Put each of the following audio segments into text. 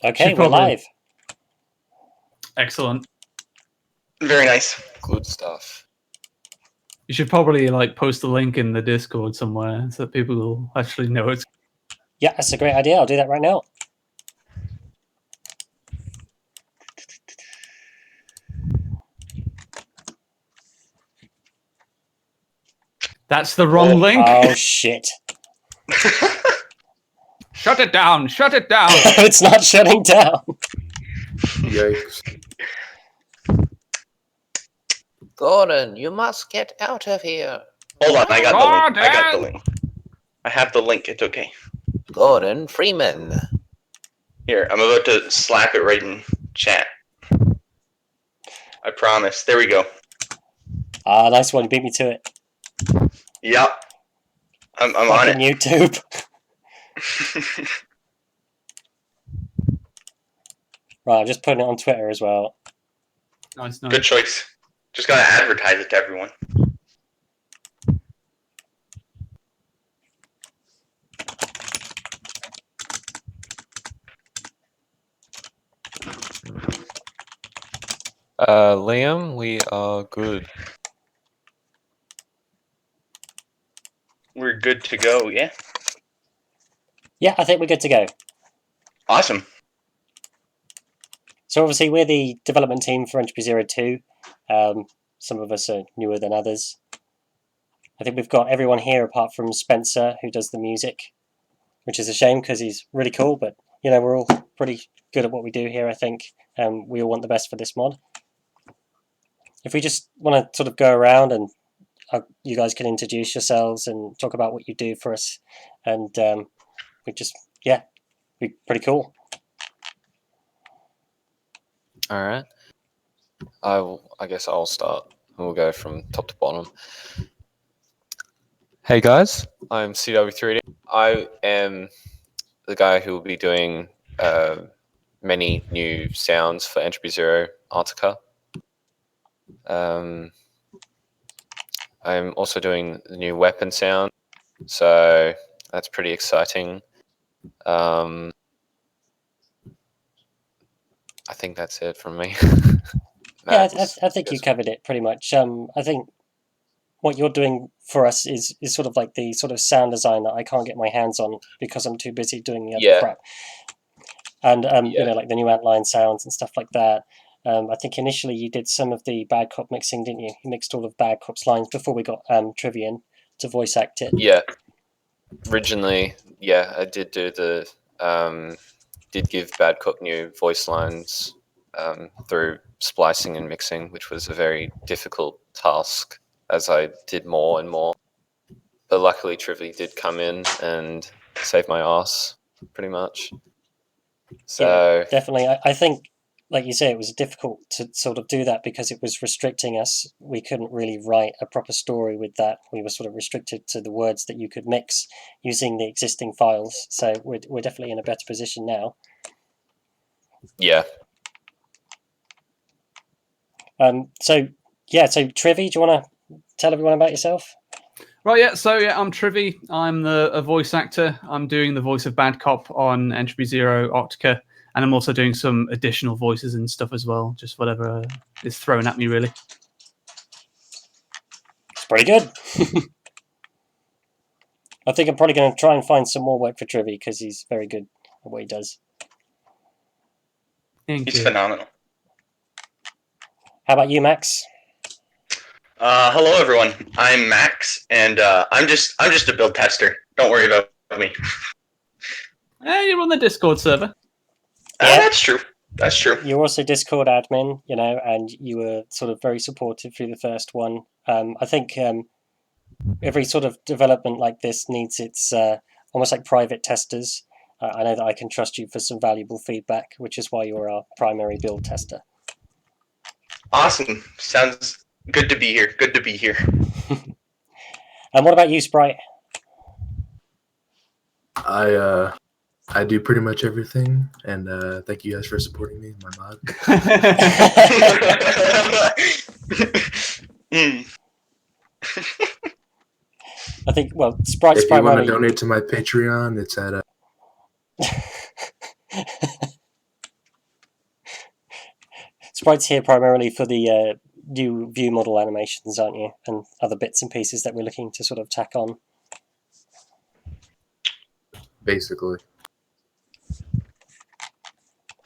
Okay, we're live. Excellent. Very nice. Good stuff. You should probably post the link in the Discord somewhere so that people will actually know it's. Yeah, that's a great idea. I'll do that right now. That's the wrong link. Oh shit! Shut it down! Shut it down! It's not shutting down. Yikes. Gordon, you must get out of here. Hold on, I got Gordon! the link. I got the link. I have the link. It's okay. Gordon Freeman. Here, I'm about to slap it right in chat. I promise. There we go. Ah, nice one. You beat me to it. Yep. I'm on it. YouTube. Right, I'm just putting it on Twitter as well. Nice. Good choice. Just gotta advertise it to everyone. Liam, we are good. We're good to go, yeah? Yeah, I think we're good to go. Awesome. So obviously we're the development team for Entropy 02. Some of us are newer than others. I think we've got everyone here apart from Spencer, who does the music, which is a shame because he's really cool, but we're all pretty good at what we do here, I think. We all want the best for this mod. If we just want to sort of go around and you guys can introduce yourselves and talk about what you do for us, and be pretty cool. All right. I guess I'll start. We'll go from top to bottom. Hey guys, I'm CW3D. I am the guy who will be doing many new sounds for Entropy 0 Arctica. I'm also doing the new weapon sound, so that's pretty exciting. I think that's it from me. Yeah, I think you covered it pretty much. I think what you're doing for us is sort of like the sort of sound design that I can't get my hands on because I'm too busy doing the other crap. And like the new outline sounds and stuff like that. I think initially you did some of the Bad Cop mixing, didn't you? You mixed all of Bad Cop's lines before we got Trivian to voice act it. Yeah. Originally, I did do the did give Bad Cop new voice lines through splicing and mixing, which was a very difficult task as I did more and more. But luckily Trivy did come in and save my ass pretty much. So yeah, definitely. I think, like you say, it was difficult to sort of do that because it was restricting us. We couldn't really write a proper story with that. We were sort of restricted to the words that you could mix using the existing files. So we're definitely in a better position now. Yeah. So Trivy, do you want to tell everyone about yourself? Right, I'm Trivy. I'm a voice actor. I'm doing the voice of Bad Cop on Entropy 0 Arctica, and I'm also doing some additional voices and stuff as well, just whatever is thrown at me, really. It's pretty good. I think I'm probably going to try and find some more work for Trivy because he's very good at what he does. He's phenomenal. How about you, Max? Hello everyone. I'm Max, and I'm just a build tester. Don't worry about me. You're on the Discord server. Yeah. That's true. That's true. You're also Discord admin, and you were sort of very supportive through the first one. I think every sort of development like this needs its almost like private testers. I know that I can trust you for some valuable feedback, which is why you're our primary build tester. Awesome. Sounds good to be here. Good to be here. And what about you, Sprite? I do pretty much everything, and thank you guys for supporting me in my mod. I think, Sprite's if you primarily... want to donate to my Patreon, it's at... sprites here primarily for the new view model animations, aren't you? And other bits and pieces that we're looking to sort of tack on. Basically.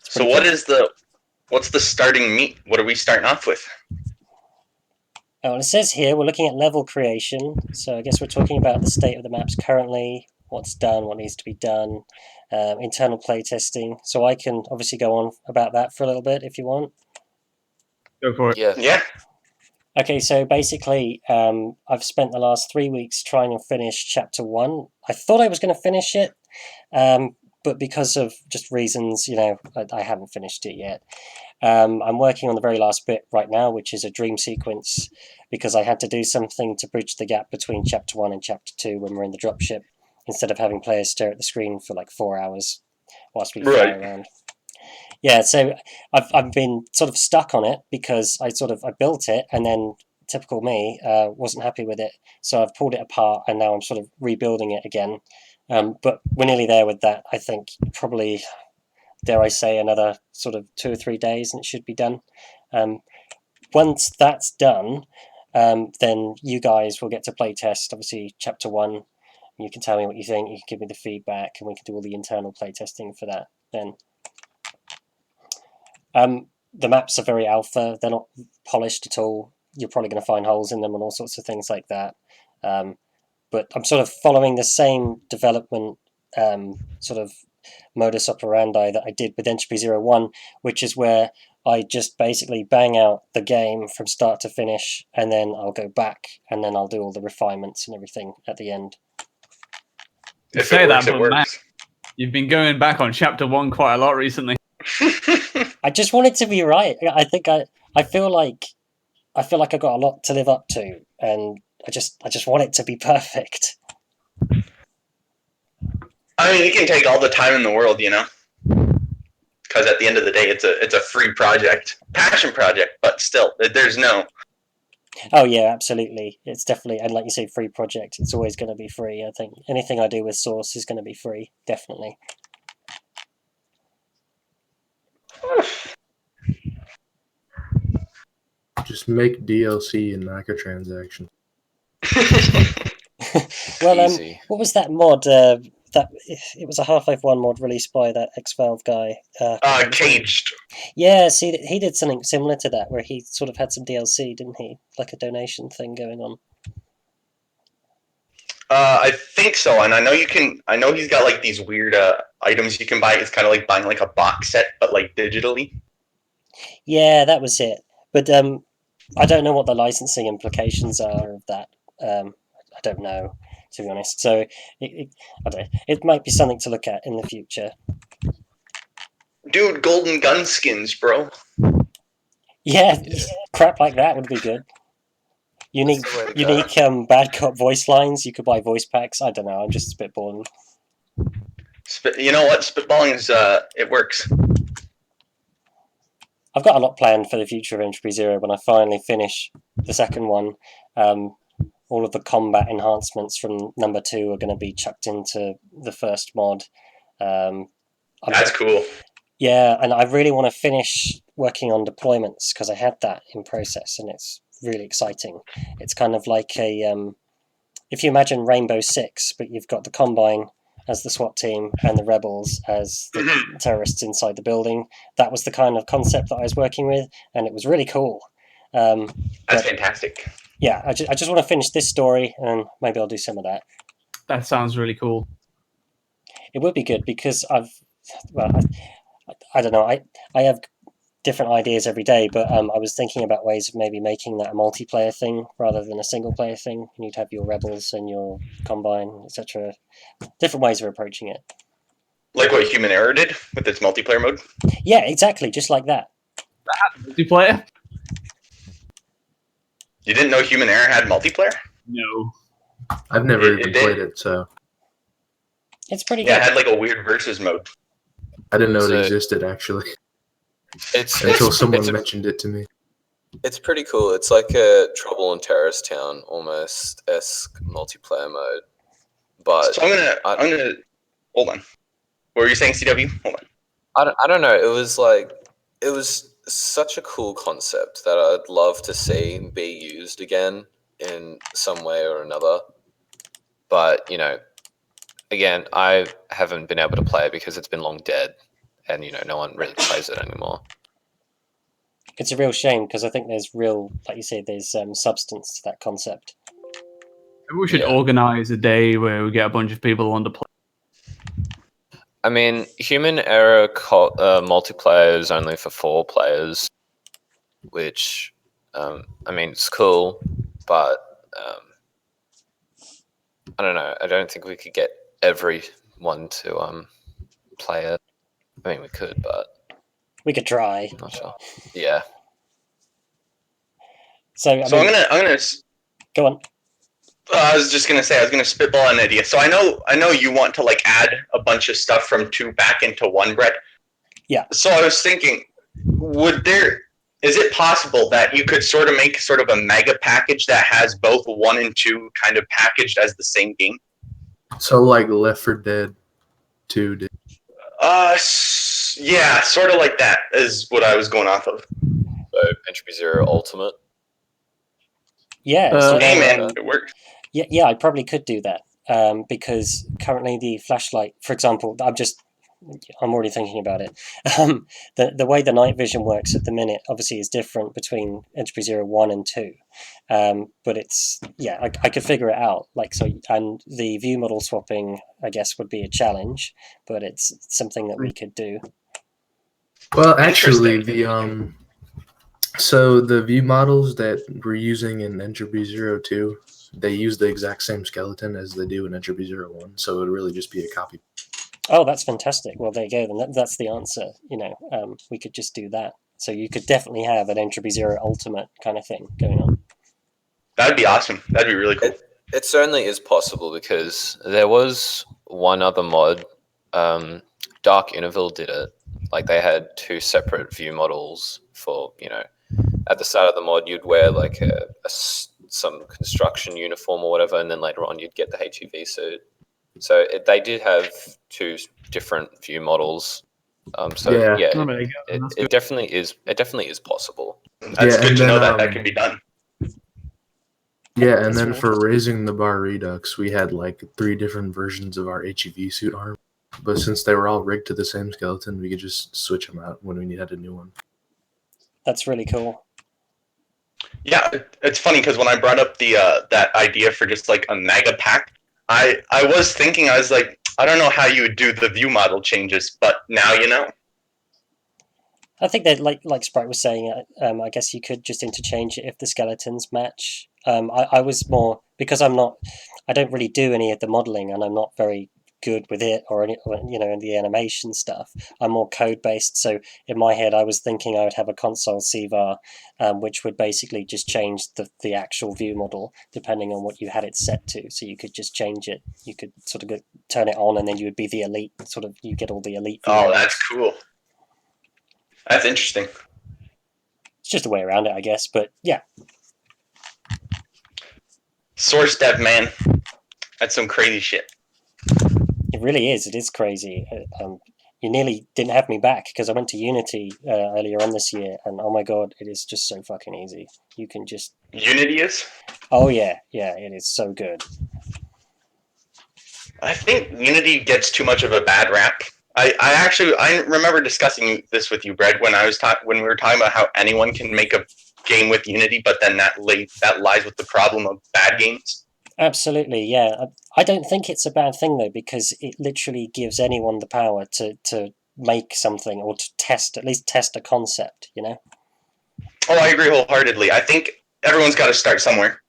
So what's the starting meat? What are we starting off with? Oh, well, it says here we're looking at level creation. So I guess we're talking about the state of the maps currently, what's done, what needs to be done, internal playtesting. So I can obviously go on about that for a little bit if you want. Go for it. Yeah. Yeah. Okay, so basically, I've spent the last 3 weeks trying to finish Chapter 1. I thought I was going to finish it, but because of just reasons, I haven't finished it yet. I'm working on the very last bit right now, which is a dream sequence, because I had to do something to bridge the gap between Chapter 1 and Chapter 2 when we're in the dropship, instead of having players stare at the screen for like 4 hours whilst we fly around. Yeah, so I've been sort of stuck on it because I built it, and then typical me wasn't happy with it, so I've pulled it apart and now I'm sort of rebuilding it again. But we're nearly there with that. I think probably, dare I say, another sort of 2 or 3 days and it should be done. Once that's done, then you guys will get to play test obviously Chapter 1. You can tell me what you think, you can give me the feedback, and we can do all the internal play testing for that then. The maps are very alpha, they're not polished at all. You're probably going to find holes in them and all sorts of things like that. But I'm sort of following the same development sort of modus operandi that I did with Entropy 01, which is where I just basically bang out the game from start to finish, and then I'll go back and then I'll do all the refinements and everything at the end. You say that, but man, you've been going back on Chapter 1 quite a lot recently. I just want it to be right. I think I feel like I got a lot to live up to, and I just want it to be perfect. I mean, it can take all the time in the world, because at the end of the day, it's a free project, passion project, but still, there's no. Oh yeah, absolutely. It's definitely, and like you say, free project. It's always going to be free. I think anything I do with Source is going to be free, definitely. Just make DLC and microtransactions. Well, Easy. what was that mod? That it was a Half-Life 1 mod released by that X-Valve guy. Caged. Yeah, see, he did something similar to that, where he sort of had some DLC, didn't he? Like a donation thing going on. I think so, and I know he's got like these weird items you can buy. It's kind of like buying like a box set, but like digitally. Yeah, that was it. But I don't know what the licensing implications are of that. I don't know, to be honest. So I don't know. It might be something to look at in the future. Dude, golden gun skins, bro. Yeah, crap like that would be good. Unique bad cop voice lines. You could buy voice packs. I don't know. I'm just spitballing. You know what? Spitballing is it works. I've got a lot planned for the future of Entropy Zero when I finally finish the second one. All of the combat enhancements from number 2 are going to be chucked into the first mod. That's cool. Yeah, and I really want to finish working on deployments because I had that in process and it's really exciting. It's kind of like if you imagine Rainbow Six, but you've got the Combine as the SWAT team and the Rebels as the terrorists inside the building. That was the kind of concept that I was working with, and it was really cool. That's fantastic. Yeah, I just want to finish this story, and maybe I'll do some of that. That sounds really cool. It would be good because I don't know. I have different ideas every day, but I was thinking about ways of maybe making that a multiplayer thing rather than a single player thing. And you'd have your Rebels and your Combine, etc. Different ways of approaching it. Like what Human Error did with its multiplayer mode? Yeah, exactly, just like that. Multiplayer? You didn't know Human Error had multiplayer? No. I've never even played it, so it's pretty good. Yeah, it had like a weird versus mode. I didn't know it existed actually. Until someone mentioned it to me. It's pretty cool. It's like a Trouble in Terrorist Town almost-esque multiplayer mode. But so I'm gonna hold on. What were you saying, CW? Hold on. I don't know. It was such a cool concept that I'd love to see be used again in some way or another. But, again, I haven't been able to play it because it's been long dead, and, no one really plays it anymore. It's a real shame because I think there's real, like you say, there's substance to that concept. Maybe we should organize a day where we get a bunch of people on to play. I mean, human error multiplayer is only for 4 players, which, it's cool, but I don't know. I don't think we could get everyone to play it. I mean, we could, but we could try. I'm not sure. Yeah. So I'm gonna go on. I was just gonna say I was gonna spitball an idea. So I know you want to like add a bunch of stuff from 2 back into 1, Brett. Yeah. So I was thinking, is it possible that you could sort of make sort of a mega package that has both 1 and 2 kind of packaged as the same game? So like Left 4 Dead 2 did. Yeah, sort of like that is what I was going off of. So Entropy Zero Ultimate. Yeah. Hey man, it works. Yeah, I probably could do that because currently the flashlight, for example, I'm already thinking about it. The way the night vision works at the minute obviously is different between Entropy Zero 1 and 2, but it's I could figure it out. And the view model swapping, I guess, would be a challenge, but it's something that we could do. Well, actually, so the view models that we're using in Entropy 02, they use the exact same skeleton as they do in Entropy 01, so it would really just be a copy. Oh, that's fantastic. Well, there you go. Then that's the answer. We could just do that. So you could definitely have an Entropy Zero Ultimate kind of thing going on. That'd be awesome. That'd be really cool. It certainly is possible because there was one other mod, Dark Interval did it. Like they had 2 separate view models for, at the start of the mod you'd wear like some construction uniform or whatever, and then later on you'd get the HEV suit. So they did have 2 different view models. It definitely is. It definitely is possible. That's good to know that can be done. Yeah, and then for raising the bar redux, we had like 3 different versions of our HEV suit arm. But since they were all rigged to the same skeleton, we could just switch them out when we had a new one. That's really cool. Yeah, it's funny because when I brought up the that idea for just like a mega pack, I was thinking, I was like, I don't know how you would do the view model changes, but now you know. I think that, like Sprite was saying, I guess you could just interchange it if the skeletons match. I was more, because I don't really do any of the modeling, and I'm not very good with it or in the animation stuff. I'm more code based. So in my head, I was thinking I would have a console CVAR, which would basically just change the actual view model depending on what you had it set to. So you could just change it. You could sort of turn it on, and then you would be the elite. Sort of, you get all the elite. Oh, that's cool. That's interesting. It's just a way around it, I guess. But yeah. Source dev, man. That's some crazy shit. It really is. It is crazy. You nearly didn't have me back because I went to Unity earlier on this year, and oh my god, it is just so fucking easy. You can just... Unity is? Oh yeah, it is so good. I think Unity gets too much of a bad rap. I remember discussing this with you, Brett, when we were talking about how anyone can make a game with Unity, but then that lies with the problem of bad games. Absolutely, yeah. I don't think it's a bad thing though, because it literally gives anyone the power to make something or to at least test a concept, you know? Oh, I agree wholeheartedly. I think everyone's got to start somewhere.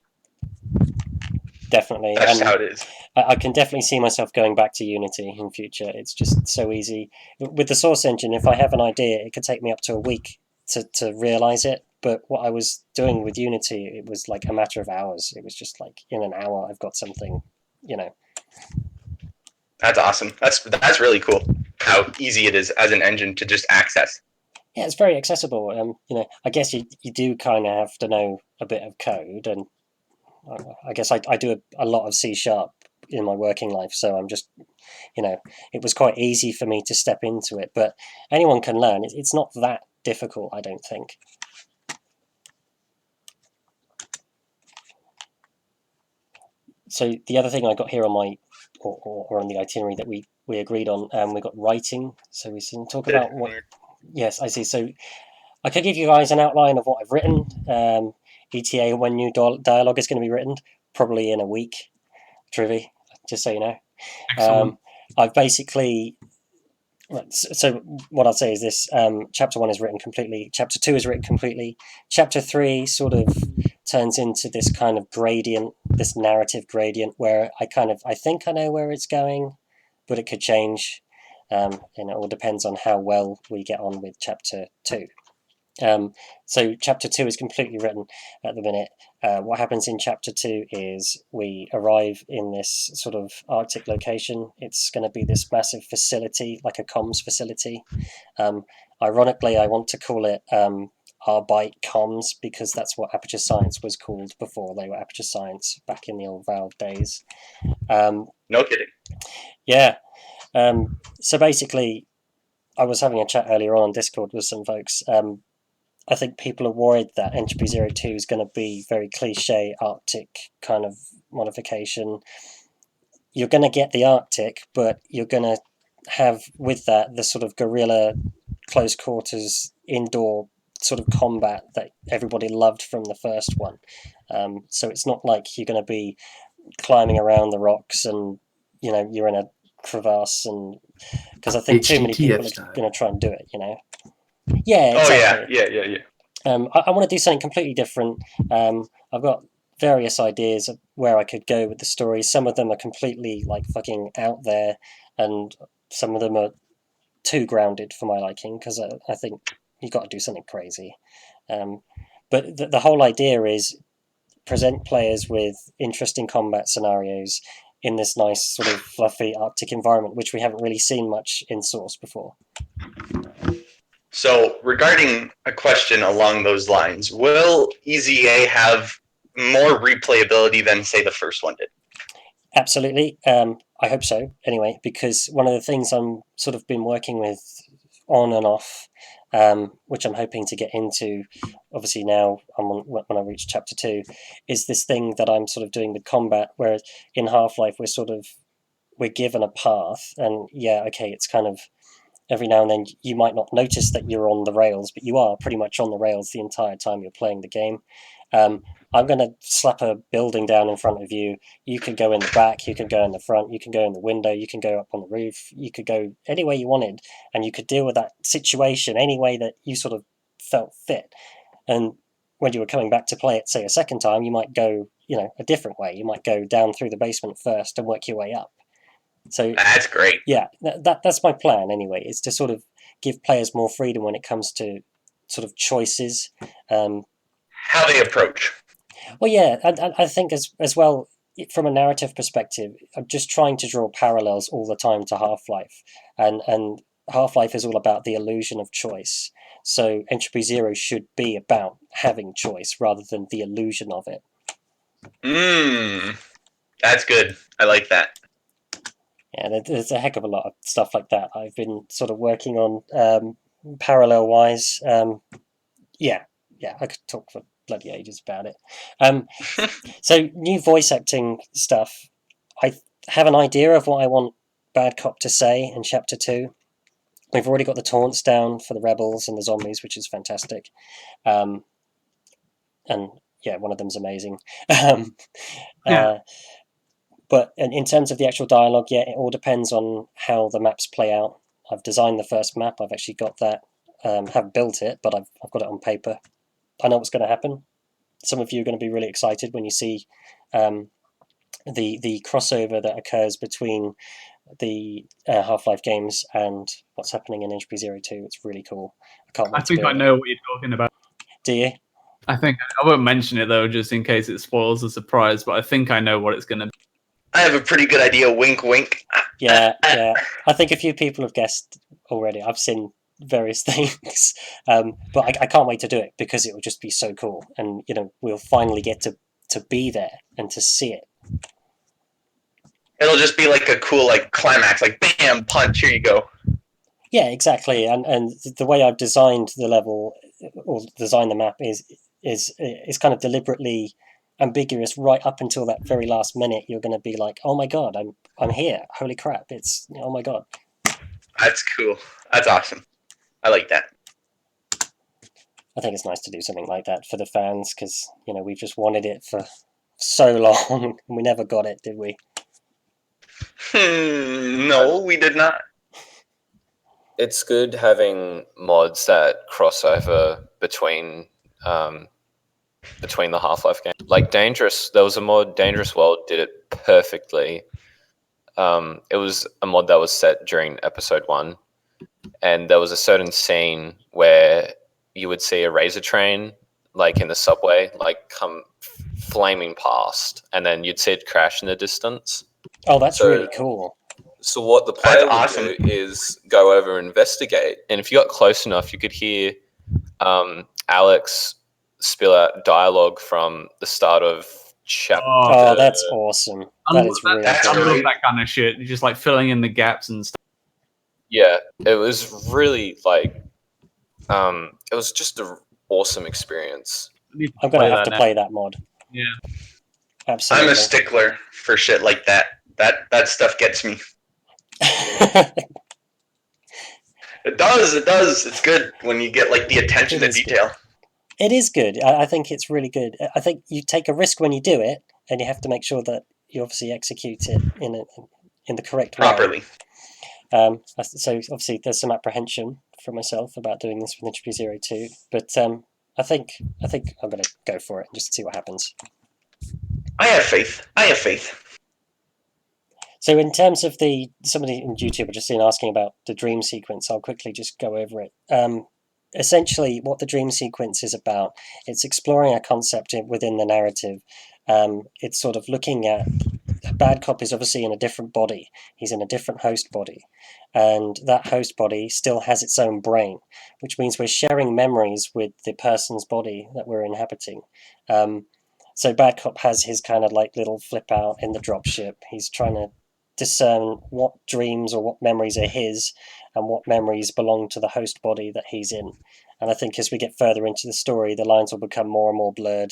Definitely. That's just how it is. I can definitely see myself going back to Unity in future. It's just so easy. With the Source engine, if I have an idea, it could take me up to a week to realize it. But what I was doing with Unity, it was like a matter of hours. It was just like, in an hour, I've got something, you know. That's awesome. That's really cool, how easy it is as an engine to just access. Yeah, it's very accessible. You know, I guess you do kind of have to know a bit of code, and I guess I do a lot of C# in my working life, so I'm just, you know, it was quite easy for me to step into it. But anyone can learn. It's not that difficult, I don't think. So the other thing I got here on my or on the itinerary that we agreed on, we got writing. So we can talk about what. Yes, I see. So I could give you guys an outline of what I've written. ETA, when new dialogue is going to be written, probably in a week. Trivy, just so you know. I've basically. So what I'll say is this: Chapter 1 is written completely. Chapter 2 is written completely. Chapter 3 sort of turns into this kind of gradient, this narrative gradient, where I think I know where it's going, but it could change, and it all depends on how well we get on with Chapter 2. So Chapter 2 is completely written at the minute. What happens in Chapter 2 is we arrive in this sort of Arctic location. It's going to be this massive facility, like a comms facility. Ironically, I want to call it Arbite Comms, because that's what Aperture Science was called before they were Aperture Science back in the old Valve days. No kidding. Yeah. So basically, I was having a chat earlier on Discord with some folks. I think people are worried that Entropy 02 is going to be very cliche Arctic kind of modification. You're going to get the Arctic, but you're going to have with that the sort of guerrilla, close quarters, indoor sort of combat that everybody loved from the first one. So it's not like you're going to be climbing around the rocks and you're in a crevasse, and because I think too many people are going to try and do it. Yeah, exactly. Oh yeah. I want to do something completely different. I've got various ideas of where I could go with the story. Some of them are completely like fucking out there, and some of them are too grounded for my liking, because I think you've got to do something crazy. But the whole idea is present players with interesting combat scenarios in this nice sort of fluffy Arctic environment, which we haven't really seen much in Source before. So, regarding a question along those lines, will EZA have more replayability than, say, the first one did? Absolutely. I hope so, anyway, because one of the things I'm sort of been working with on and off, which I'm hoping to get into, obviously now when I reach Chapter 2, is this thing that I'm sort of doing with combat, where in Half-Life we're given a path, and it's kind of every now and then you might not notice that you're on the rails, but you are pretty much on the rails the entire time you're playing the game. I'm going to slap a building down in front of you. You can go in the back, you can go in the front, you can go in the window, you can go up on the roof, you could go any way you wanted, and you could deal with that situation any way that you sort of felt fit. And when you were coming back to play it, say, a second time, you might go, a different way. You might go down through the basement first and work your way up. So that's great. Yeah, that's my plan anyway, is to sort of give players more freedom when it comes to sort of choices. How they approach. Well, yeah, I think as well, from a narrative perspective, I'm just trying to draw parallels all the time to Half-Life. And Half-Life is all about the illusion of choice. So Entropy 0 should be about having choice rather than the illusion of it. That's good. I like that. Yeah, there's a heck of a lot of stuff like that I've been sort of working on parallel-wise. Yeah, I could talk for bloody ages about it. So new voice acting stuff. I have an idea of what I want Bad Cop to say in Chapter 2. We've already got the taunts down for the rebels and the zombies, which is fantastic. And yeah, one of them's amazing. But in terms of the actual dialogue, yeah, it all depends on how the maps play out. I've designed the first map. I've actually got that. Haven't built it, but I've got it on paper. I know what's going to happen. Some of you are going to be really excited when you see the crossover that occurs between the Half-Life games and what's happening in Entropy 02. It's really cool. I can't wait. I think I know what you're talking about. Do you? I think I won't mention it though, just in case it spoils the surprise. But I think I know what it's going to be. I have a pretty good idea. Wink, wink. Yeah. I think a few people have guessed already. I've seen various things, but I can't wait to do it because it will just be so cool, and we'll finally get to be there and to see it. It'll just be like a cool climax, bam, punch, here you go. Yeah, exactly. And the way I've designed the level or designed the map is kind of deliberately ambiguous right up until that very last minute. You're going to be like, oh my god, I'm here. Holy crap! It's oh my god. That's cool. That's awesome. I like that. I think it's nice to do something like that for the fans because we've just wanted it for so long and we never got it, did we? No, we did not. It's good having mods that cross over between the Half-Life game. Like Dangerous, there was a mod, Dangerous World did it perfectly. It was a mod that was set during episode 1, and there was a certain scene where you would see a razor train, like in the subway, like come flaming past, and then you'd see it crash in the distance. Oh, that's really cool. So what the player would awesome. do is go over and investigate, and if you got close enough, you could hear Alex spill out dialogue from the start of chapter. Oh, that's awesome. That is really That's I cool. love that kind of shit. You're just like filling in the gaps and stuff. Yeah, it was really like, it was just an awesome experience. I'm going to have to play that mod. Yeah. Absolutely. I'm a stickler for shit like that. That stuff gets me. It does. It's good when you get like the attention to detail. It is good. I think it's really good. I think you take a risk when you do it, and you have to make sure that you obviously execute it in the correct Properly. way. So obviously there's some apprehension for myself about doing this with Entropy 02, but I think I'm going to go for it and just see what happens. I have faith. So in terms of somebody in YouTube I just seen asking about the dream sequence, I'll quickly just go over it. Essentially, what the dream sequence is about, it's exploring a concept within the narrative. It's sort of looking at Bad Cop is obviously in a different body. He's in a different host body, and that host body still has its own brain, which means we're sharing memories with the person's body that we're inhabiting. So Bad Cop has his kind of like little flip out in the dropship. He's trying to discern what dreams or what memories are his and what memories belong to the host body that he's in. And I think as we get further into the story, the lines will become more and more blurred.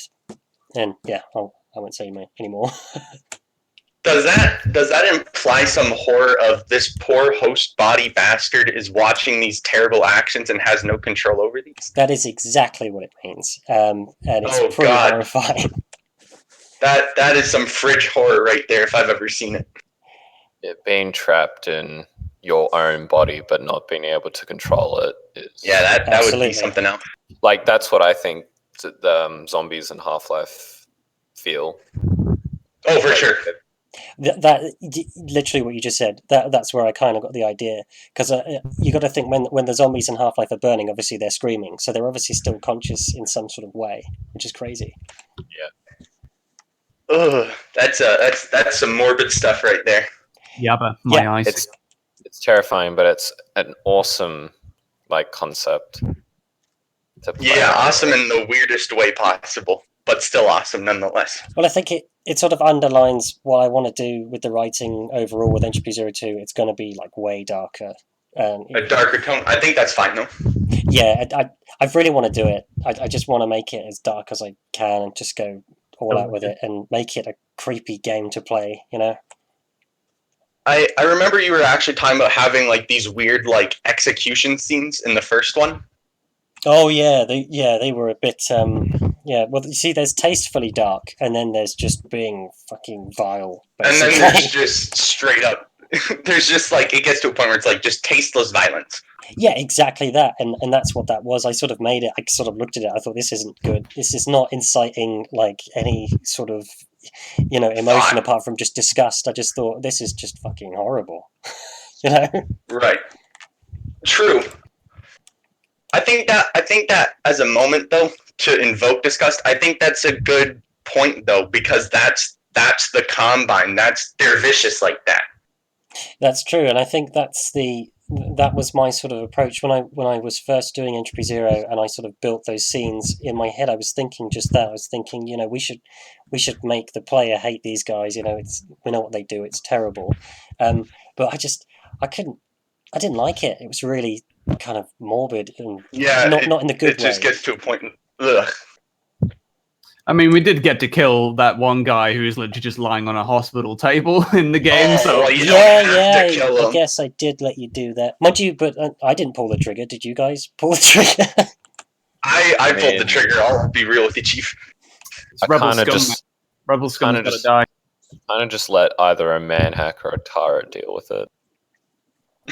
And yeah, I won't say anymore. Does that imply some horror of this poor host body bastard is watching these terrible actions and has no control over these? That is exactly what it means. And it's pretty horrifying. That is some fridge horror right there if I've ever seen it. Being trapped in your own body but not being able to control it is... Yeah, that would be something else. Like, that's what I think the zombies in Half-Life feel. Oh, for sure. That literally what you just said. That's where I kind of got the idea, because you got to think when the zombies in Half-Life are burning, obviously they're screaming, so they're obviously still conscious in some sort of way, which is crazy. Yeah. Ugh, that's some morbid stuff right there. My eyes. It's terrifying, but it's an awesome concept. Yeah, awesome in the weirdest way possible, but still awesome nonetheless. Well, I think it sort of underlines what I want to do with the writing overall with Entropy 02. It's going to be way darker. A darker tone. I think that's fine, though. Yeah, I really want to do it. I just want to make it as dark as I can and just go all out with it and make it a creepy game to play, I remember you were actually talking about having these weird execution scenes in the first one. Oh yeah, they were a bit well, you see, there's tastefully dark, and then there's just being fucking vile. Basically. And then there's just straight up. There's just it gets to a point where it's just tasteless violence. Yeah, exactly that, and that's what that was. I sort of made it. I sort of looked at it. I thought, this isn't good. This is not inciting any sort of emotion apart from just disgust. I just thought, this is just fucking horrible. Right. True. I think that as a moment though to invoke disgust, I think that's a good point though, because that's the Combine. They're vicious like that. That's true, and I think that was my sort of approach when I was first doing Entropy 0, and I sort of built those scenes in my head. I was thinking just that. I was thinking, we should make the player hate these guys. We know what they do. It's terrible. But I I didn't like it. It was really kind of morbid and Yeah, not in the good it just way. gets to a point. Ugh. I mean, we did get to kill that one guy who is literally just lying on a hospital table in the game. Oh, So well, you Yeah, don't have to kill I him. guess I did let you do that, mind you. But I didn't pull the trigger. Did you guys pull the trigger? I pulled the mean- trigger. I'll be real with you, Chief. it's I Rebel kind of Scum. just Rebel Scum's kinda got to just- die. let either a man hack or a tyrant deal with it.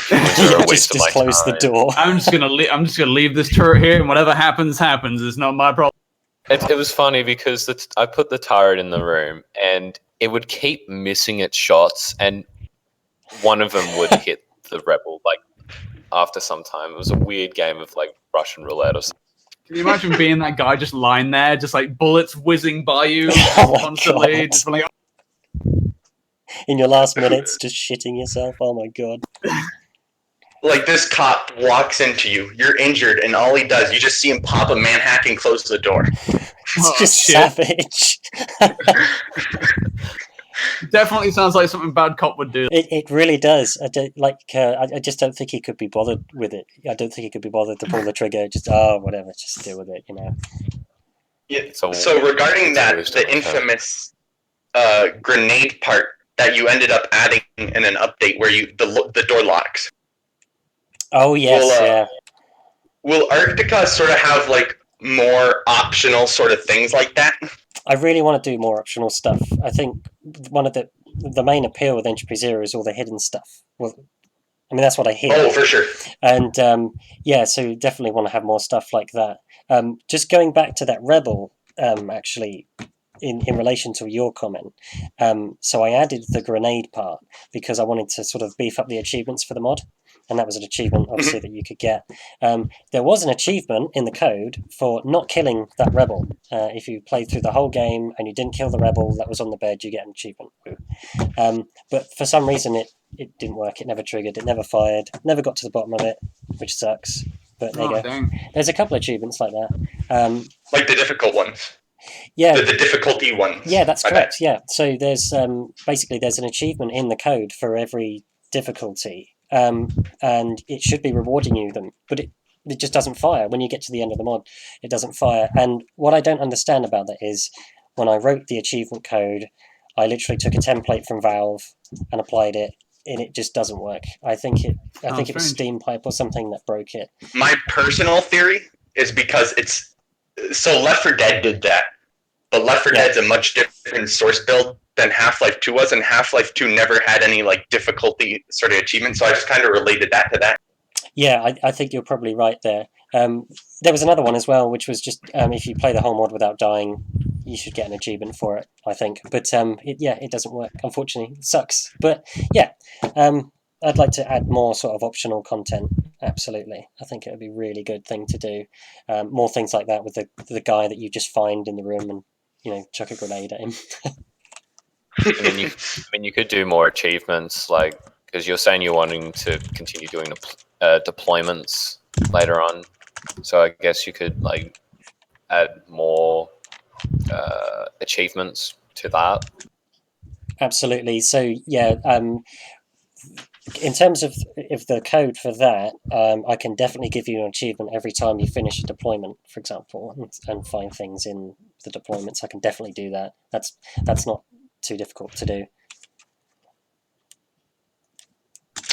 Humans are a waste of my close the time. door. I'm just gonna leave this turret here, and whatever happens, happens. It's not my problem. It was funny because I put the turret in the room and it would keep missing its shots, and one of them would hit the rebel like after some time. It was a weird game of like Russian roulette or something. Can you imagine being that guy just lying there, just like bullets whizzing by you Oh my constantly, God. just like, In your last minutes, just shitting yourself. Oh my god. Like this cop walks into you, you're injured, and all he does, you just see him pop a man hack and close the door. It's Oh, just shit. savage. definitely sounds like something Bad Cop would do. It really does. I don't like. I just don't think he could be bothered with it. I don't think he could be bothered to pull the trigger. Just whatever. Just deal with it. You know. Yeah. So So regarding it's a that, waste the of my time. infamous grenade part that you ended up adding in an update where the door locks. Oh yes, Well, yeah. Will Arctica sort of have like more optional sort of things like that? I really want to do more optional stuff. I think one of the main appeal with Entropy Zero is all the hidden stuff. Well, I mean that's what I hear. Oh, for sure. And yeah, so definitely want to have more stuff like that. Just going back to that rebel, actually, in relation to your comment, so I added the grenade part because I wanted to sort of beef up the achievements for the mod, and that was an achievement obviously that you could get. There was an achievement in the code for not killing that rebel. If you played through the whole game and you didn't kill the rebel that was on the bed, you get an achievement. But for some reason it didn't work. It never triggered. It never fired. Never got to the bottom of it, which sucks. But there you Oh, go. dang. There's a couple of achievements like that. Like the difficult ones. Yeah, The difficulty ones. yeah, that's I correct. Yeah, so there's basically there's an achievement in the code for every difficulty, and it should be rewarding you them, but it just doesn't fire when you get to the end of the mod. It doesn't fire, and what I don't understand about that is when I wrote the achievement code, I literally took a template from Valve and applied it, and it just doesn't work. I think it was strange. Steampipe or something that broke it. My personal theory is because it's so Left 4 Dead did that, but Left 4 Yeah. Dead's a much different source build than Half-Life 2 was, and Half-Life 2 never had any like difficulty sort of achievement, so I just kind of related that to that. Yeah, I think you're probably right there. There was another one as well, which was just if you play the whole mod without dying, you should get an achievement for it, I think. But it doesn't work, unfortunately. It sucks. But yeah, I'd like to add more sort of optional content. Absolutely. I think it would be a really good thing to do. More things like that with the guy that you just find in the room and, chuck a grenade at him. I mean, you could do more achievements, like because you're saying you're wanting to continue doing deployments later on. So I guess you could like add more achievements to that. Absolutely. So yeah, in terms of the code for that, I can definitely give you an achievement every time you finish a deployment, for example, and find things in the deployments. I can definitely do that. That's not too difficult to do.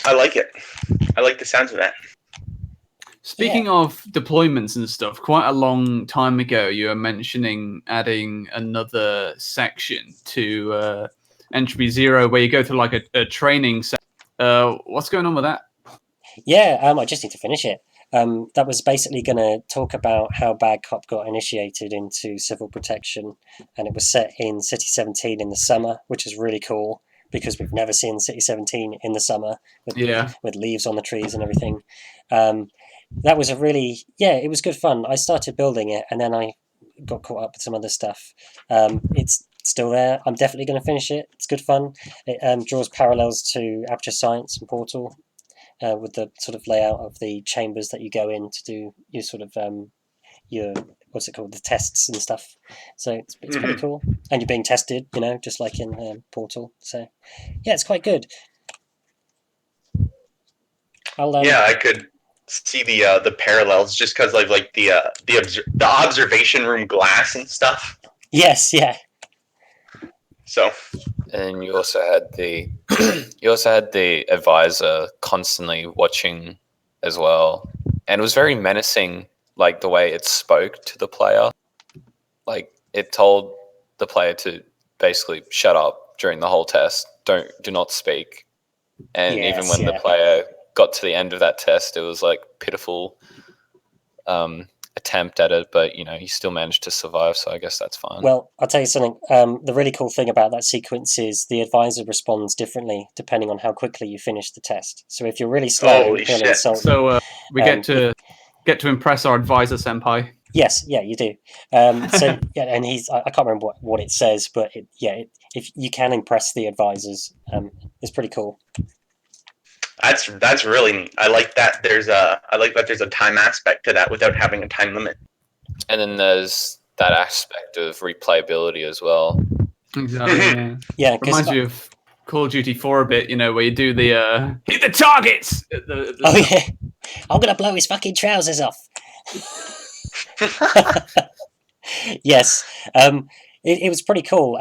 I like it. I like the sounds of that. Speaking of deployments and stuff, quite a long time ago, you were mentioning adding another section to Entropy Zero where you go through like a training section. What's going on with that? Yeah, I just need to finish it. That was basically going to talk about how Bad Cop got initiated into civil protection, and it was set in City 17 in the summer, which is really cool because we've never seen City 17 in the summer with leaves on the trees and everything. That was it was good fun. I started building it and then I got caught up with some other stuff. It's still there. I'm definitely going to finish it. It's good fun. It draws parallels to Aperture Science and Portal with the sort of layout of the chambers that you go in to do your sort of your what's it called, the tests and stuff. So it's pretty cool. And you're being tested, just like in Portal. So yeah, it's quite good. Yeah, I could see the parallels just because of like the observation room glass and stuff. Yes, yeah. So, and you also had the advisor constantly watching as well, and it was very menacing, like the way it spoke to the player. Like it told the player to basically shut up during the whole test. Do not speak. And even when the player got to the end of that test, it was like pitiful attempt at it, but he still managed to survive, so I guess that's fine. Well, I'll tell you something. The really cool thing about that sequence is the advisor responds differently depending on how quickly you finish the test. So if you're really slow, he'll insult you. So we get to impress our advisor senpai. Yes, yeah, you do. So yeah, and I can't remember what it says, but if you can impress the advisors, it's pretty cool. That's really neat. I like that there's a time aspect to that without having a time limit. And then there's that aspect of replayability as well. Exactly. Yeah, reminds you of Call of Duty 4 a bit, where you do the hit the targets. Oh yeah, I'm gonna blow his fucking trousers off. Yes, it was pretty cool.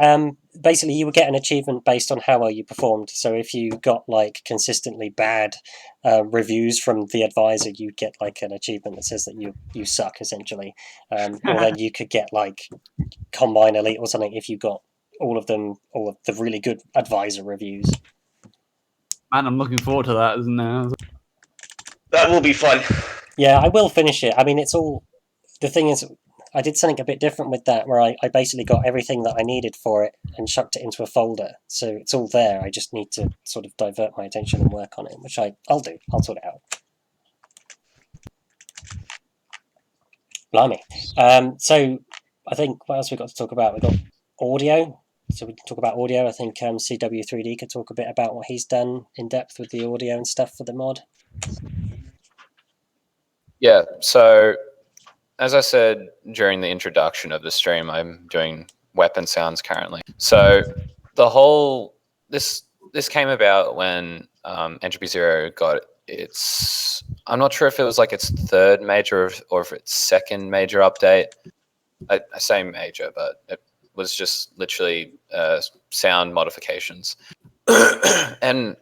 Basically, you would get an achievement based on how well you performed. So if you got like consistently bad reviews from the advisor, you'd get like an achievement that says that you suck essentially. Or then you could get like Combine Elite or something if you got all of the really good advisor reviews. Man, I'm looking forward to that, isn't it? That will be fun. Yeah, I will finish it. I mean, it's all. The thing is, I did something a bit different with that, where I basically got everything that I needed for it and chucked it into a folder. So it's all there. I just need to sort of divert my attention and work on it, which I'll do. I'll sort it out. Blimey. So I think what else we got to talk about? We've got audio. So we can talk about audio. I think CW3D could talk a bit about what he's done in depth with the audio and stuff for the mod. Yeah, so as I said during the introduction of the stream, I'm doing weapon sounds currently. So the whole this came about when Entropy Zero got its. I'm not sure if it was like its third major or if its second major update. I say major, but it was just literally sound modifications. And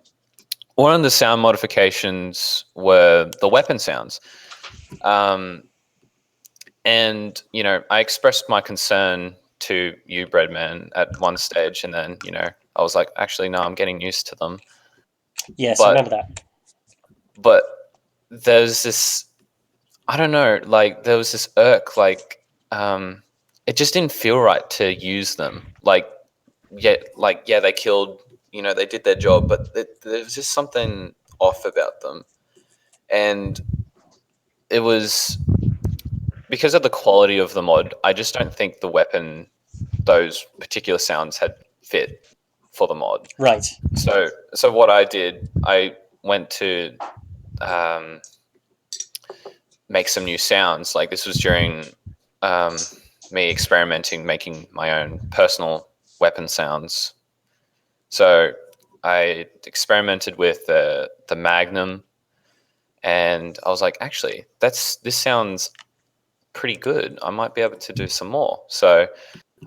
one of the sound modifications were the weapon sounds. And, I expressed my concern to you, Breadman, at one stage. And then, I was like, actually, no, I'm getting used to them. Yes, I remember that. But there's this, I don't know, like there was this irk, like it just didn't feel right to use them. Yeah, they killed, they did their job, but there was just something off about them. And it was because of the quality of the mod. I just don't think the weapon, those particular sounds had fit for the mod. Right. So what I did, I went to make some new sounds. Like this was during me experimenting, making my own personal weapon sounds. So I experimented with the Magnum, and I was like, actually, this sounds pretty good. I might be able to do some more. So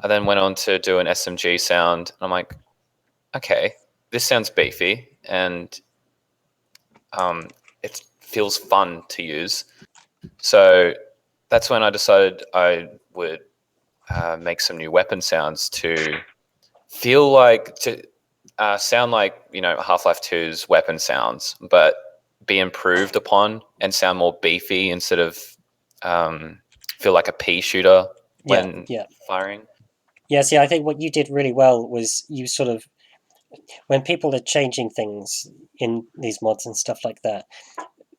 I then went on to do an SMG sound, and I'm like, okay, this sounds beefy, and it feels fun to use. So that's when I decided I would make some new weapon sounds to feel like sound like Half-Life 2's weapon sounds, but be improved upon and sound more beefy instead of feel like a pea shooter when firing. Yeah, see, I think what you did really well was you sort of, when people are changing things in these mods and stuff like that,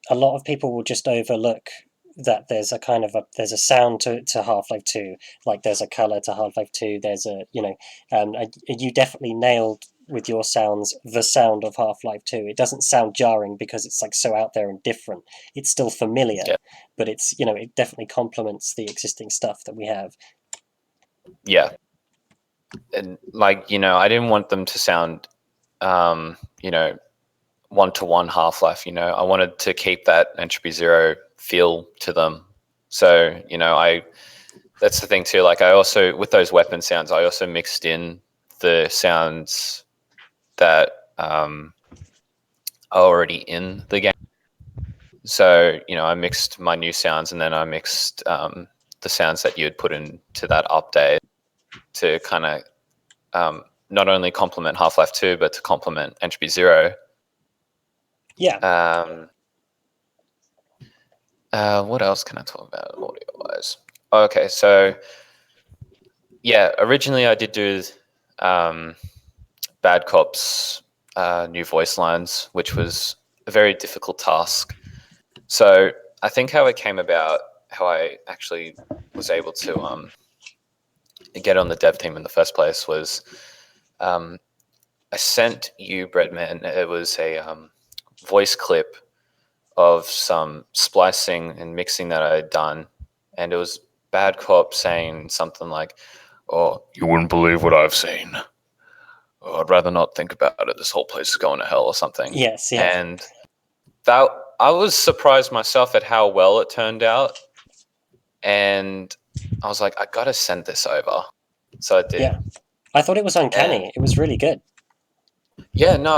a lot of people will just overlook that there's a kind of there's a sound to Half-Life 2, like there's a color to Half-Life 2, there's a, you definitely nailed with your sounds the sound of Half-Life 2. It doesn't sound jarring because it's like so out there and different. It's still familiar, but it's, it definitely complements the existing stuff that we have. Yeah. And I didn't want them to sound, one-to-one Half-Life. I wanted to keep that Entropy Zero feel to them. So that's the thing too. Like I also, with those weapon sounds, I also mixed in the sounds that are already in the game. So I mixed my new sounds, and then I mixed the sounds that you had put into that update to kind of not only complement Half-Life 2, but to complement Entropy Zero. Yeah. What else can I talk about audio-wise? Okay, so yeah, originally I did do Bad Cop's new voice lines, which was a very difficult task. So I think how it came about, how I actually was able to get on the dev team in the first place was I sent you, Breadman, it was a voice clip of some splicing and mixing that I had done, and it was Bad Cop saying something like, "Oh, you wouldn't believe what I've seen. Oh, I'd rather not think about it. This whole place is going to hell," or something. Yes, yeah. And that, I was surprised myself at how well it turned out, and I was like, I gotta send this over. So I did. Yeah. I thought it was uncanny. It was really good. Yeah, no,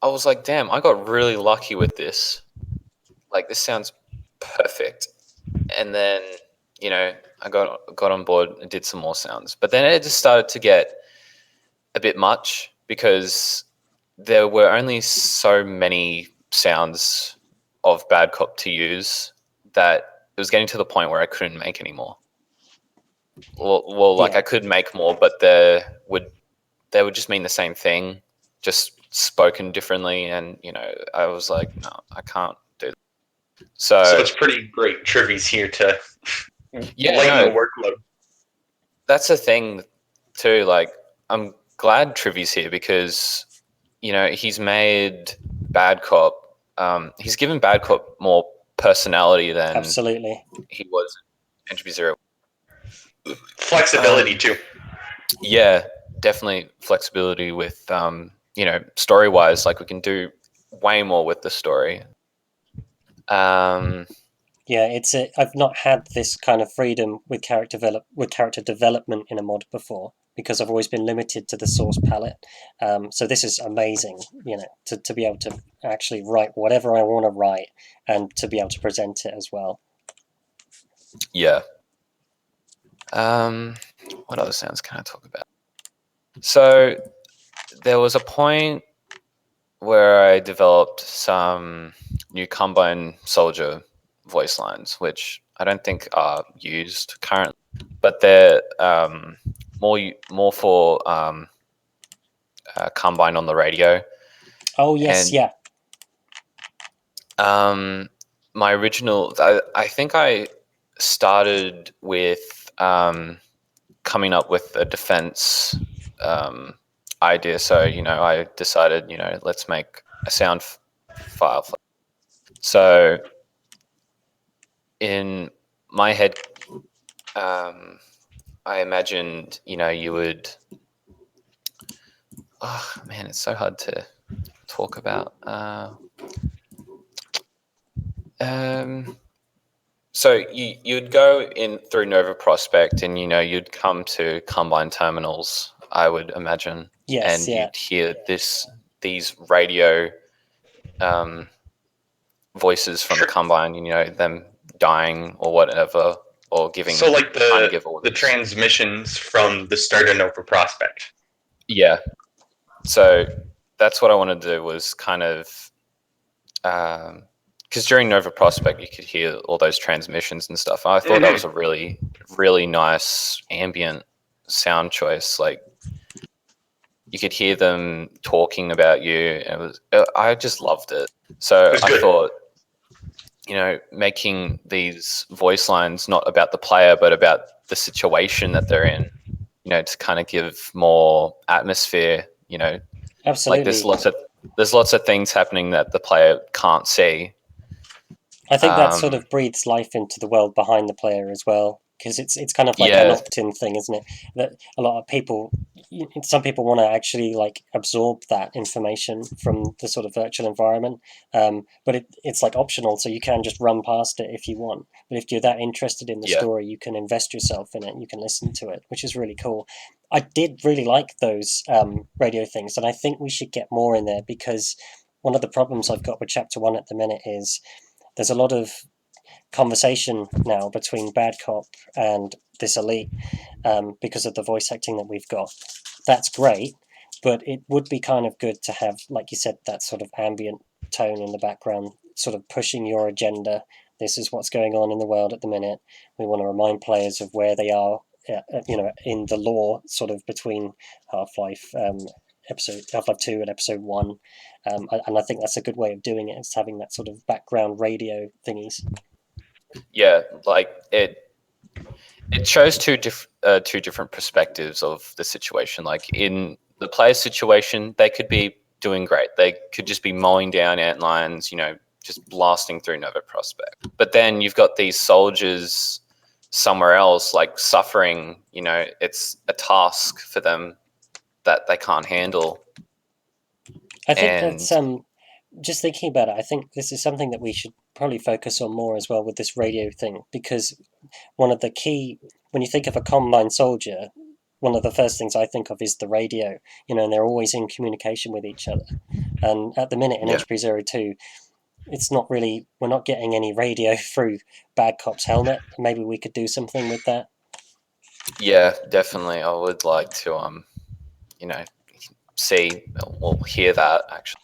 I was like, damn, I got really lucky with this. Like, this sounds perfect. And then, I got on board and did some more sounds. But then it just started to get a bit much because there were only so many sounds of Bad Cop to use that it was getting to the point where I couldn't make any more. Well, like I could make more, but they would just mean the same thing, just spoken differently. And I was like, no, I can't do that. So it's pretty great. Trivy's here to lighten the workload. That's the thing too. Like, I'm glad Trivy's here because he's made Bad Cop. He's given Bad Cop more personality than absolutely he was in Entropy Zero. Flexibility too. Yeah, definitely flexibility with story wise. Like, we can do way more with the story. Yeah, I've not had this kind of freedom with character development in a mod before because I've always been limited to the source palette. So this is amazing, to be able to actually write whatever I want to write and to be able to present it as well. Yeah. What other sounds can I talk about? So there was a point where I developed some new Combine Soldier voice lines, which I don't think are used currently, but they're more for Combine on the radio. Oh yes, and, yeah. My original, I think I started with coming up with a defense idea. So I decided let's make a sound file. So in my head, I imagined you would. Oh man, it's so hard to talk about. So you'd go in through Nova Prospect, and you'd come to Combine terminals, I would imagine. Yes, and yeah. You'd hear these radio voices from the Combine, them dying or whatever, or giving. So like trying to give orders. the transmissions from the start of Nova Prospect. Yeah. So that's what I wanted to do, was kind of because during Nova Prospect you could hear all those transmissions and stuff. I thought that was a really, really nice ambient sound choice. Like, you could hear them talking about you, and I just loved it. So I thought, making these voice lines not about the player but about the situation that they're in, to kind of give more atmosphere. Absolutely. Like, there's lots of things happening that the player can't see. I think that sort of breathes life into the world behind the player as well. because it's kind of like an opt-in thing, isn't it? That a lot of people, some people want to actually like absorb that information from the sort of virtual environment, but it's like optional, so you can just run past it if you want. But if you're that interested in the story, you can invest yourself in it. You can listen to it, which is really cool. I did really like those radio things, and I think we should get more in there, because one of the problems I've got with Chapter 1 at the minute is there's a lot of conversation now between Bad Cop and this Elite, because of the voice acting that we've got. That's great, but it would be kind of good to have, like you said, that sort of ambient tone in the background, sort of pushing your agenda. This is what's going on in the world at the minute. We want to remind players of where they are, in the lore, sort of between Half-Life Half-Life 2 and Episode 1. And I think that's a good way of doing it, is having that sort of background radio thingies. Yeah, like it shows two different perspectives of the situation. Like in the player situation, they could be doing great. They could just be mowing down antlions, just blasting through Nova Prospect. But then you've got these soldiers somewhere else, like suffering. It's a task for them that they can't handle. I think that's just thinking about it, I think this is something that we should probably focus on more as well with this radio thing, because one of the key, when you think of a Combine soldier, one of the first things I think of is the radio, and they're always in communication with each other. And at the minute in Entropy 02, it's not really, we're not getting any radio through Bad Cop's helmet. Maybe we could do something with that. Yeah, definitely. I would like to, see or hear that, actually.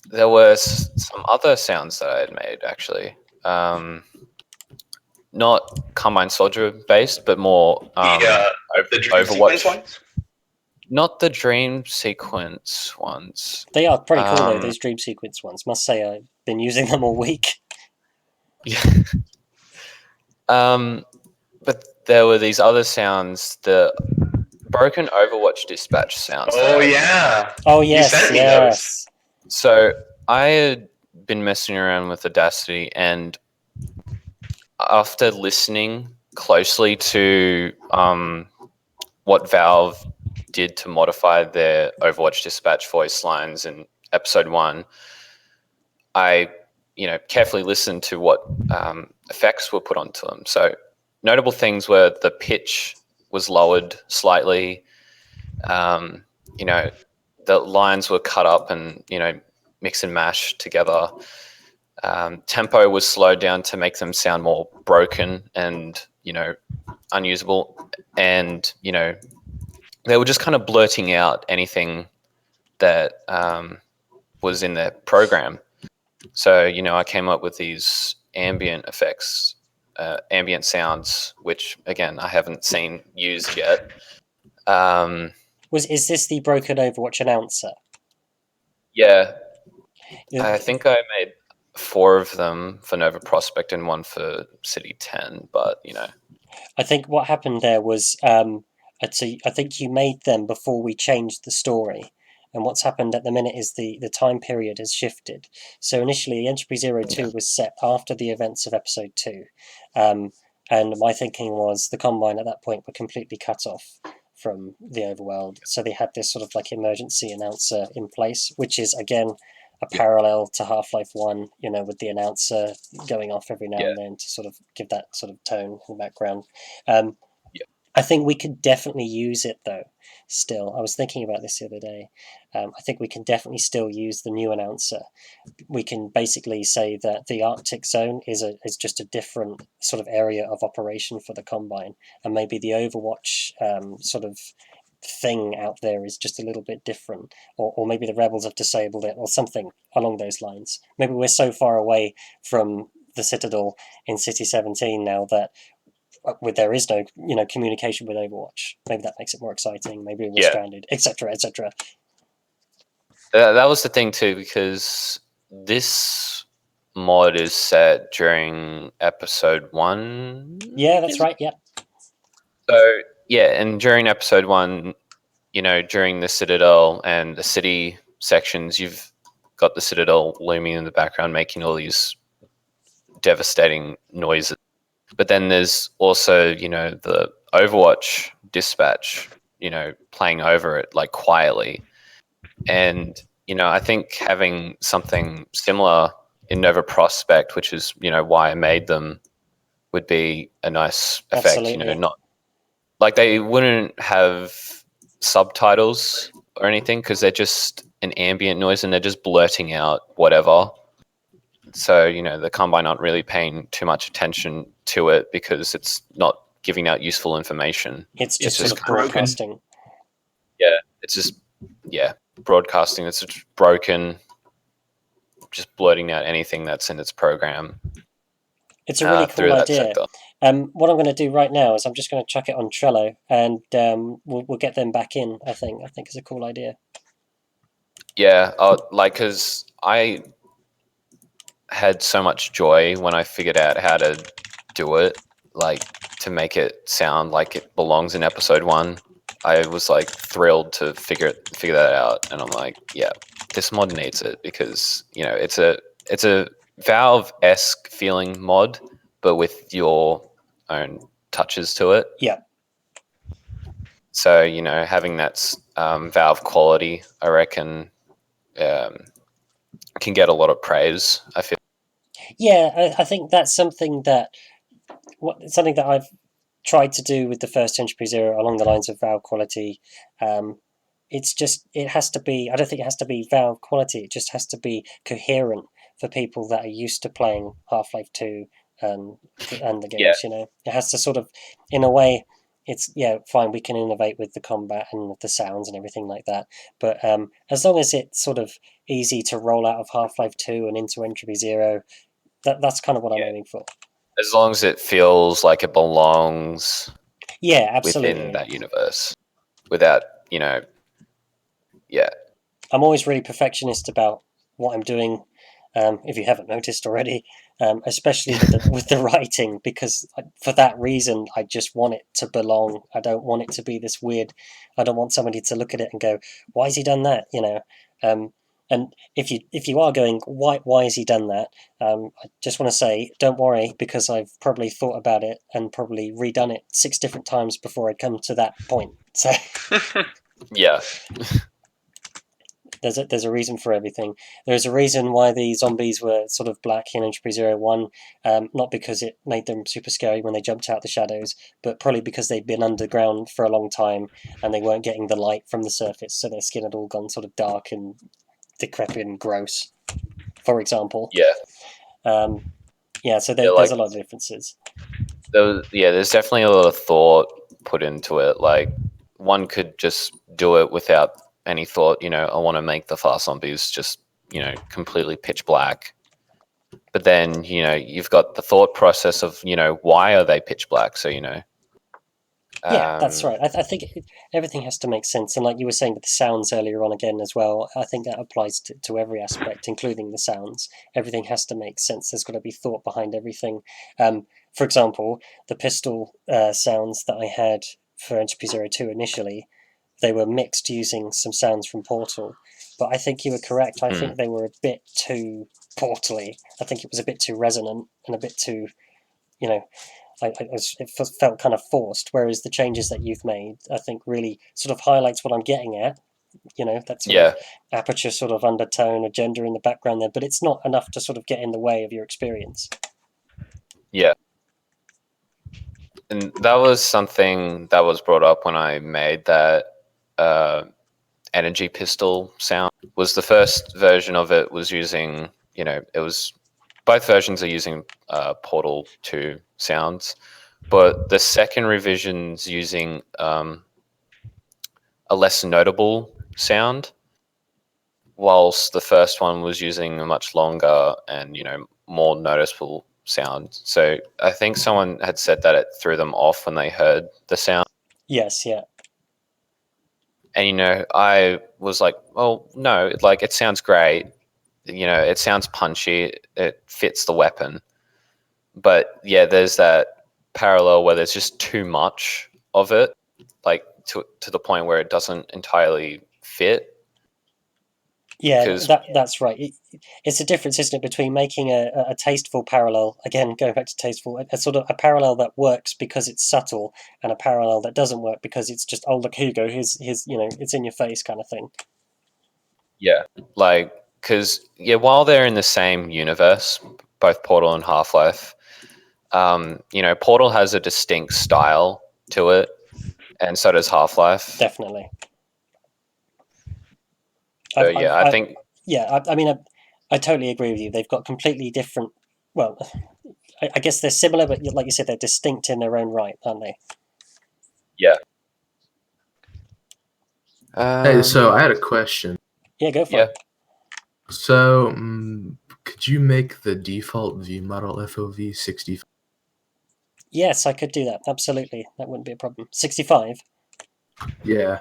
There were some other sounds that I had made, actually. Not Combine Soldier based, but more the dream Overwatch sequence ones? Not the dream sequence ones. They are pretty cool, though, those dream sequence ones. Must say, I've been using them all week. Yeah. But there were these other sounds, the broken Overwatch dispatch sounds. Oh, yeah. Oh, yes, You sent me yes. So I had been messing around with Audacity, and after listening closely to what Valve did to modify their Overwatch dispatch voice lines in Episode 1, I carefully listened to what effects were put onto them. So notable things were the pitch was lowered slightly. The lines were cut up and mix and mash together. Tempo was slowed down to make them sound more broken and unusable. And they were just kind of blurting out anything that was in their program. So I came up with these ambient effects, ambient sounds, which again I haven't seen used yet. Is this the broken Overwatch announcer? Yeah. I think I made 4 of them for Nova Prospect and 1 for City 10, but I think what happened there was I think you made them before we changed the story. And what's happened at the minute is the time period has shifted. So initially, Entropy 02 was set after the events of Episode 2. And my thinking was the Combine at that point were completely cut off from the overworld. So they had this sort of like emergency announcer in place, which is, again, a parallel to Half-Life 1, with the announcer going off every now and then to sort of give that sort of tone in the background. I think we could definitely use it, though, still. I was thinking about this the other day. I think we can definitely still use the new announcer. We can basically say that the Arctic zone is just a different sort of area of operation for the Combine, and maybe the Overwatch sort of thing out there is just a little bit different, or maybe the rebels have disabled it, or something along those lines. Maybe we're so far away from the Citadel in City 17 now that there is no communication with Overwatch. Maybe that makes it more exciting. Maybe we're stranded, etc., etc. That was the thing too, because this mod is set during Episode 1. Yeah, that's right. Yeah. So and during Episode 1, during the Citadel and the city sections, you've got the Citadel looming in the background, making all these devastating noises. But then there's also, the Overwatch dispatch, playing over it like quietly. And, I think having something similar in Nova Prospect, which is, why I made them, would be a nice effect. Absolutely. Not like they wouldn't have subtitles or anything because they're just an ambient noise and they're just blurting out whatever. So, the Combine aren't really paying too much attention to it because it's not giving out useful information. It's just just sort of broken. broadcasting. Yeah, it's just, broadcasting. It's just broken, just blurting out anything that's in its program. It's a really through cool that idea. sector. What I'm going to do right now is I'm just going to chuck it on Trello, and we'll get them back in. I think it's a cool idea. Yeah, because I had so much joy when I figured out how to do it, like to make it sound like it belongs in episode 1. I was like thrilled to figure that out, and I'm like, yeah, this mod needs it because it's a Valve-esque feeling mod, but with your own touches to it. Yeah. So having that Valve quality, I reckon, can get a lot of praise. I feel. Yeah, I think that's something that I've tried to do with the first Entropy Zero along the lines of Valve quality. It's just, it has to be, I don't think it has to be Valve quality, it just has to be coherent for people that are used to playing Half-Life 2 and the games, It has to sort of, in a way, it's, fine, we can innovate with the combat and the sounds and everything like that, but as long as it's sort of easy to roll out of Half-Life 2 and into Entropy Zero, that's kind of what I'm aiming for. As long as it feels like it belongs absolutely. within that universe. Without, I'm always really perfectionist about what I'm doing, if you haven't noticed already, especially with the writing, because for that reason, I just want it to belong. I don't want it to be this weird. I don't want somebody to look at it and go, why has he done that? And if you are going, why has he done that? I just want to say, don't worry, because I've probably thought about it and probably redone it 6 different times before I come to that point. So yeah. There's a reason for everything. There's a reason why the zombies were sort of black in Entropy 01, not because it made them super scary when they jumped out the shadows, but probably because they'd been underground for a long time and they weren't getting the light from the surface, so their skin had all gone sort of dark and decrepit and gross, for example. Yeah. So there's a lot of differences. There's definitely a lot of thought put into it. Like, one could just do it without any thought, I want to make the fast zombies just, completely pitch black. But then, you've got the thought process of, why are they pitch black? So, that's right. I think everything has to make sense. And like you were saying with the sounds earlier on again as well, I think that applies to every aspect, including the sounds. Everything has to make sense. There's got to be thought behind everything. For example, the pistol sounds that I had for Entropy 02 initially, they were mixed using some sounds from Portal. But I think you were correct. I think they were a bit too Portal-y. I think it was a bit too resonant and a bit too, it felt kind of forced, whereas the changes that you've made, I think, really sort of highlights what I'm getting at. That sort of aperture sort of undertone, agenda in the background there, but it's not enough to sort of get in the way of your experience. Yeah. And that was something that was brought up when I made that energy pistol sound. Was the first version of it was using, it was, both versions are using Portal 2 sounds, but the second revision's using a less notable sound, whilst the first one was using a much longer and, more noticeable sound. So I think someone had said that it threw them off when they heard the sound. Yes, yeah. And, I was like, well, no, it sounds great. It sounds punchy. It fits the weapon. But, yeah, there's that parallel where there's just too much of it, like to the point where it doesn't entirely fit. Yeah, 'Cause- that's right. It's a difference, isn't it, between making a tasteful parallel, again, going back to tasteful, a sort of a parallel that works because it's subtle, and a parallel that doesn't work because it's just, oh, look, here you go, here's it's in your face kind of thing. Yeah, like, because while they're in the same universe, both Portal and Half-Life, Portal has a distinct style to it, and so does Half-Life. Definitely. So I think I mean, I totally agree with you. They've got completely different. Well, I guess they're similar, but like you said, they're distinct in their own right, aren't they? yeah. Hey, so I had a question. Yeah, go for Yeah. it. So, could you make the default Viewmodel FOV 65? Yes, I could do that. Absolutely, that wouldn't be a problem. 65. Yeah,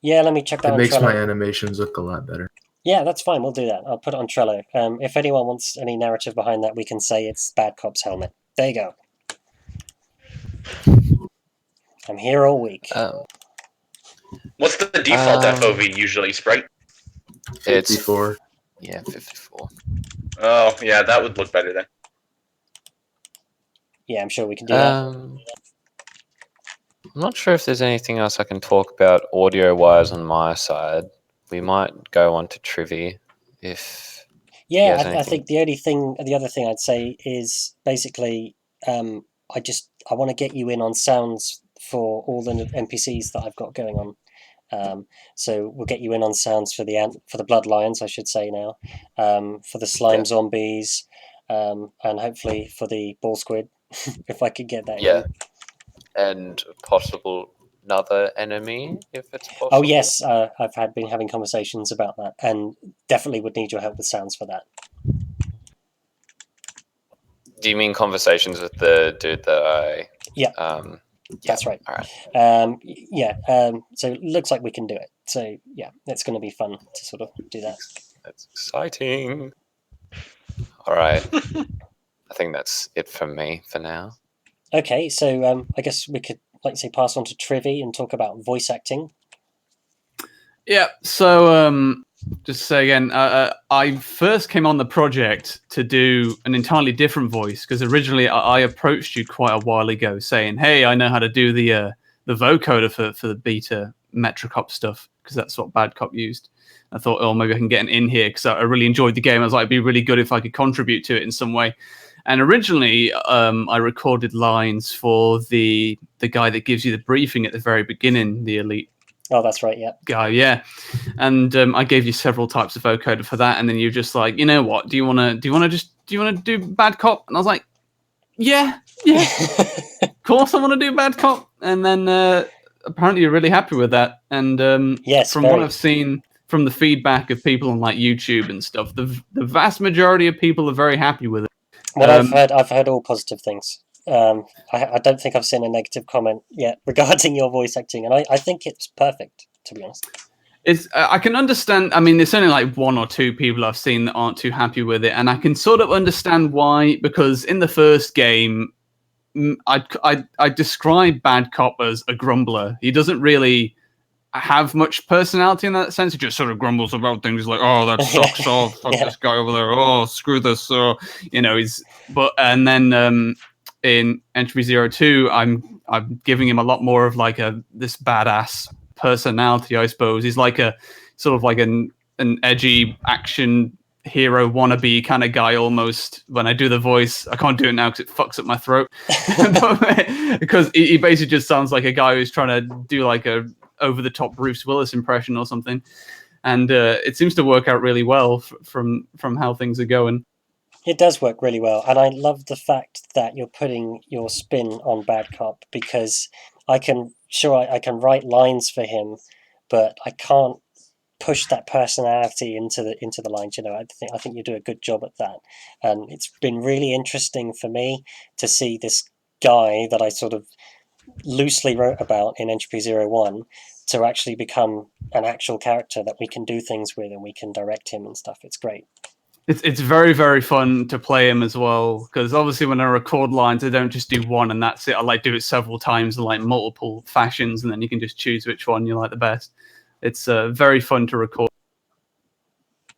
Yeah, let me check that it on makes Trello. my animations look a lot better. Yeah, that's fine. We'll do that. I'll put it on Trello. If anyone wants any narrative behind that, we can say it's Bad Cop's helmet. There you go. I'm here all week. What's the default FOV usually, Sprite? It's 54. Yeah, 54. Oh, yeah, that would look better then. Yeah, I'm sure we can do that. I'm not sure if there's anything else I can talk about audio-wise on my side. We might go on to Trivy if. Yeah, has I anything. think the other thing I'd say is basically, I want to get you in on sounds for all the NPCs that I've got going on. So we'll get you in on sounds for the blood lions, I should say now, for the slime zombies, and hopefully for the ball squid, if I could get that in. And possible another enemy if it's possible. Oh yes, I've been having conversations about that, and definitely would need your help with sounds for that. Do you mean conversations with the dude that I? Yeah. Yeah. That's right. All right. So it looks like we can do it. So yeah, it's going to be fun to sort of do that. That's exciting. All right. I think that's it from me for now. Okay, so I guess we could, like, say, pass on to Trivy and talk about voice acting. Yeah, so just to say again, I first came on the project to do an entirely different voice because originally I approached you quite a while ago saying, hey, I know how to do the vocoder for the beta Metrocop stuff because that's what Bad Cop used. I thought, oh, maybe I can get an in here because I really enjoyed the game. I was like, it'd be really good if I could contribute to it in some way. And originally, I recorded lines for the guy that gives you the briefing at the very beginning, the elite. Oh, that's right. Yeah. Guy, yeah. And I gave you several types of vocoder for that, and then you're just like, you know what? Do you want to do Bad Cop? And I was like, yeah, of course I want to do Bad Cop. And then apparently you're really happy with that. And yes, from what I've seen from the feedback of people on like YouTube and stuff, the vast majority of people are very happy with it. Well, I've heard all positive things. I don't think I've seen a negative comment yet regarding your voice acting, and I think it's perfect, to be honest. I can understand. I mean, there's only like one or two people I've seen that aren't too happy with it, and I can sort of understand why. Because in the first game, I describe Bad Cop as a grumbler. He doesn't really have much personality in that sense. He just sort of grumbles about things like, "Oh, that sucks! Oh, fuck this guy over there! Oh, screw this!" So and then in Entropy 02, I'm giving him a lot more of like this badass personality, I suppose. He's like a sort of like an edgy action hero wannabe kind of guy almost. When I do the voice, I can't do it now because it fucks up my throat. Because he basically just sounds like a guy who's trying to do like a over-the-top Bruce Willis impression or something, and it seems to work out really well from how things are going. It does work really well, and I love the fact that you're putting your spin on Bad Cop, because I can write lines for him, but I can't push that personality into the lines. I think you do a good job at that, and it's been really interesting for me to see this guy that I sort of loosely wrote about in Entropy 01 to actually become an actual character that we can do things with, and we can direct him and stuff. It's great. It's very, very fun to play him as well, because obviously when I record lines, I don't just do one and that's it. I like do it several times in like multiple fashions, and then you can just choose which one you like the best. It's very fun to record.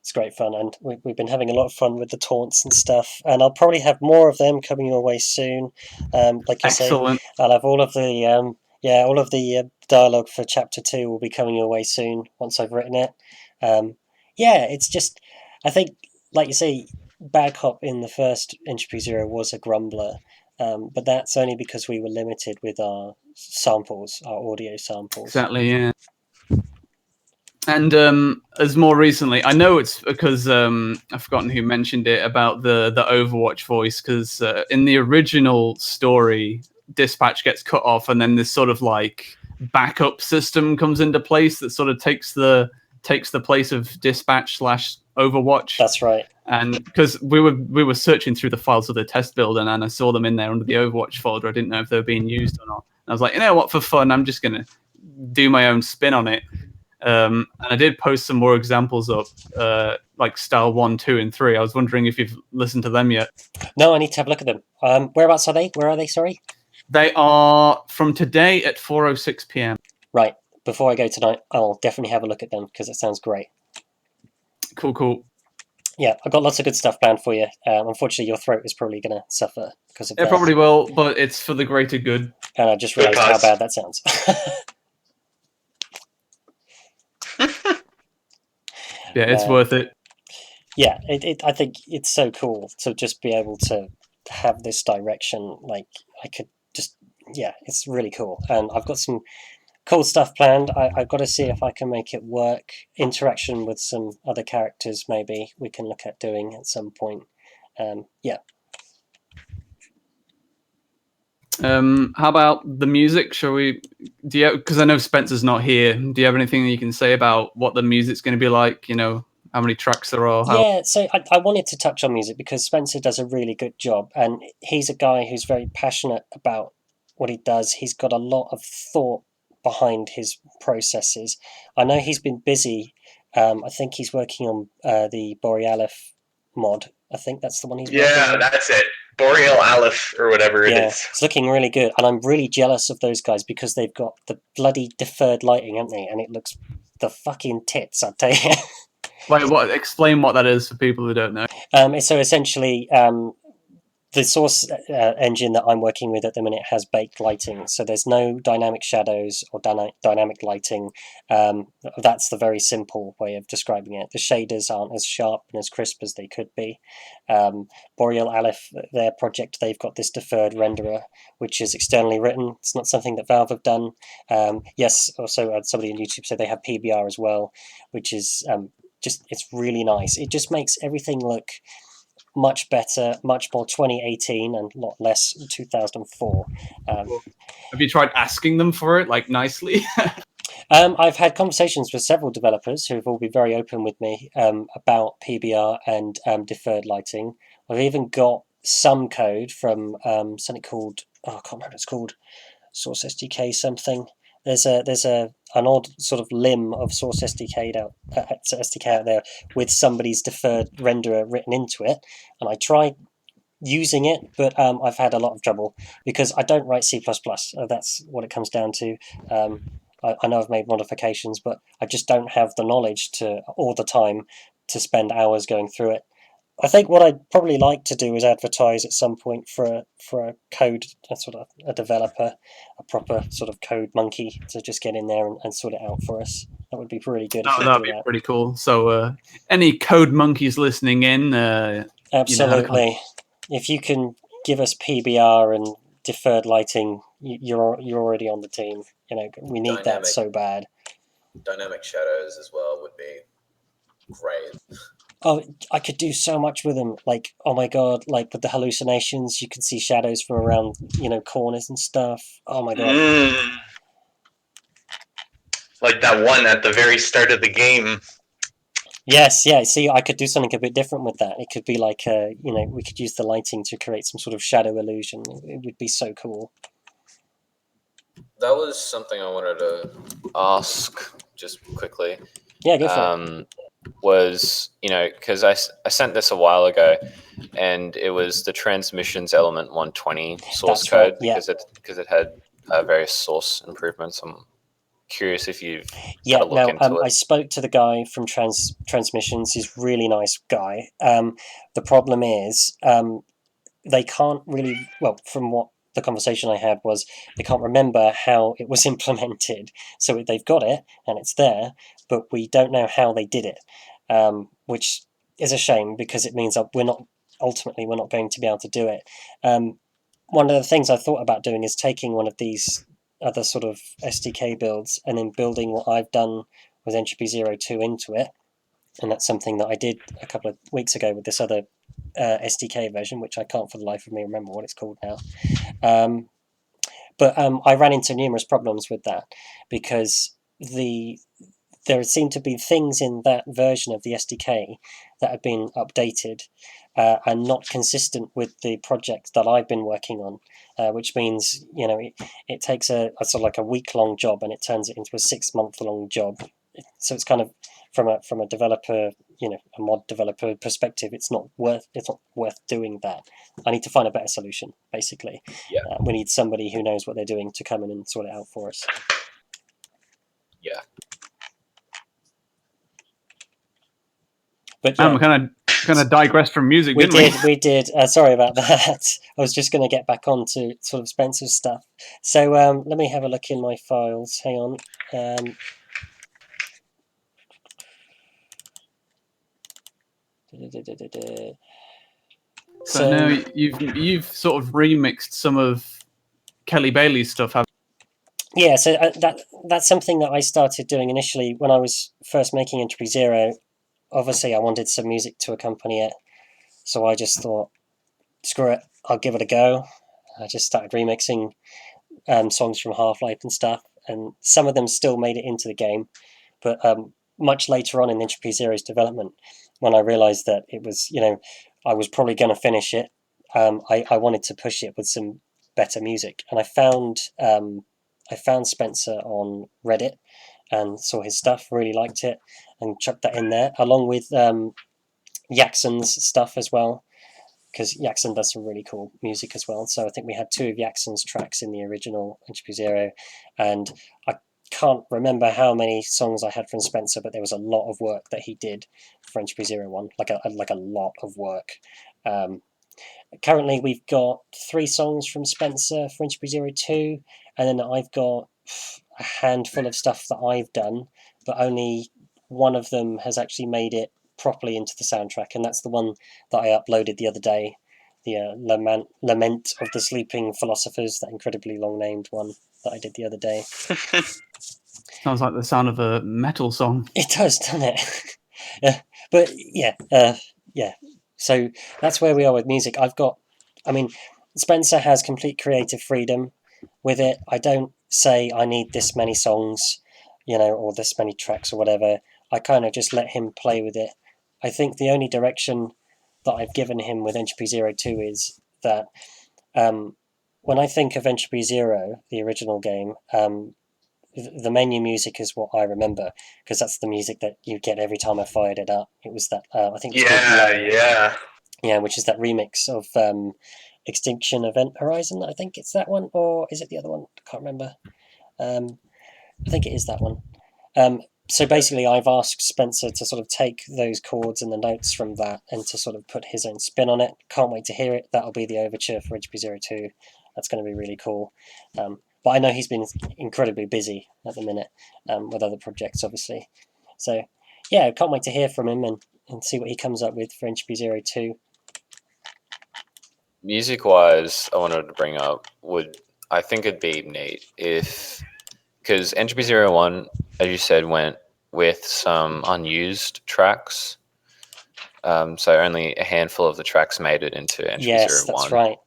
It's great fun, and we've been having a lot of fun with the taunts and stuff. And I'll probably have more of them coming your way soon. Like you say, Excellent. I'll have all of the dialogue for Chapter 2 will be coming your way soon once I've written it. It's just, I think, like you say, Bad Cop in the first Entropy Zero was a grumbler, but that's only because we were limited with our samples, our audio samples. Exactly, yeah. And as more recently, I know it's because I've forgotten who mentioned it about the Overwatch voice, because in the original story, Dispatch gets cut off, and then this sort of like backup system comes into place that sort of takes the place of Dispatch / Overwatch. That's right. And because we were searching through the files of the test build, and I saw them in there under the Overwatch folder. I didn't know if they were being used or not. And I was like, you know what, for fun, I'm just gonna do my own spin on it. And I did post some more examples up, like Style 1, 2, and 3. I was wondering if you've listened to them yet. No, I need to have a look at them. Whereabouts are they? Where are they? Sorry. They are from today at 4:06 p.m. Right. Before I go tonight, I'll definitely have a look at them because it sounds great. Cool. Yeah, I've got lots of good stuff planned for you. Unfortunately, your throat is probably going to suffer because of that. It probably will, but it's for the greater good. And I just realised how bad that sounds. Yeah, it's worth it. Yeah, I think it's so cool to just be able to have this direction. Like, I could just, it's really cool. And I've got some cool stuff planned. I've got to see if I can make it work. Interaction with some other characters, maybe we can look at doing at some point. How about the music? Shall we? Because I know Spencer's not here. Do you have anything that you can say about what the music's going to be like? You know, how many tracks there are? Yeah, so I wanted to touch on music because Spencer does a really good job, and he's a guy who's very passionate about what he does. He's got a lot of thought behind his processes. I know he's been busy. I think he's working on the Borealis mod. I think that's the one he's working on. Yeah, that's it. Boreal Aleph or whatever it is. It's looking really good, and I'm really jealous of those guys because they've got the bloody deferred lighting, haven't they? And it looks the fucking tits, I'll tell you. Wait, what? Explain what that is for people who don't know. So essentially, the source engine that I'm working with at the minute has baked lighting, so there's no dynamic shadows or dynamic lighting. That's the very simple way of describing it. The shaders aren't as sharp and as crisp as they could be. Boreal Aleph, their project, they've got this deferred renderer, which is externally written. It's not something that Valve have done. Yes, also somebody on YouTube said they have PBR as well, which is it's really nice. It just makes everything look much better, much more 2018 and a lot less 2004. Have you tried asking them for it, like, nicely? I've had conversations with several developers who have all been very open with me about PBR and deferred lighting. I've even got some code from something called, I can't remember what it's called, Source SDK something. There's an odd sort of limb of Source SDK out there with somebody's deferred renderer written into it, and I tried using it, but I've had a lot of trouble because I don't write C++. That's what it comes down to. I know I've made modifications, but I just don't have the knowledge to all the time to spend hours going through it. I think what I'd probably like to do is advertise at some point for a code, a developer, a proper sort of code monkey to just get in there and sort it out for us. That would be really good. That'd be pretty cool. So, any code monkeys listening in? Absolutely. If you can give us PBR and deferred lighting, you're already on the team. You know, we need that so bad. Dynamic shadows as well would be great. Oh, I could do so much with them. Like, oh my god, like with the hallucinations, you can see shadows from around, corners and stuff. Oh my god. Like that one at the very start of the game. Yes, yeah. See, I could do something a bit different with that. It could be like, we could use the lighting to create some sort of shadow illusion. It would be so cool. That was something I wanted to ask just quickly. Yeah, go for it. Was, because I sent this a while ago, and it was the transmissions element 120 source code, because it had various source improvements. I'm curious if you've Yeah, had a look into I it. spoke to the guy from Transmissions. He's a really nice guy. The problem is they can't really, well, from what the conversation I had was, they can't remember how it was implemented. So they've got it and it's there, but we don't know how they did it, which is a shame because it means that we're not going to be able to do it. One of the things I thought about doing is taking one of these other sort of SDK builds and then building what I've done with Entropy 02 into it. And that's something that I did a couple of weeks ago with this other SDK version, which I can't for the life of me remember what it's called now. But I ran into numerous problems with that because there seemed to be things in that version of the SDK that had been updated and not consistent with the project that I've been working on, which means it takes a sort of like a week-long job and it turns it into a 6-month-long job. So it's kind of from a developer, a mod developer perspective, it's not worth doing that. I need to find a better solution. Basically, Yeah. We need somebody who knows what they're doing to come in and sort it out for us. Yeah. But we kind of digressed from music, didn't we? We did. Sorry about that. I was just going to get back on to sort of Spencer's stuff. So let me have a look in my files. Hang on. So now you've sort of remixed some of Kelly Bailey's stuff, haven't you? Yeah, so that's something that I started doing initially when I was first making Entropy 0. Obviously, I wanted some music to accompany it, so I just thought, screw it, I'll give it a go. I just started remixing songs from Half-Life and stuff, and some of them still made it into the game, but much later on in Entropy 0's development, when I realised that it was, I was probably going to finish it, I wanted to push it with some better music, and I found Spencer on Reddit and saw his stuff, really liked it, and chucked that in there, along with Yaxon's stuff as well, because Yaxon does some really cool music as well. So I think we had 2 of Yaxon's tracks in the original Entropy 0, and I can't remember how many songs I had from Spencer, but there was a lot of work that he did for Entropy 01, like a lot of work. Currently, we've got 3 songs from Spencer for Entropy 02, and then I've got a handful of stuff that I've done, but only one of them has actually made it properly into the soundtrack, and that's the one that I uploaded the other day, the Lament of the Sleeping Philosophers, that incredibly long-named one that I did the other day. Sounds like the sound of a metal song. It does, doesn't it? But yeah. So that's where we are with music. Spencer has complete creative freedom with it. I don't say I need this many songs, or this many tracks or whatever. I kind of just let him play with it. I think the only direction that I've given him with Entropy 02 is that when I think of Entropy 0, the original game, the menu music is what I remember, because that's the music that you get every time I fired it up. It was that, I think it's called Yeah, which is that remix of Extinction Event Horizon. I think it's that one, or is it the other one? I can't remember. I think it is that one. So basically, I've asked Spencer to sort of take those chords and the notes from that and to sort of put his own spin on it. Can't wait to hear it. That'll be the overture for Entropy 02. That's going to be really cool. But I know he's been incredibly busy at the minute with other projects, obviously. So yeah, can't wait to hear from him and see what he comes up with for Entropy 02. Music-wise, I wanted to bring up I think it'd be neat because Entropy 01, as you said, went with some unused tracks. So only a handful of the tracks made it into Entropy 01. Yes, that's right.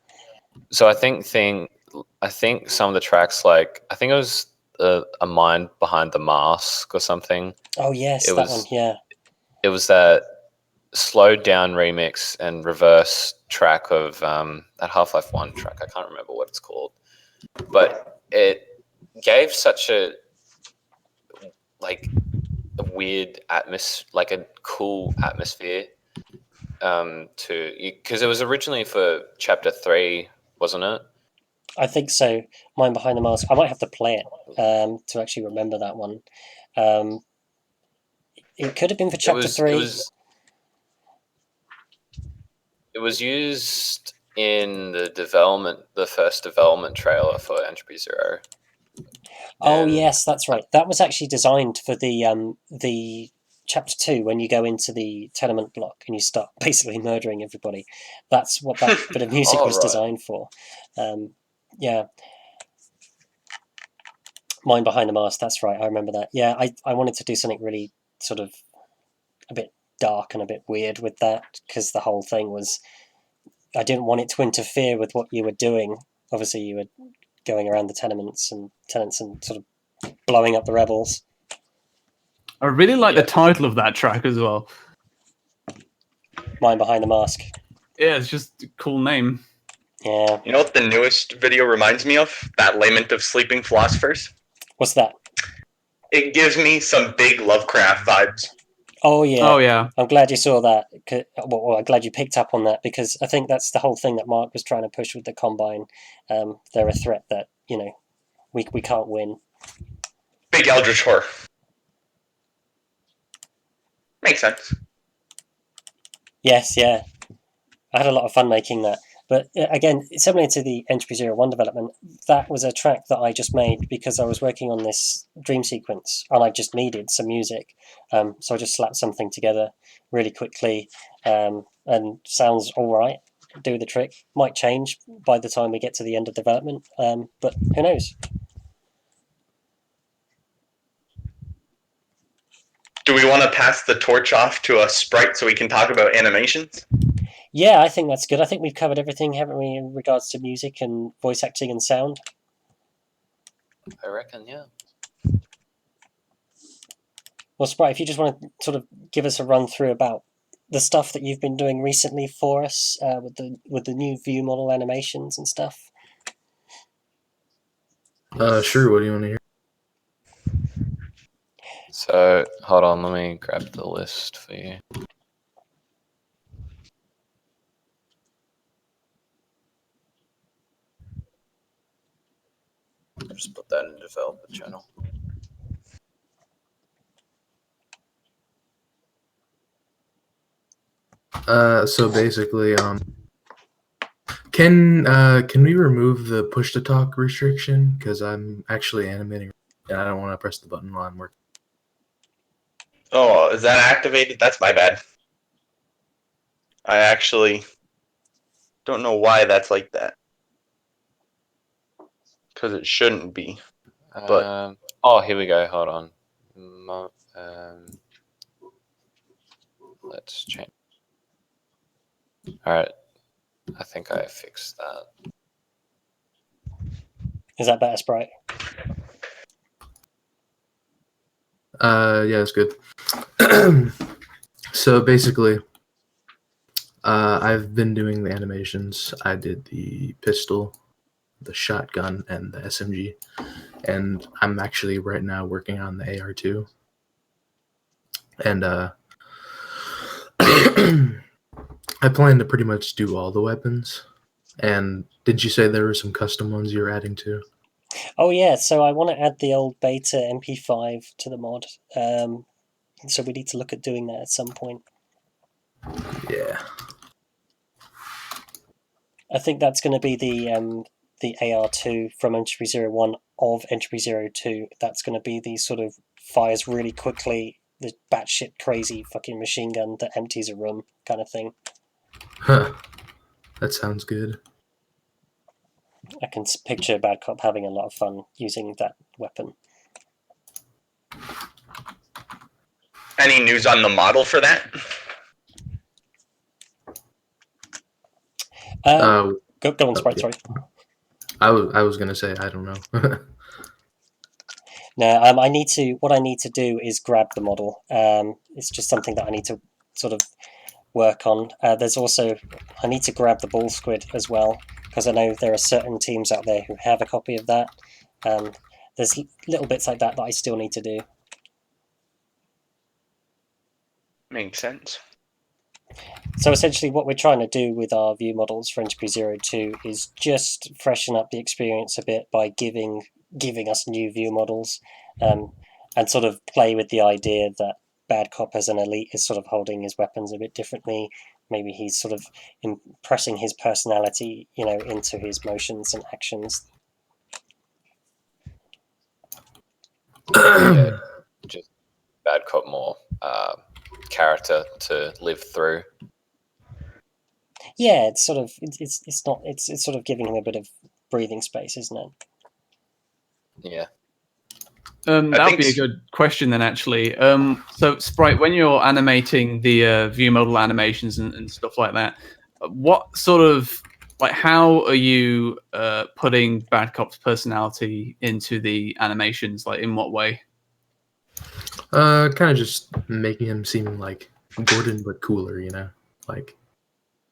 So I think some of the tracks, like I think it was a Mind Behind the Mask or something. Oh yes, that one. Yeah. It was that slowed down remix and reverse track of that Half-Life 1 track. I can't remember what it's called, but it gave such a weird atmosphere, like a cool atmosphere to, because it was originally for Chapter 3, wasn't it? I think so. Mine Behind the Mask. I might have to play it to actually remember that one. It could have been for chapter 3. It was used in the first development trailer for Entropy Zero. Oh And- yes, that's right. That was actually designed for the chapter 2 when you go into the tenement block and you start basically murdering everybody. That's what that bit of music Oh, was right. designed for. Yeah. Mine Behind the Mask. That's right. I remember that. Yeah, I wanted to do something really sort of a bit dark and a bit weird with that because the whole thing was. I didn't want it to interfere with what you were doing. Obviously, you were going around the tenants and sort of blowing up the rebels. I really like Yeah. the title of that track as well. Mine Behind the Mask. Yeah, it's just a cool name. Yeah. You know what the newest video reminds me of? That Lament of Sleeping Philosophers. What's that? It gives me some big Lovecraft vibes. Oh yeah. Oh yeah. I'm glad you saw that. Well, I'm glad you picked up on that because I think that's the whole thing that Mark was trying to push with the Combine. They're a threat that we can't win. Big Eldritch Horror. Makes sense. Yes, yeah. I had a lot of fun making that. But again, similar to the Entropy 01 development, that was a track that I just made because I was working on this dream sequence and I just needed some music. So I just slapped something together really quickly and sounds all right. Do the trick. Might change by the time we get to the end of development, but who knows? Do we want to pass the torch off to a Sprite so we can talk about animations? Yeah, I think that's good. I think we've covered everything, haven't we, in regards to music and voice acting and sound? I reckon, yeah. Well, Sprite, if you just want to sort of give us a run through about the stuff that you've been doing recently for us with the new Viewmodel animations and stuff. Sure. What do you want to hear? So, hold on, let me grab the list for you. Just put that in the developer channel. So basically, can we remove the push to talk restriction? Because I'm actually animating and I don't want to press the button while I'm working. Oh, is that activated? That's my bad. I actually don't know why that's like that. Because it shouldn't be. But oh, here we go. Hold on. Let's change. All right. I think I fixed that. Is that better, Sprite? Yeah, it's good. So basically, I've been doing the animations. I did the pistol, the shotgun, and the SMG. And I'm actually right now working on the AR2. And I plan to pretty much do all the weapons. And did you say there were some custom ones you were adding to? Oh yeah, so I want to add the old beta MP5 to the mod. So we need to look at doing that at some point. Yeah. I think that's going to be the AR2 from Entropy 01 of Entropy 02. That's going to be the sort of fires really quickly, the batshit crazy fucking machine gun that empties a room kind of thing. Huh. That sounds good. I can picture Bad Cop having a lot of fun using that weapon. any news on the model for that? Go on, Sprite, sorry. I was gonna say I don't know. No, what I need to do is grab the model. It's just something that I need to sort of work on. There's also, I need to grab the ball squid as well, because I know there are certain teams out there who have a copy of that. There's little bits like that I still need to do. Makes sense. So essentially what we're trying to do with our view models for Entropy 02 is just freshen up the experience a bit by giving us new view models, and sort of play with the idea that Bad Cop as an elite is sort of holding his weapons a bit differently. Maybe he's sort of impressing his personality, into his motions and actions. Yeah, just Bad Cop more character to live through. Yeah, it's sort of it's sort of giving him a bit of breathing space, isn't it? Yeah. That would be a good question then, actually. So, Sprite, when you're animating the view model animations and stuff like that, what sort of how are you putting Bad Cop's personality into the animations? Like, in what way? Kind of just making him seem like Gordon but cooler, like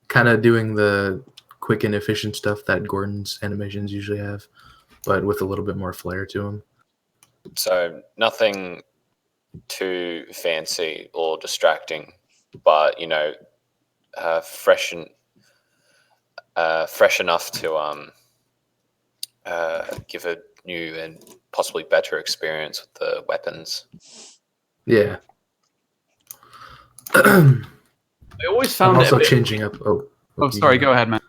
kind of doing the quick and efficient stuff that Gordon's animations usually have, but with a little bit more flair to them. So nothing too fancy or distracting, but fresh enough to give a new and possibly better experience with the weapons. Yeah. I always found I'm also changing up. Oh, sorry. Go ahead, man.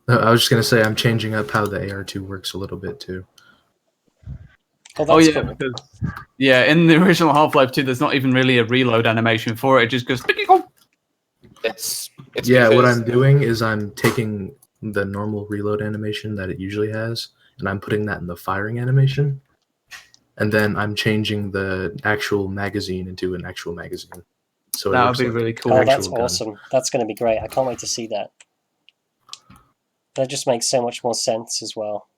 No, I was just gonna say I'm changing up how the AR2 works a little bit too. Oh yeah, cool. Because in the original Half-Life 2, there's not even really a reload animation for it. It just goes. It's what I'm doing is I'm taking the normal reload animation that it usually has, and I'm putting that in the firing animation, and then I'm changing the actual magazine into an actual magazine. So that would be really cool. Oh, that's awesome! That's going to be great. I can't wait to see that. That just makes so much more sense as well.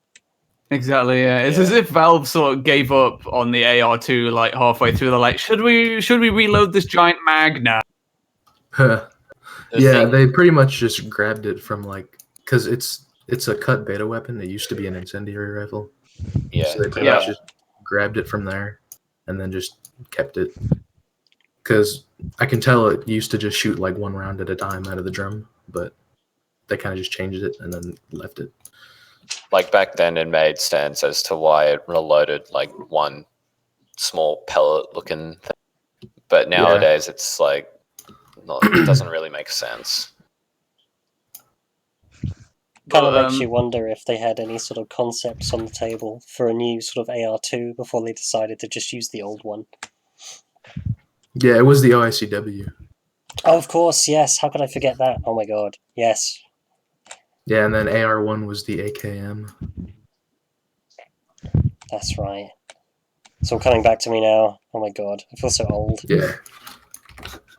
Exactly, yeah. It's as if Valve sort of gave up on the AR2 like halfway through. They're like, should we reload this giant mag now? They pretty much just grabbed it from because it's a cut beta weapon. It used to be an incendiary rifle. Yeah. So they pretty much just grabbed it from there and then just kept it. Because I can tell it used to just shoot like one round at a time out of the drum, but they kind of just changed it and then left it. Like back then, it made sense as to why it reloaded like one small pellet-looking thing. But nowadays, it's like it doesn't really make sense. Kind of makes you wonder if they had any sort of concepts on the table for a new sort of AR2 before they decided to just use the old one. Yeah, it was the OICW. Oh, of course, yes. How could I forget that? Oh my god, yes. Yeah, and then AR1 was the AKM. That's right. It's all coming back to me now. Oh my god, I feel so old. Yeah.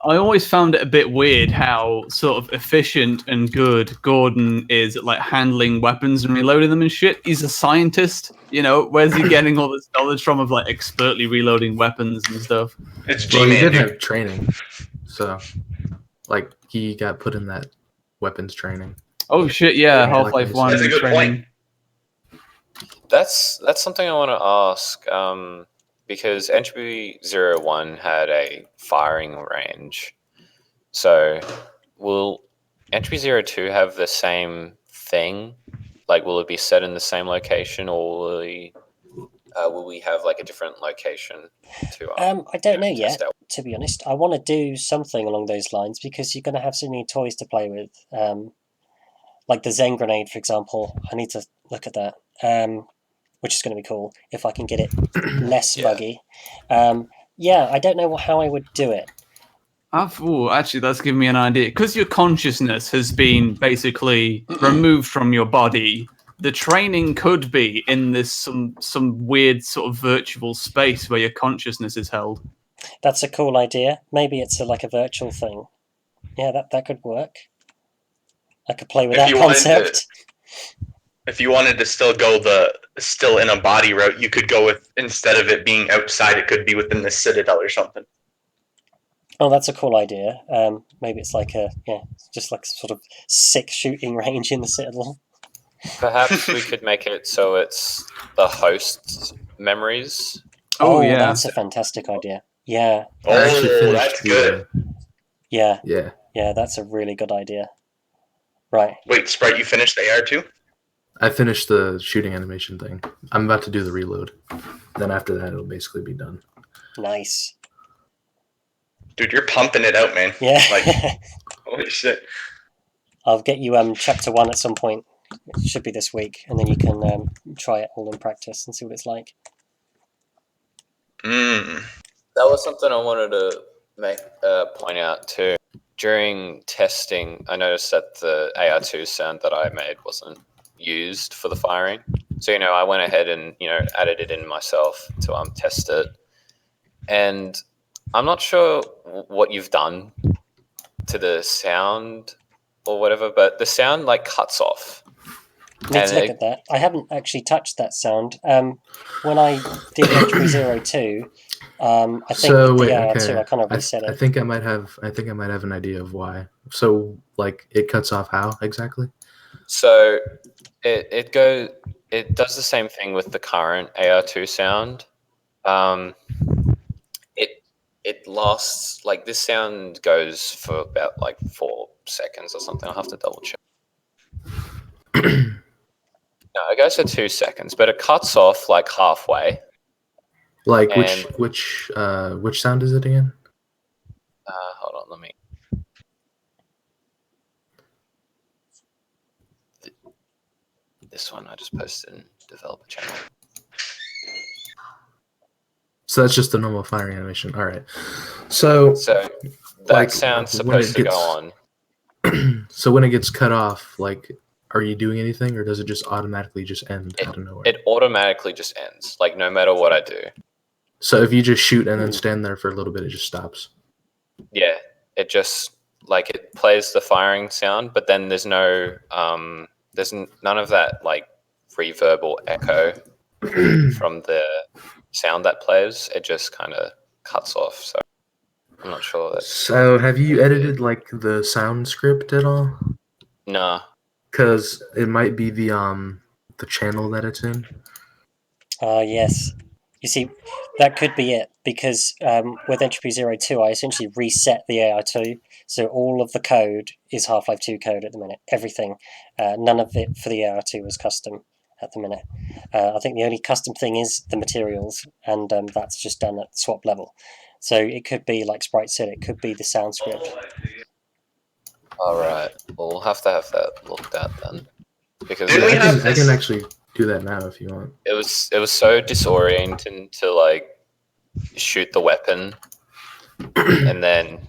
I always found it a bit weird how sort of efficient and good Gordon is at handling weapons and reloading them and shit. He's a scientist, Where's he getting all this knowledge from of expertly reloading weapons and stuff? It's Well, he did have training, so he got put in that weapons training. Oh shit! Yeah, Half-Life 1 That's a good training. That's something I want to ask. Because Entropy 01 had a firing range. So will Entropy 02 have the same thing? Will it be set in the same location, or will we have a different location to I don't know yet, to be honest. I want to do something along those lines because you're going to have so many toys to play with. Like the Zen grenade, for example. I need to look at that. Which is going to be cool if I can get it less buggy. I don't know how I would do it. Actually, that's given me an idea. Because your consciousness has been basically removed from your body, the training could be in this some weird sort of virtual space where your consciousness is held. That's a cool idea. Maybe it's a virtual thing. Yeah, that could work. I could play with that concept. If you wanted to still go still in a body route, you could go with, instead of it being outside, it could be within the Citadel or something. Oh, that's a cool idea. Maybe it's just sort of sick shooting range in the Citadel. Perhaps we could make it so it's the host's memories. Oh yeah, that's a fantastic idea. Yeah. Oh, that's good. Yeah. Yeah. Yeah, that's a really good idea. Right. Wait, Sprite, you finished the AR too? I finished the shooting animation thing. I'm about to do the reload. Then after that, it'll basically be done. Nice. Dude, you're pumping it out, man. Yeah. Like, holy shit. I'll get you chapter 1 at some point. It should be this week, and then you can try it all in practice and see what it's like. Mm. That was something I wanted to make point out too. During testing, I noticed that the AR2 sound that I made wasn't used for the firing. So, I went ahead and, added it in myself to test it. And I'm not sure what you've done to the sound or whatever, but the sound like cuts off. Need to look at that. I haven't actually touched that sound. When I did Entropy 02, I think So, with wait, the AR2, okay. I kind of reset I it. think I might have an idea of why. So, like, it cuts off how exactly? So it does the same thing with the current AR2 sound. It lasts, like, this sound goes for about like 4 seconds or something. I'll have to double check. No, it goes for 2 seconds, but it cuts off like halfway. Like, And- which sound is it again? Hold on, let me. This one I just posted in developer channel. So that's just the normal firing animation. All right. So So that like, sound's when it supposed to gets- go on. so when it gets cut off, like, are you doing anything, or does it just automatically just end out of nowhere? It automatically just ends, like, no matter what I do. So if you just shoot and then stand there for a little bit, it just stops. Yeah, it just, like, it plays the firing sound, but then there's no none of that, like, reverb or echo from the sound that plays. It just kind of cuts off. So I'm not sure. So have you edited, like, the sound script at all? Nah. Because it might be the channel that it's in. Yes. You see, that could be it, because with Entropy 02, I essentially reset the AR2, so all of the code is Half-Life 2 code at the minute. Everything. None of it for the AR2 was custom at the minute. I think the only custom thing is the materials, and that's just done at swap level. So it could be, like Sprite said, it could be the sound script. All right. Well, we'll have to have that looked at then, because Didn't we have I this- can actually do that now if you want. it was so disorienting to, like, shoot the weapon and then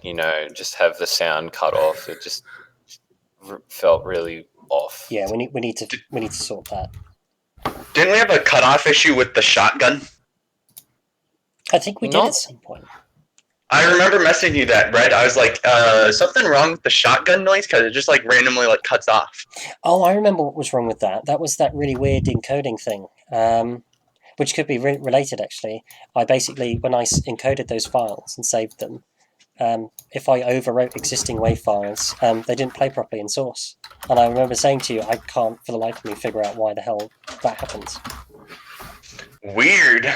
just have the sound cut off. It just felt really off. Yeah, we need to sort that. Didn't we have a cutoff issue with the shotgun? I think we did Not- at some point. I remember messaging you that, Brett. I was like, something wrong with the shotgun noise because it just like randomly like cuts off. Oh, I remember what was wrong with that. That was that really weird encoding thing, which could be related, actually. I basically, when I encoded those files and saved them, if I overwrote existing WAV files, they didn't play properly in source. And I remember saying to you, I can't for the life of me figure out why the hell that happens. Weird.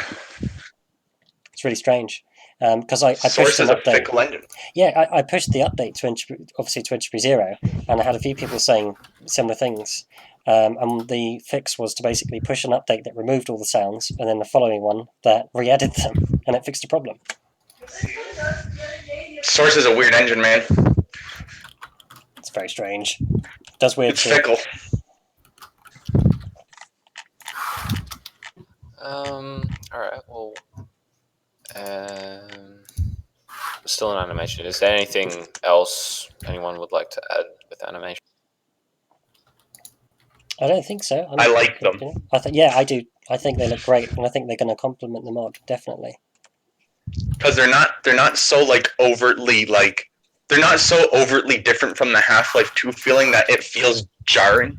It's really strange. Because I pushed Source an is a update. fickle engine. Yeah, I pushed the update to Entropy 0, and I had a few people saying similar things. And the fix was to basically push an update that removed all the sounds, and then the following one that re-added them, and it fixed the problem. Source is a weird engine, man. It's very strange. It does weird It's shit. fickle. All right. Well, still an animation. Is there anything else anyone would like to add with animation? I don't think so. I like them. Yeah, I do. I think they look great, and I think they're going to complement the mod, definitely. Because they're not so like overtly like they're not so overtly different from the Half-Life 2 feeling that it feels jarring.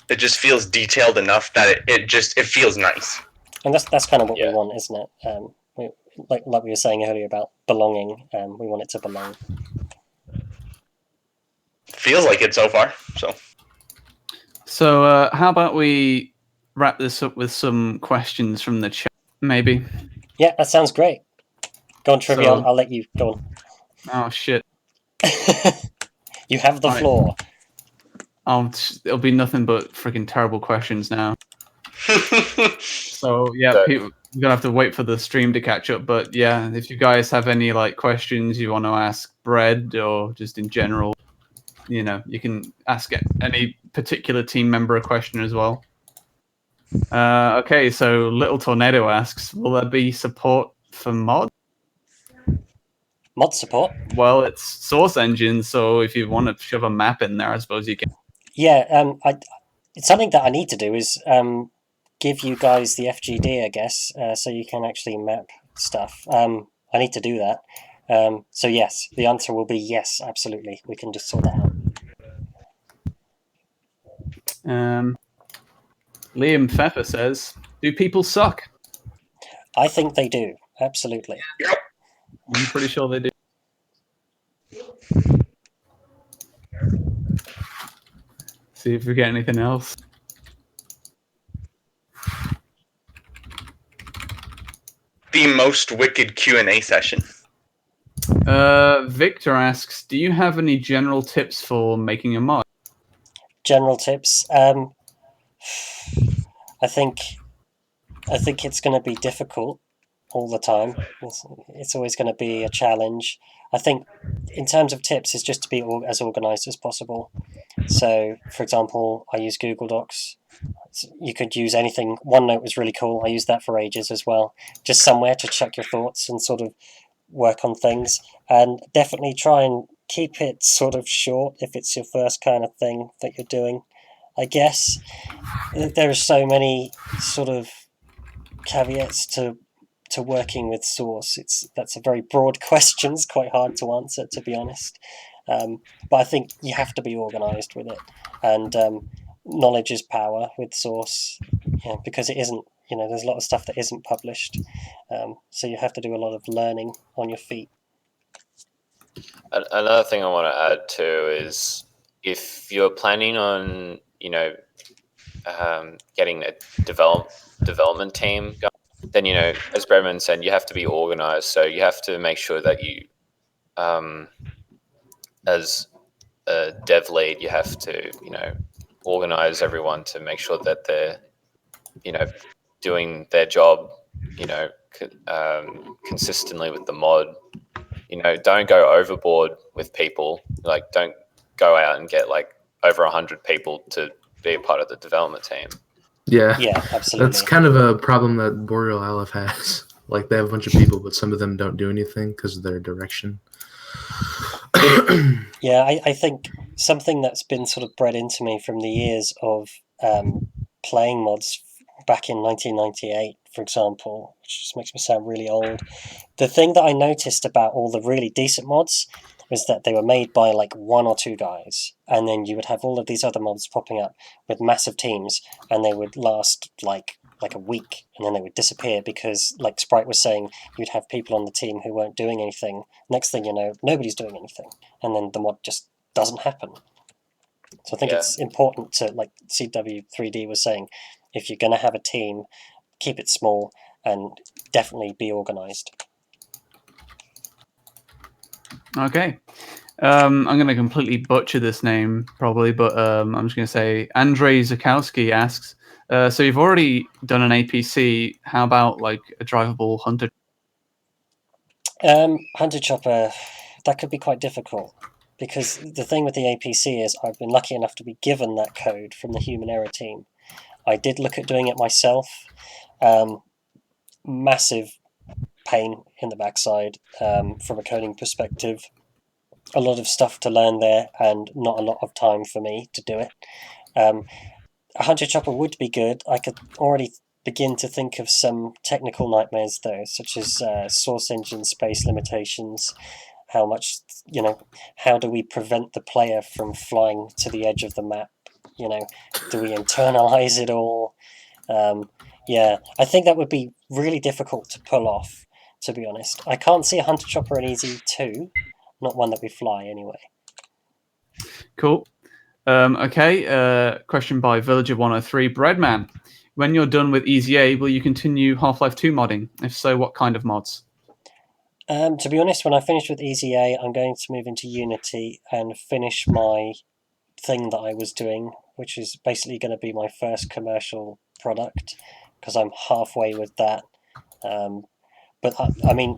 It just feels detailed enough that it feels nice. And that's kind of what Yeah. we want, isn't it? Like we were saying earlier about belonging. We want it to belong. Feels like it so far. So how about we wrap this up with some questions from the chat, maybe? Yeah, that sounds great. Go on, Trivia. So- I'll let you go on. Oh shit! You have the Right. floor. It'll be nothing but freaking terrible questions now. So yeah, So- people, we're gonna have to wait for the stream to catch up. But yeah, if you guys have any like questions you want to ask Bread or just in general, you can ask any particular team member a question as well. Okay, so Little Tornado asks, will there be support for mod? Mod support. Well, it's Source Engine, so if you want to shove a map in there, I suppose you can. Yeah, it's something that I need to do is give you guys the FGD, I guess, so you can actually map stuff. I need to do that. So yes, the answer will be yes, absolutely. We can just sort that out. Liam Pfeffer says, do people suck? I think they do, absolutely. I'm pretty sure they do. See if we get anything else. The most wicked Q&A session. Victor asks, do you have any general tips for making a mod? General tips. I think it's going to be difficult all the time. It's always going to be a challenge. I think in terms of tips is just to be as organized as possible. So, for example, I use Google Docs. You could use anything. OneNote was really cool. I used that for ages as well. Just somewhere to check your thoughts and sort of work on things. And definitely try and keep it sort of short if it's your first kind of thing that you're doing. I guess there are so many sort of caveats to working with Source. That's a very broad question. It's quite hard to answer, to be honest. But I think you have to be organized with it, and knowledge is power with Source, because it isn't. There's a lot of stuff that isn't published, so you have to do a lot of learning on your feet. Another thing I want to add too is if you're planning on, getting a development team going, then, as Bredman said, you have to be organized. So you have to make sure that you, as a dev lead, you have to, organize everyone to make sure that they're, doing their job, consistently with the mod. Don't go overboard with people. Like, don't go out and get like over 100 people to be a part of the development team. Yeah, absolutely. That's kind of a problem that Boreal Aleph has. Like, they have a bunch of people, but some of them don't do anything because of their direction. Yeah, I think something that's been sort of bred into me from the years of playing mods back in 1998, for example, which just makes me sound really old. The thing that I noticed about all the really decent mods was that they were made by like one or two guys, and then you would have all of these other mods popping up with massive teams, and they would last like a week, and then they would disappear because, like Sprite was saying, you'd have people on the team who weren't doing anything. Next thing you know, nobody's doing anything, and then the mod just doesn't happen. So I think it's important to, like CW3D was saying, if you're going to have a team, keep it small and definitely be organized. Okay. I'm going to completely butcher this name, probably, but I'm just going to say Andrei Zukowski asks, so you've already done an APC. How about like a drivable Hunter? Hunter Chopper, that could be quite difficult, because the thing with the APC is I've been lucky enough to be given that code from the Human Error team. I did look at doing it myself. Massive pain in the backside from a coding perspective. A lot of stuff to learn there, and not a lot of time for me to do it. A Hunter Chopper would be good. I could already begin to think of some technical nightmares though, such as source engine space limitations. How much, how do we prevent the player from flying to the edge of the map? Do we internalize it all? I think that would be really difficult to pull off, to be honest. I can't see a Hunter Chopper in Easy 2, not one that we fly anyway. Cool. Okay, question by Villager103. Breadman, when you're done with Easy A, will you continue Half-Life 2 modding? If so, what kind of mods? To be honest, when I finish with EZA, I'm going to move into Unity and finish my thing that I was doing, which is basically going to be my first commercial product, because I'm halfway with that. But I mean,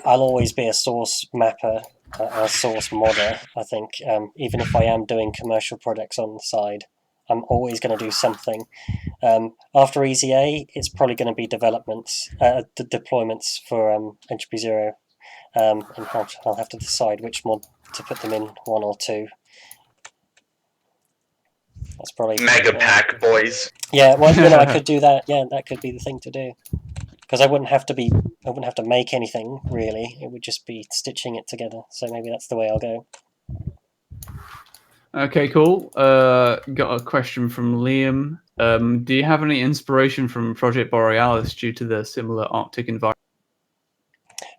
I'll always be a source mapper, a source modder, I think. Even if I am doing commercial products on the side, I'm always going to do something. After EZA, it's probably going to be developments, deployments for Entropy Zero, and I'll have to decide which mod to put them in, one or two. That's probably Mega pack, boys. Yeah, well, I could do that. Yeah, that could be the thing to do, because I wouldn't have to make anything really. It would just be stitching it together. So maybe that's the way I'll go. Okay, cool. Got a question from Liam. Do you have any inspiration from Project Borealis due to the similar Arctic environment?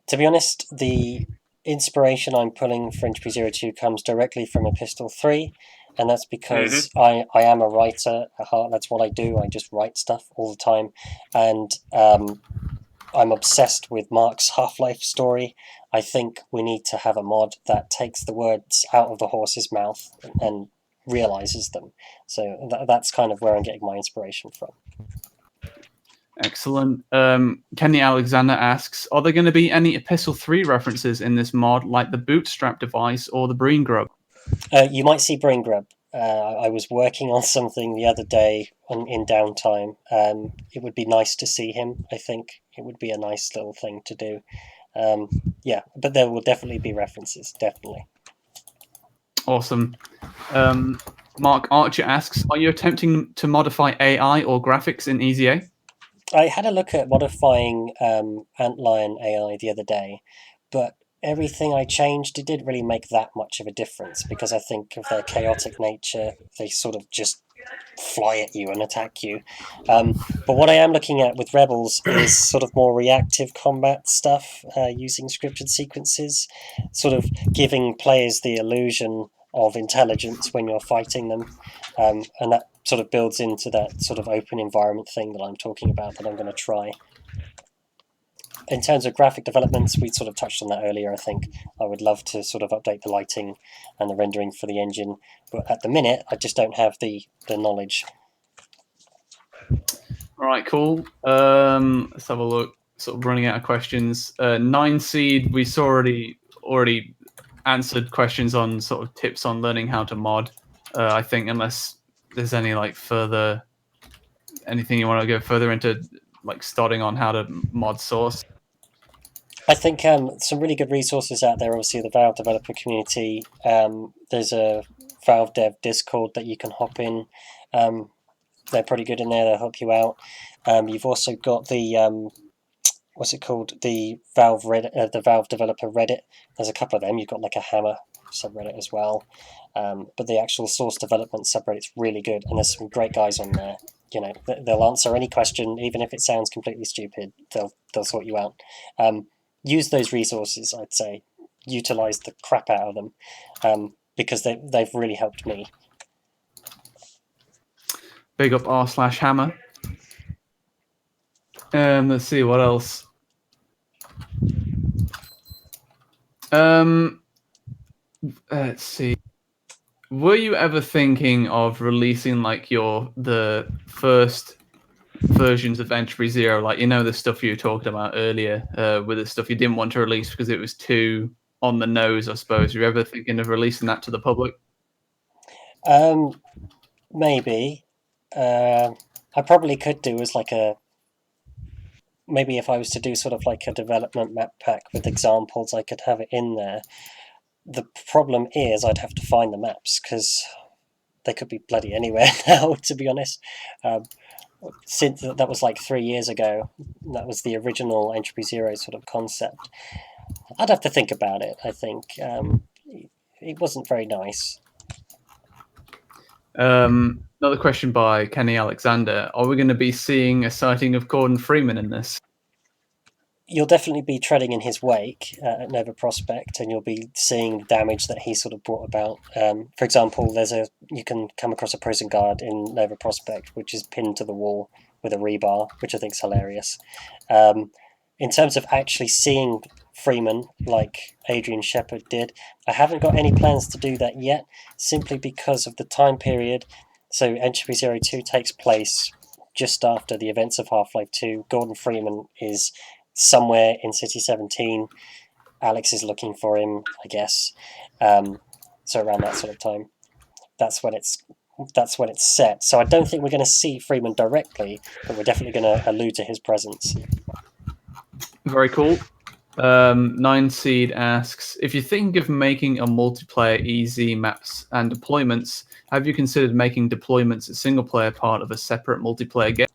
To be honest, the inspiration I'm pulling for Entropy 02 comes directly from Epistle 3, and that's because I am a writer at heart. That's what I do. I just write stuff all the time, and I'm obsessed with Mark's Half-Life story. I think we need to have a mod that takes the words out of the horse's mouth and realizes them. So that's kind of where I'm getting my inspiration from. Excellent. Kenny Alexander asks, are there going to be any Epistle 3 references in this mod, like the bootstrap device or the Breen Grub? You might see Brain Grub. I was working on something the other day in downtime. It would be nice to see him. I think it would be a nice little thing to do. Yeah, but there will definitely be references, definitely. Awesome. Mark Archer asks, are you attempting to modify AI or graphics in EZA? I had a look at modifying Antlion AI the other day, but everything I changed, it didn't really make that much of a difference, because I think of their chaotic nature, they sort of just fly at you and attack you. But what I am looking at with Rebels is sort of more reactive combat stuff, using scripted sequences, sort of giving players the illusion of intelligence when you're fighting them, and that sort of builds into that sort of open environment thing that I'm talking about, that I'm going to try. In terms of graphic developments, we sort of touched on that earlier, I think. I would love to sort of update the lighting and the rendering for the engine, but at the minute, I just don't have the knowledge. All right, cool. Let's have a look. Sort of running out of questions. 9 Seed, we saw already answered questions on sort of tips on learning how to mod. I think unless there's any like further anything you want to go further into, like starting on how to mod source. I think some really good resources out there. Obviously, the Valve developer community. There's a Valve Dev Discord that you can hop in. They're pretty good in there. They'll help you out. You've also got the what's it called? The Valve Reddit, the Valve developer Reddit. There's a couple of them. You've got like a Hammer subreddit as well. But the actual source development subreddit's really good, and there's some great guys on there. You know, they'll answer any question, even if it sounds completely stupid. They'll sort you out. Use those resources, I'd say. Utilize the crap out of them, because they've really helped me. Big up r/hammer. Let's see what else. Let's see. Were you ever thinking of releasing like the first versions of Entropy Zero, like the stuff you were talking about earlier, with the stuff you didn't want to release because it was too on the nose, I suppose? Were you ever thinking of releasing that to the public? Maybe. I probably could do as like maybe if I was to do sort of like a development map pack with examples, I could have it in there. The problem is I'd have to find the maps, because they could be bloody anywhere now, to be honest. Since that was like 3 years ago, that was the original Entropy Zero sort of concept. I'd have to think about it, I think. It wasn't very nice. Another question by Kenny Alexander. Are we going to be seeing a sighting of Gordon Freeman in this? You'll definitely be treading in his wake at Nova Prospect, and you'll be seeing the damage that he sort of brought about. For example, you can come across a prison guard in Nova Prospect, which is pinned to the wall with a rebar, which I think is hilarious. In terms of actually seeing Freeman like Adrian Shepard did. I haven't got any plans to do that yet, simply because of the time period. So Entropy 02 takes place just after the events of Half-Life 2. Gordon Freeman is somewhere in City 17. Alex is looking for him, I guess. So around that sort of time. That's when it's set. So I don't think we're going to see Freeman directly, but we're definitely going to allude to his presence. Very cool. 9seed asks, if you think of making a multiplayer easy maps and deployments, have you considered making deployments a single player part of a separate multiplayer game?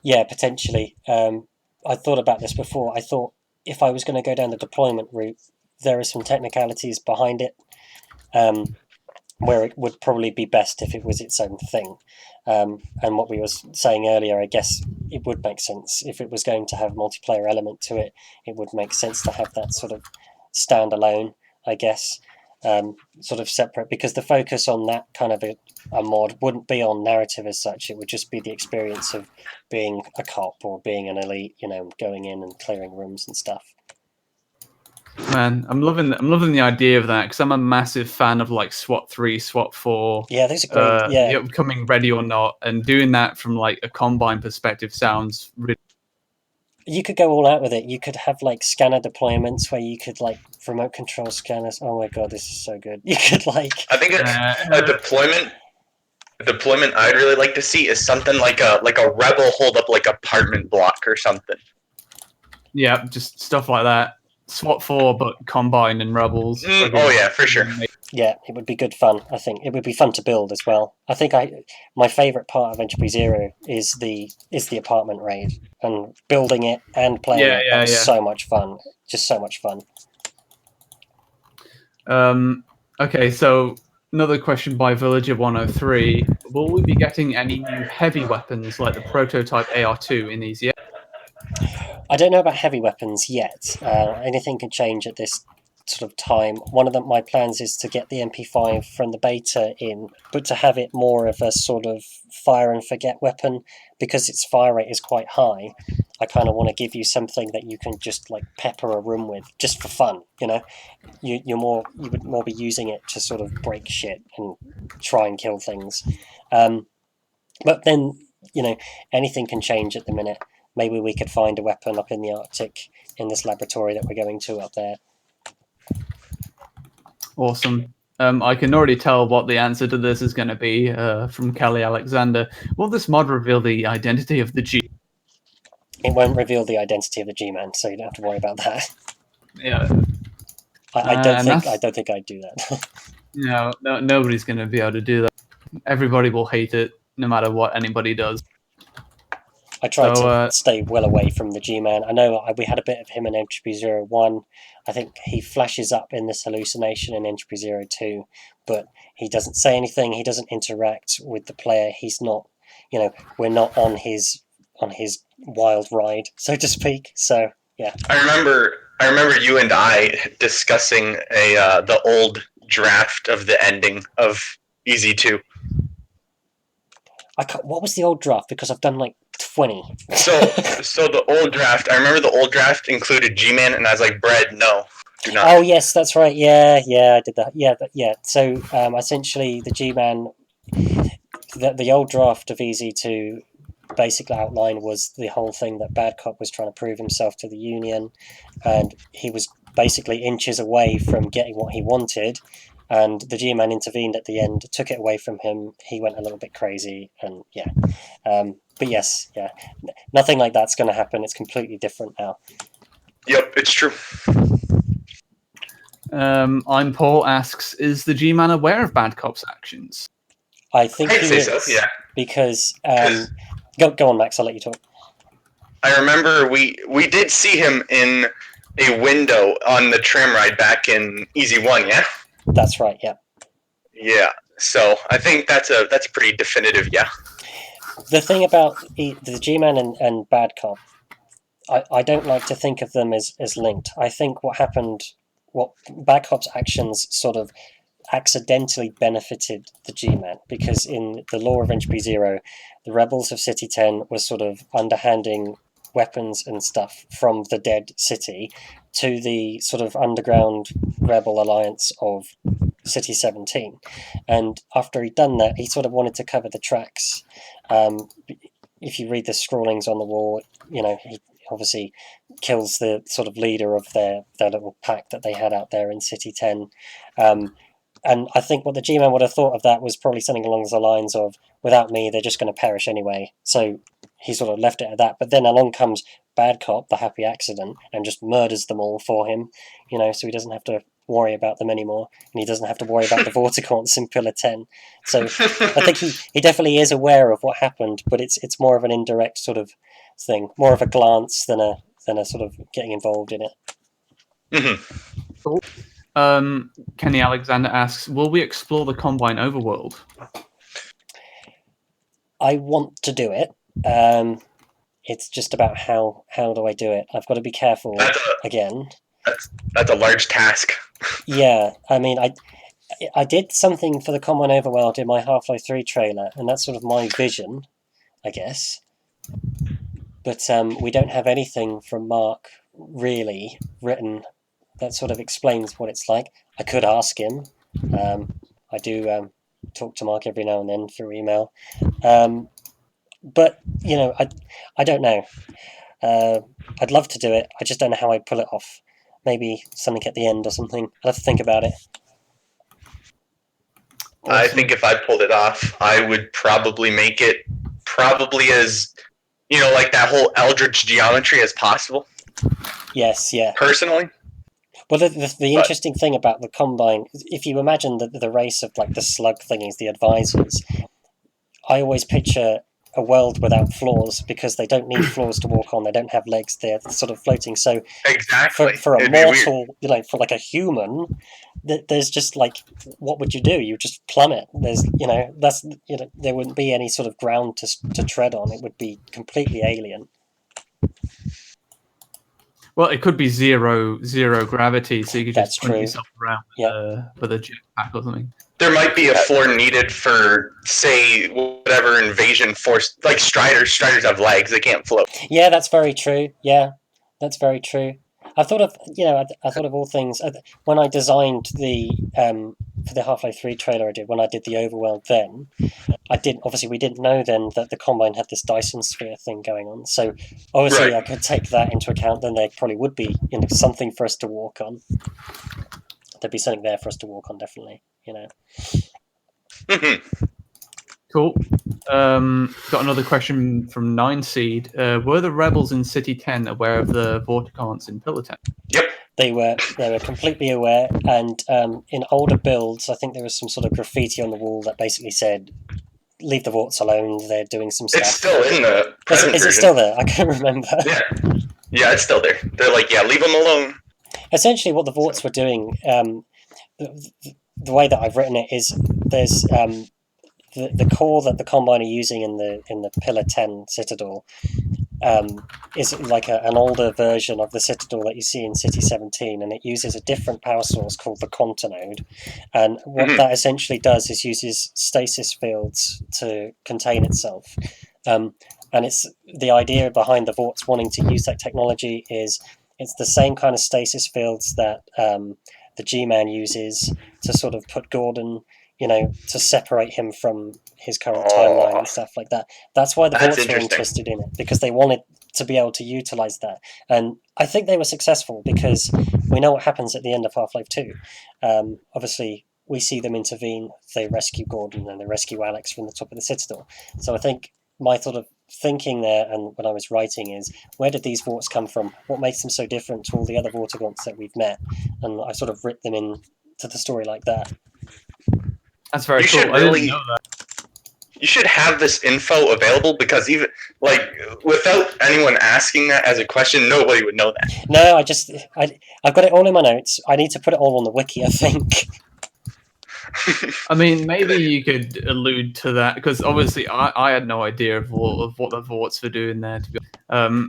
Yeah, potentially. I thought about this before. I thought if I was going to go down the deployment route, there are some technicalities behind it, where it would probably be best if it was its own thing. And what we were saying earlier, I guess it would make sense if it was going to have multiplayer element to it. It would make sense to have that sort of standalone, I guess, sort of separate, because the focus on that kind of a mod wouldn't be on narrative as such. It would just be the experience of being a cop or being an elite, going in and clearing rooms and stuff. Man, I'm loving the idea of that, because I'm a massive fan of like SWAT 3, SWAT 4. Yeah, those are great. The upcoming Ready or Not, and doing that from like a Combine perspective sounds really. You could go all out with it. You could have like scanner deployments where you could like remote control scanners. Oh my god, this is so good. You could like. I think a deployment I'd really like to see is something like a rebel hold up like apartment block or something. Yeah, just stuff like that. SWAT 4, but Combine and Rebels. Oh yeah, for sure. Yeah, it would be good fun. I think it would be fun to build as well. I think my favourite part of Entropy Zero is the apartment raid, and building it and playing it. That's so much fun. Just so much fun. Okay, so another question by Villager 103: will we be getting any new heavy weapons like the prototype AR2 in these yet? I don't know about heavy weapons yet. Anything can change at this sort of time. One of my plans is to get the MP5 from the beta in, but to have it more of a sort of fire and forget weapon, because its fire rate is quite high. I kind of want to give you something that you can just like pepper a room with, just for fun. You would more be using it to sort of break shit and try and kill things. But then anything can change at the minute. Maybe we could find a weapon up in the Arctic in this laboratory that we're going to up there. Awesome. I can already tell what the answer to this is going to be from Kelly Alexander. Will this mod reveal the identity of the G? It won't reveal the identity of the G-Man, so you don't have to worry about that. Yeah. I don't think I'd do that. No, nobody's going to be able to do that. Everybody will hate it, no matter what anybody does. I tried to stay well away from the G-Man. I know we had a bit of him in Entropy 01. I think he flashes up in this hallucination in Entropy 02, but he doesn't say anything. He doesn't interact with the player. He's not, we're not on his wild ride, so to speak. So yeah. I remember you and I discussing the old draft of the ending of Easy 2. What was the old draft? Because I've done like 20. So the old draft, I remember the old draft included G-Man, and I was like, Brad, no, do not. Oh yes, that's right. Yeah, I did that. Yeah. So essentially, the G-Man, the old draft of EZ2 basically outlined was the whole thing that Bad Cop was trying to prove himself to the Union, and he was basically inches away from getting what he wanted. And the G-Man intervened at the end, took it away from him. He went a little bit crazy, and yeah. But yes, yeah, nothing like that's going to happen. It's completely different now. Yep, it's true. I'm Paul asks, is the G-Man aware of Bad Cop's actions? I think he is. So, yeah. Because go on, Max. I'll let you talk. I remember we did see him in a window on the tram ride back in Easy 1. Yeah. That's right. Yeah. Yeah. So I think that's pretty definitive. Yeah. The thing about the G-Man and Bad Cop, I don't like to think of them as linked. I think what Bad Cop's actions sort of accidentally benefited the G-Man, because in the lore of Entropy Zero, the rebels of City 10 were sort of underhanding weapons and stuff from the dead city, to the sort of underground rebel alliance of City 17. And after he'd done that, he sort of wanted to cover the tracks. If you read the scrawlings on the wall, he obviously kills the sort of leader of their little pack that they had out there in City 10. And I think what the G-Man would have thought of that was probably something along the lines of, without me, they're just going to perish anyway. So he sort of left it at that. But then along comes Bad Cop, the happy accident, and just murders them all for him, so he doesn't have to worry about them anymore, and he doesn't have to worry about the Vortigaunts in Pillar 10. So I think he definitely is aware of what happened, but it's more of an indirect sort of thing, more of a glance than a sort of getting involved in it. Mm-hmm. Cool. Kenny Alexander asks, will we explore the Combine overworld? I want to do it. It's just about how do I do it? I've got to be careful again. That's a large task. Yeah, I mean, I did something for the Combine overworld in my Half-Life 3 trailer, and that's sort of my vision, I guess. But we don't have anything from Mark really written that sort of explains what it's like. I could ask him. I do talk to Mark every now and then through email. But, I don't know. I'd love to do it. I just don't know how I'd pull it off. Maybe something at the end or something. I'll have to think about it. Awesome. I think if I pulled it off, I would probably make it as, like that whole eldritch geometry as possible. Yes, yeah. Personally. Well, the interesting thing about the Combine, if you imagine the race of like the slug thingies, the advisors, I always picture a world without floors because they don't need floors to walk on. They don't have legs. They're sort of floating. So exactly for a mortal, for like a human, there's just like, what would you do? You just plummet. There's, there wouldn't be any sort of ground to tread on. It would be completely alien. Well, it could be zero gravity, so you could just swing yourself around with a jetpack or something. There might be a floor needed for, say, whatever invasion force, like Striders. Striders have legs; they can't float. Yeah, that's very true. Yeah, that's very true. I thought of, I thought of all things when I designed the for the Half-Life 3 trailer. I did when I did the Overworld. Then obviously we didn't know then that the Combine had this Dyson sphere thing going on. So obviously I could take that into account. Then there probably would be something for us to walk on. There'd be something there for us to walk on, definitely. Cool. Got another question from 9seed. Were the rebels in City 10 aware of the Vortigaunts in Pillar 10? Yep. They were completely aware, and in older builds, I think there was some sort of graffiti on the wall that basically said, "Leave the Vorts alone. They're doing some stuff." It's still in the present version. Is it still there? I can't remember. Yeah, it's still there. They're like, leave them alone. Essentially, what the Vorts were doing, the way that I've written it is, there's the core that the Combine are using in the Pillar 10 Citadel. Is like an older version of the Citadel that you see in City 17, and it uses a different power source called the Continode. And what that essentially does is uses stasis fields to contain itself. And it's the idea behind the Vorts wanting to use that technology is it's the same kind of stasis fields that the G-Man uses to sort of put Gordon, to separate him from his current timeline and stuff like that. That's why the Vorts were interested in it, because they wanted to be able to utilize that. And I think they were successful because we know what happens at the end of Half-Life 2. Obviously, we see them intervene. They rescue Gordon and they rescue Alex from the top of the Citadel. So I think my sort of thinking there, and when I was writing, is where did these Vorts come from? What makes them so different to all the other Vortigaunts that we've met? And I sort of writ them in to the story like that. That's very cool. I didn't know that. You should have this info available, because even without anyone asking that as a question, nobody would know that. No, I've got it all in my notes. I need to put it all on the wiki, I think. I mean, maybe you could allude to that, because obviously I had no idea of what the Vorts were doing there.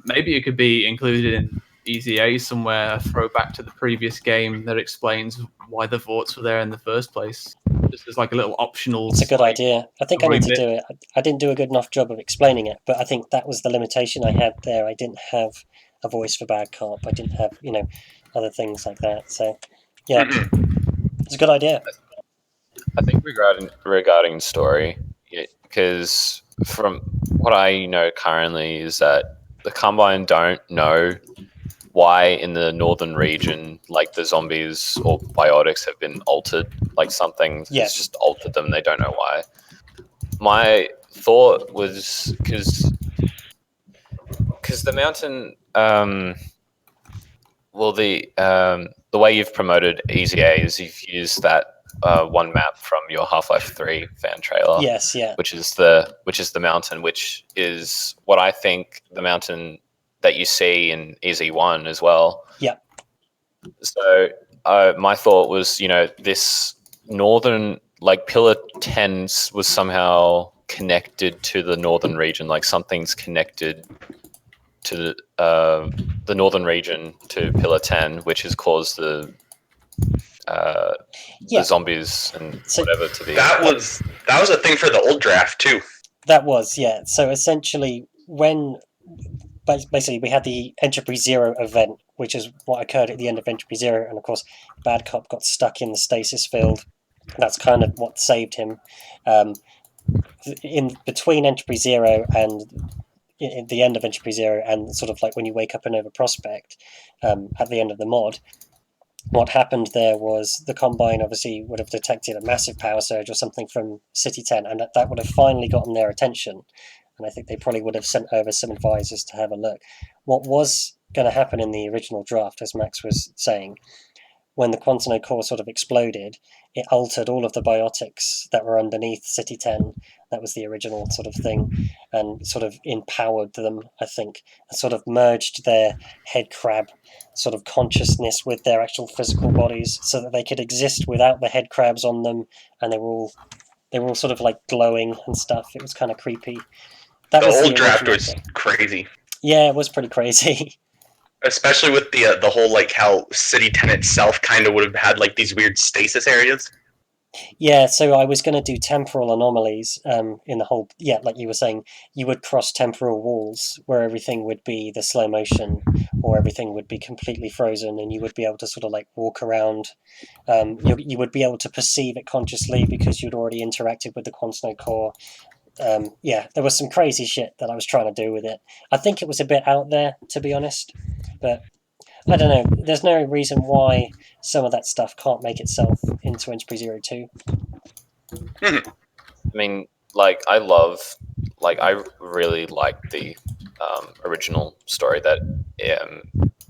Maybe it could be included in EZA somewhere, a throwback to the previous game that explains why the Vorts were there in the first place. Just as like a little optional. It's a good idea. I think I need to do it. I didn't do a good enough job of explaining it, but I think that was the limitation I had there. I didn't have a voice for Bad Cop. I didn't have, other things like that. So, yeah, it's a good idea. I think regarding story, because from what I know currently is that the Combine don't know why in the northern region, like the zombies or biotics have been altered, like something has just altered them. They don't know why. My thought was because the mountain, the way you've promoted Easy A is you've used that one map from your Half-Life 3 fan trailer. Yes, yeah. Which is the mountain, which is what I think the mountain that you see in Easy 1 as well. Yeah. So my thought was, this northern, like Pillar 10 was somehow connected to the northern region, like something's connected to the northern region to Pillar 10, which has caused the zombies and whatever to be. That was a thing for the old draft too. That was, yeah. So essentially, basically we had the Entropy Zero event, which is what occurred at the end of Entropy Zero, and of course, Bad Cop got stuck in the stasis field. That's kind of what saved him. In between Entropy Zero and at the end of Entropy Zero, and sort of like when you wake up in Nova Prospect, at the end of the mod, what happened there was the Combine obviously would have detected a massive power surge or something from City 10, and that would have finally gotten their attention. And I think they probably would have sent over some advisors to have a look. What was going to happen in the original draft, as Max was saying, when the Quantum core sort of exploded, it altered all of the biotics that were underneath City 10. That was the original sort of thing, and sort of empowered them, I think, and sort of merged their head crab sort of consciousness with their actual physical bodies, so that they could exist without the head crabs on them, and they were all sort of like glowing and stuff. It was kind of creepy. The old draft was crazy. Yeah, it was pretty crazy. Especially with the whole, like, how City 10 itself kind of would have had, like, these weird stasis areas. Yeah, so I was going to do temporal anomalies in the whole... Yeah, like you were saying, you would cross temporal walls where everything would be the slow motion, or everything would be completely frozen, and you would be able to sort of, like, walk around. You would be able to perceive it consciously because you'd already interacted with the Quantum core. Yeah, there was some crazy shit that I was trying to do with it. I think it was a bit out there, to be honest, but I don't know. There's no reason why some of that stuff can't make itself into Entropy Zero 2. I mean, I really like the original story that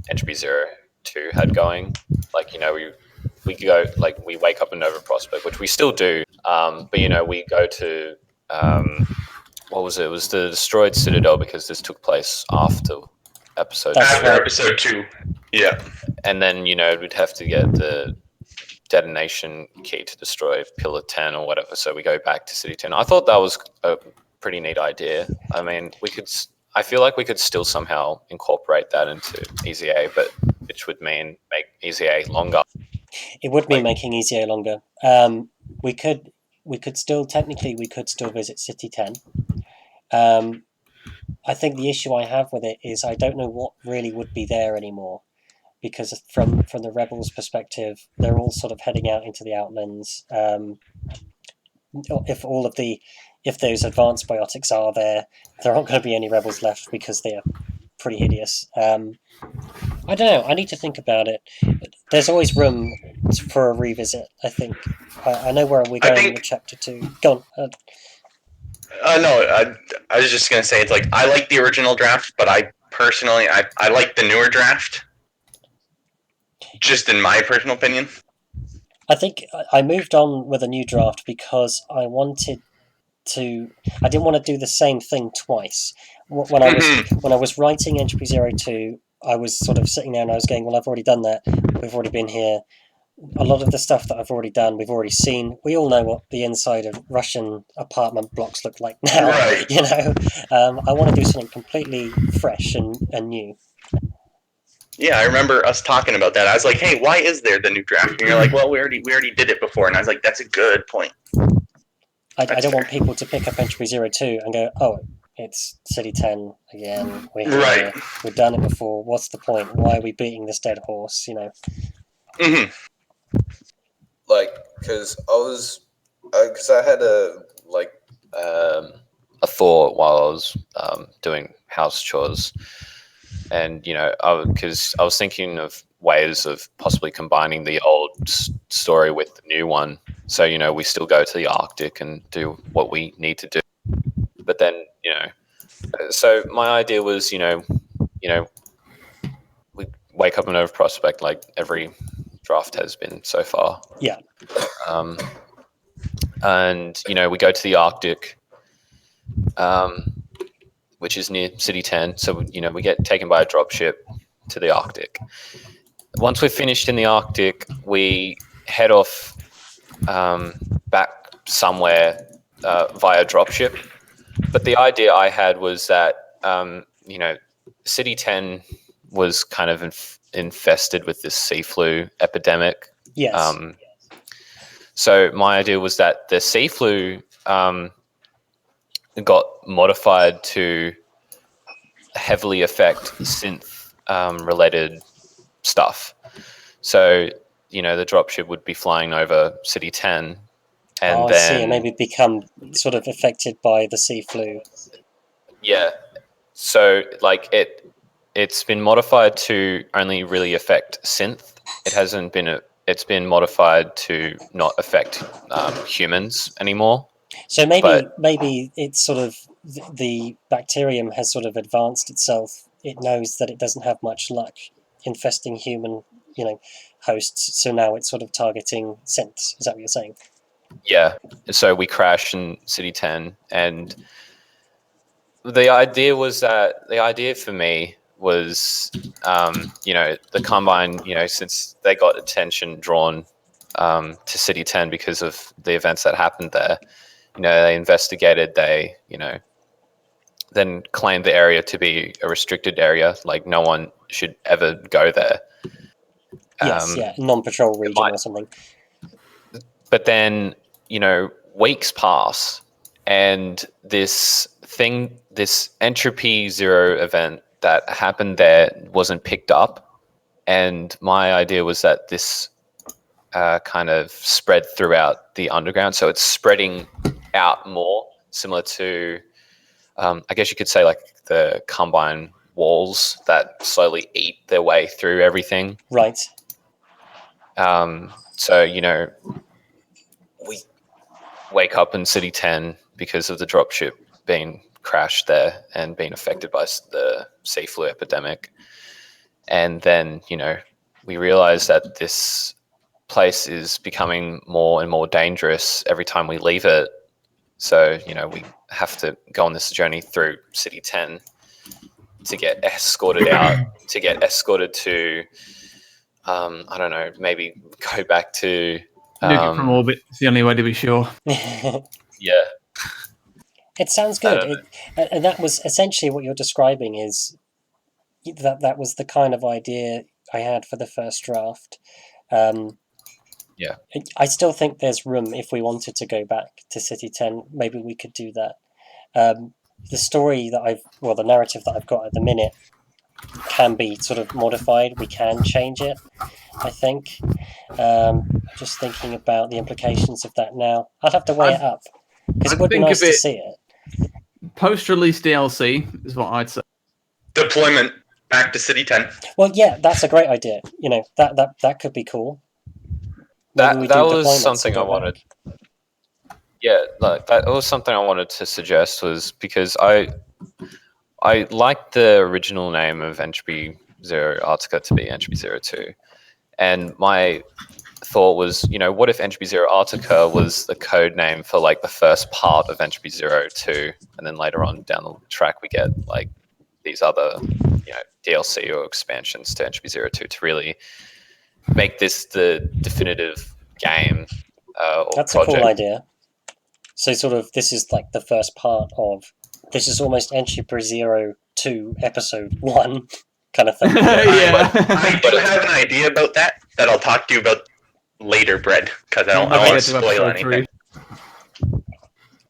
Entropy Zero 2 had going. We go, we wake up in Nova Prospect, which we still do, but we go to what was it? It was the destroyed Citadel, because this took place after episode episode 2. Yeah. And then, we'd have to get the detonation key to destroy Pillar 10 or whatever, so we go back to City 10. I thought that was a pretty neat idea. I mean, I feel like we could still somehow incorporate that into Easy A, but which would mean make Easy A longer. It would mean making Easy A longer. We could still visit City 10. I think the issue I have with it is I don't know what really would be there anymore, because from the Rebels' perspective, they're all sort of heading out into the Outlands. If those advanced biotics are there aren't going to be any Rebels left because they are pretty hideous. I don't know. I need to think about it. There's always room for a revisit, I think. I know where we're going with Chapter 2. Go on. No, I was just going to say, it's like, I like the original draft, but I personally, I like the newer draft. Just in my personal opinion. I think I moved on with a new draft because I didn't want to do the same thing twice. When I was writing Entropy Zero 2, I was sort of sitting there and I was going, well, I've already done that. We've already been here. A lot of the stuff that I've already done, we've already seen. We all know what the inside of Russian apartment blocks look like now. Right. I want to do something completely fresh and new. Yeah, I remember us talking about that. I was like, hey, why is there the new draft? And you're like, well, we already did it before. And I was like, that's a good point. I don't want people to pick up Entropy Zero 2 and go, oh, it's City 10 again. We're here. Right. We've done it before. What's the point? Why are we beating this dead horse? You know. Hmm. Like, because I had a thought while I was doing house chores, and because I was thinking of ways of possibly combining the old story with the new one. So we still go to the Arctic and do what we need to do, but then so my idea was we wake up in Over Prospect like every draft has been so far. Yeah. And we go to the Arctic, which is near City 10. So we get taken by a dropship to the Arctic. Once we're finished in the Arctic, we head off back somewhere via dropship. But the idea I had was that City 10 was kind of infested with this sea flu epidemic. Yes. So my idea was that the sea flu got modified to heavily affect synth related stuff. So the dropship would be flying over City 10, and I then see. And maybe become sort of affected by the sea flu. Yeah. So like it's been modified to only really affect synth. It hasn't been it's been modified to not affect humans anymore. So maybe it's sort of the bacterium has sort of advanced itself. It knows that it doesn't have much luck infesting human, hosts. So now it's sort of targeting synths. Is that what you're saying? Yeah. So we crash in City 10, and the idea for me was, the Combine, since they got attention drawn to City 10 because of the events that happened there, they investigated, they, then claimed the area to be a restricted area, like no one should ever go there. Yes, non-patrol region or something. But then, weeks pass, and this Entropy Zero event that happened there wasn't picked up. And my idea was that this kind of spread throughout the underground. So it's spreading out more, similar to, I guess you could say, like the Combine walls that slowly eat their way through everything. Right. So, we wake up in City 10 because of the dropship being crashed there and being affected by the sea flu epidemic. And then, we realize that this place is becoming more and more dangerous every time we leave it. So, we have to go on this journey through City 10 to get escorted out, to get escorted to, I don't know, maybe go back to... nuke it from orbit. It's the only way to be sure. Yeah. It sounds good. And that was essentially what you're describing is that was the kind of idea I had for the first draft. Yeah. I still think there's room if we wanted to go back to City 10. Maybe we could do that. The story that the narrative that I've got at the minute can be sort of modified. We can change it, I think. Just thinking about the implications of that now. I'd have to weigh it up because it would be nice to see it. Post-release DLC is what I'd say. Deployment back to City 10. Well, yeah, that's a great idea. That could be cool. That was something I wanted. Yeah, like that was something I wanted to suggest, was because I liked the original name of Entropy Zero Arctica to be Entropy 02. And my thought was, what if Entropy Zero Arctica was the code name for like the first part of Entropy 02, and then later on down the track we get like these other, DLC or expansions to Entropy 02 to really make this the definitive game or That's project. a cool idea. So sort of this is like the first part of, this is almost Entropy 02 episode 1 kind of thing. Yeah. I do have an idea about that I'll talk to you about later, Brett, because I don't want to spoil anything.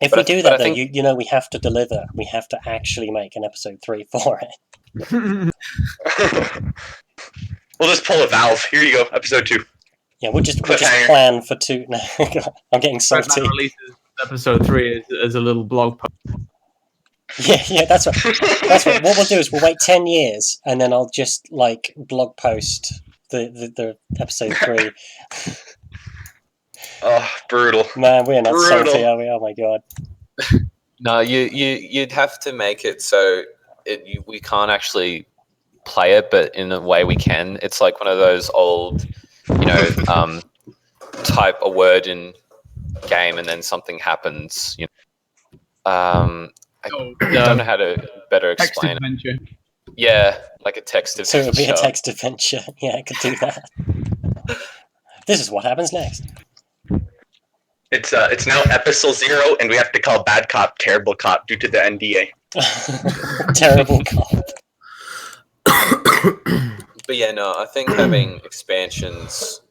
If But we I do th- but that, I though, think- we have to deliver. We have to actually make an episode 3 for it. We'll just pull a valve. Here you go, episode 2. Yeah, we'll just Cliffhanger. plan for 2. No, I'm getting Batman salty. releases episode 3 as a little blog post. Yeah, that's what. What we'll do is we'll wait 10 years, and then I'll just like blog post the episode 3. Oh, brutal. Man, we're not Brutal. salty, are we? Oh my god. No, you'd have to make it so we can't actually play it, but in a way we can. It's like one of those old, type a word in game and then something happens. I don't know how to better Text explain it. adventure. Yeah, like a text So adventure. it'll be a text adventure. Yeah, I could do that. This is what happens next. It's now episode 0, and we have to call bad cop terrible cop due to the NDA. Terrible cop. But yeah, no, I think having expansions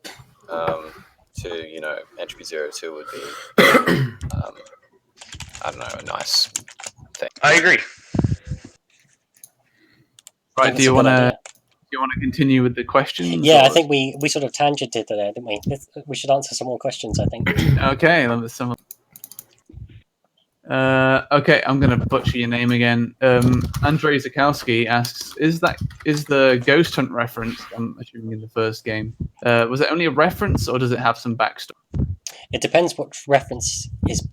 to Entropy 02 would be I don't know, a nice thing. I agree. Right, do you want to continue with the questions? Yeah, or- I think we sort of tangented there, didn't we? We should answer some more questions, I think. Okay, there's some. Okay, I'm gonna butcher your name again. Andrei Zakowski asks, "Is the Ghost Hunt reference? I'm assuming in the first game. Was it only a reference, or does it have some backstory?" It depends what reference is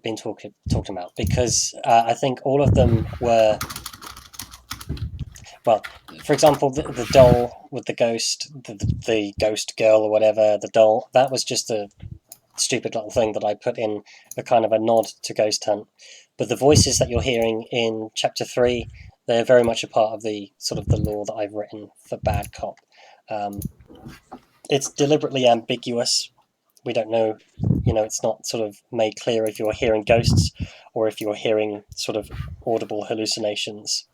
being talked about, because I think all of them were. Well, for example, the doll with the ghost, the ghost girl or whatever, the doll, that was just a stupid little thing that I put in a kind of a nod to Ghost Hunt. But the voices that you're hearing in Chapter 3, they're very much a part of the sort of the lore that I've written for Bad Cop. It's deliberately ambiguous. We don't know, it's not sort of made clear if you're hearing ghosts or if you're hearing sort of audible hallucinations.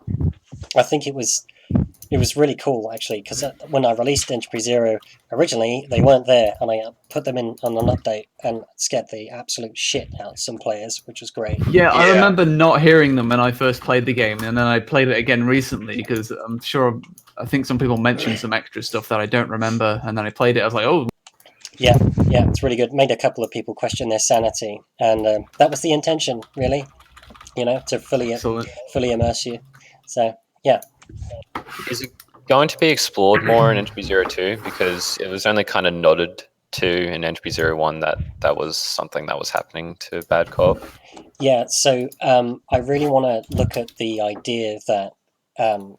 I think it was really cool, actually, because when I released Entropy 0, originally they weren't there, and I put them in on an update and scared the absolute shit out of some players, which was great. Yeah, I remember not hearing them when I first played the game, and then I played it again recently because I think some people mentioned some extra stuff that I don't remember, and then I played it, I was like, oh. Yeah, it's really good. Made a couple of people question their sanity, and that was the intention, really, to fully immerse you. So, yeah. Is it going to be explored more in Entropy 02? Because it was only kind of nodded to in Entropy 01 that was something that was happening to Bad Cop. Yeah, so I really want to look at the idea that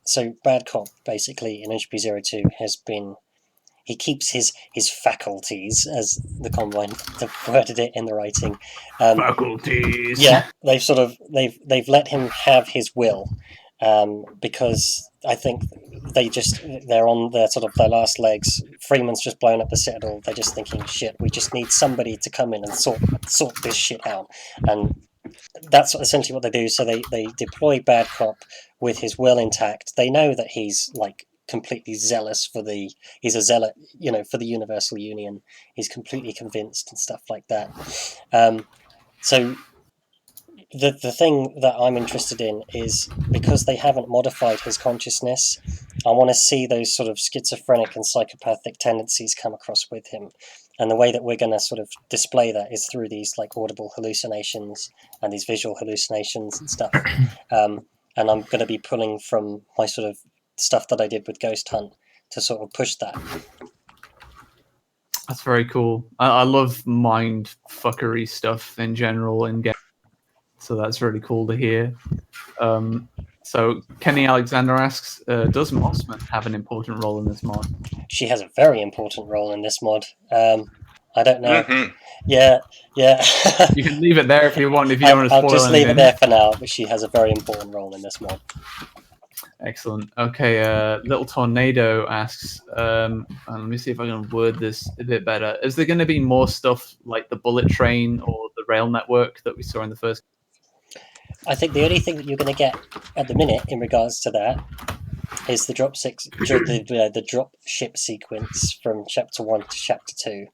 so Bad Cop basically in Entropy 02 has been, he keeps his faculties, as the Combine worded it in the writing. Faculties. Yeah, they've let him have his will, because I think they're on their last legs. Freeman's just blown up the Citadel. They're just thinking, shit, we just need somebody to come in and sort this shit out, and that's essentially what they do. So they deploy Bad Cop with his will intact. They know that he's like completely zealous he's a zealot, for the Universal Union. He's completely convinced and stuff like that. So the thing that I'm interested in is, because they haven't modified his consciousness, I want to see those sort of schizophrenic and psychopathic tendencies come across with him. And the way that we're going to sort of display that is through these like audible hallucinations and these visual hallucinations and stuff. And I'm going to be pulling from my sort of stuff that I did with Ghost Hunt to sort of push that. That's very cool. I love mind fuckery stuff in general in games, so that's really cool to hear. So Kenny Alexander asks, does Mossman have an important role in this mod? She has a very important role in this mod. I don't know. Mm-hmm. Yeah. You can leave it there if you want. If you don't want to spoil I'll just leave it anything. there for now. But she has a very important role in this mod. Excellent. Okay, Little Tornado asks, let me see if I can word this a bit better. Is there going to be more stuff like the bullet train or the rail network that we saw in the first? I think the only thing that you're going to get at the minute in regards to that is the drop ship sequence from Chapter 1 to Chapter 2.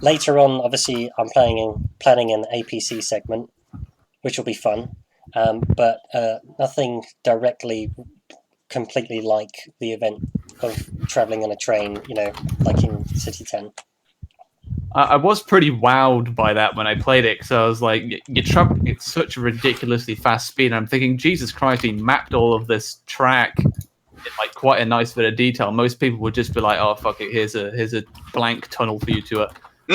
later on, obviously, I'm planning an APC segment, which will be fun, but nothing directly completely like the event of traveling on a train, like in City 10. I was pretty wowed by that when I played it, because I was like, you're traveling at such a ridiculously fast speed. And I'm thinking, Jesus Christ, he mapped all of this track in like quite a nice bit of detail. Most people would just be like, oh, fuck it, here's a blank tunnel for you to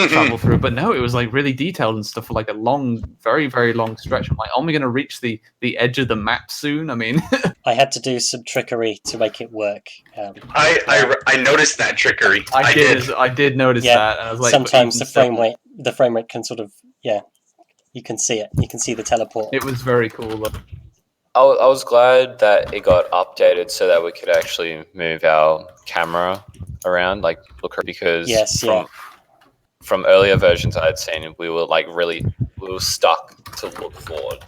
travel through. But no, it was like really detailed and stuff for like a long, very, very long stretch. I'm like, are we going to reach the edge of the map soon? I mean, I had to do some trickery to make it work. I noticed that trickery. I did notice that. And I was like, sometimes the frame rate can sort of, you can see it. You can see the teleport. It was very cool, though. I was glad that it got updated so that we could actually move our camera around, like look, because from earlier versions I had seen, we were stuck to look forward,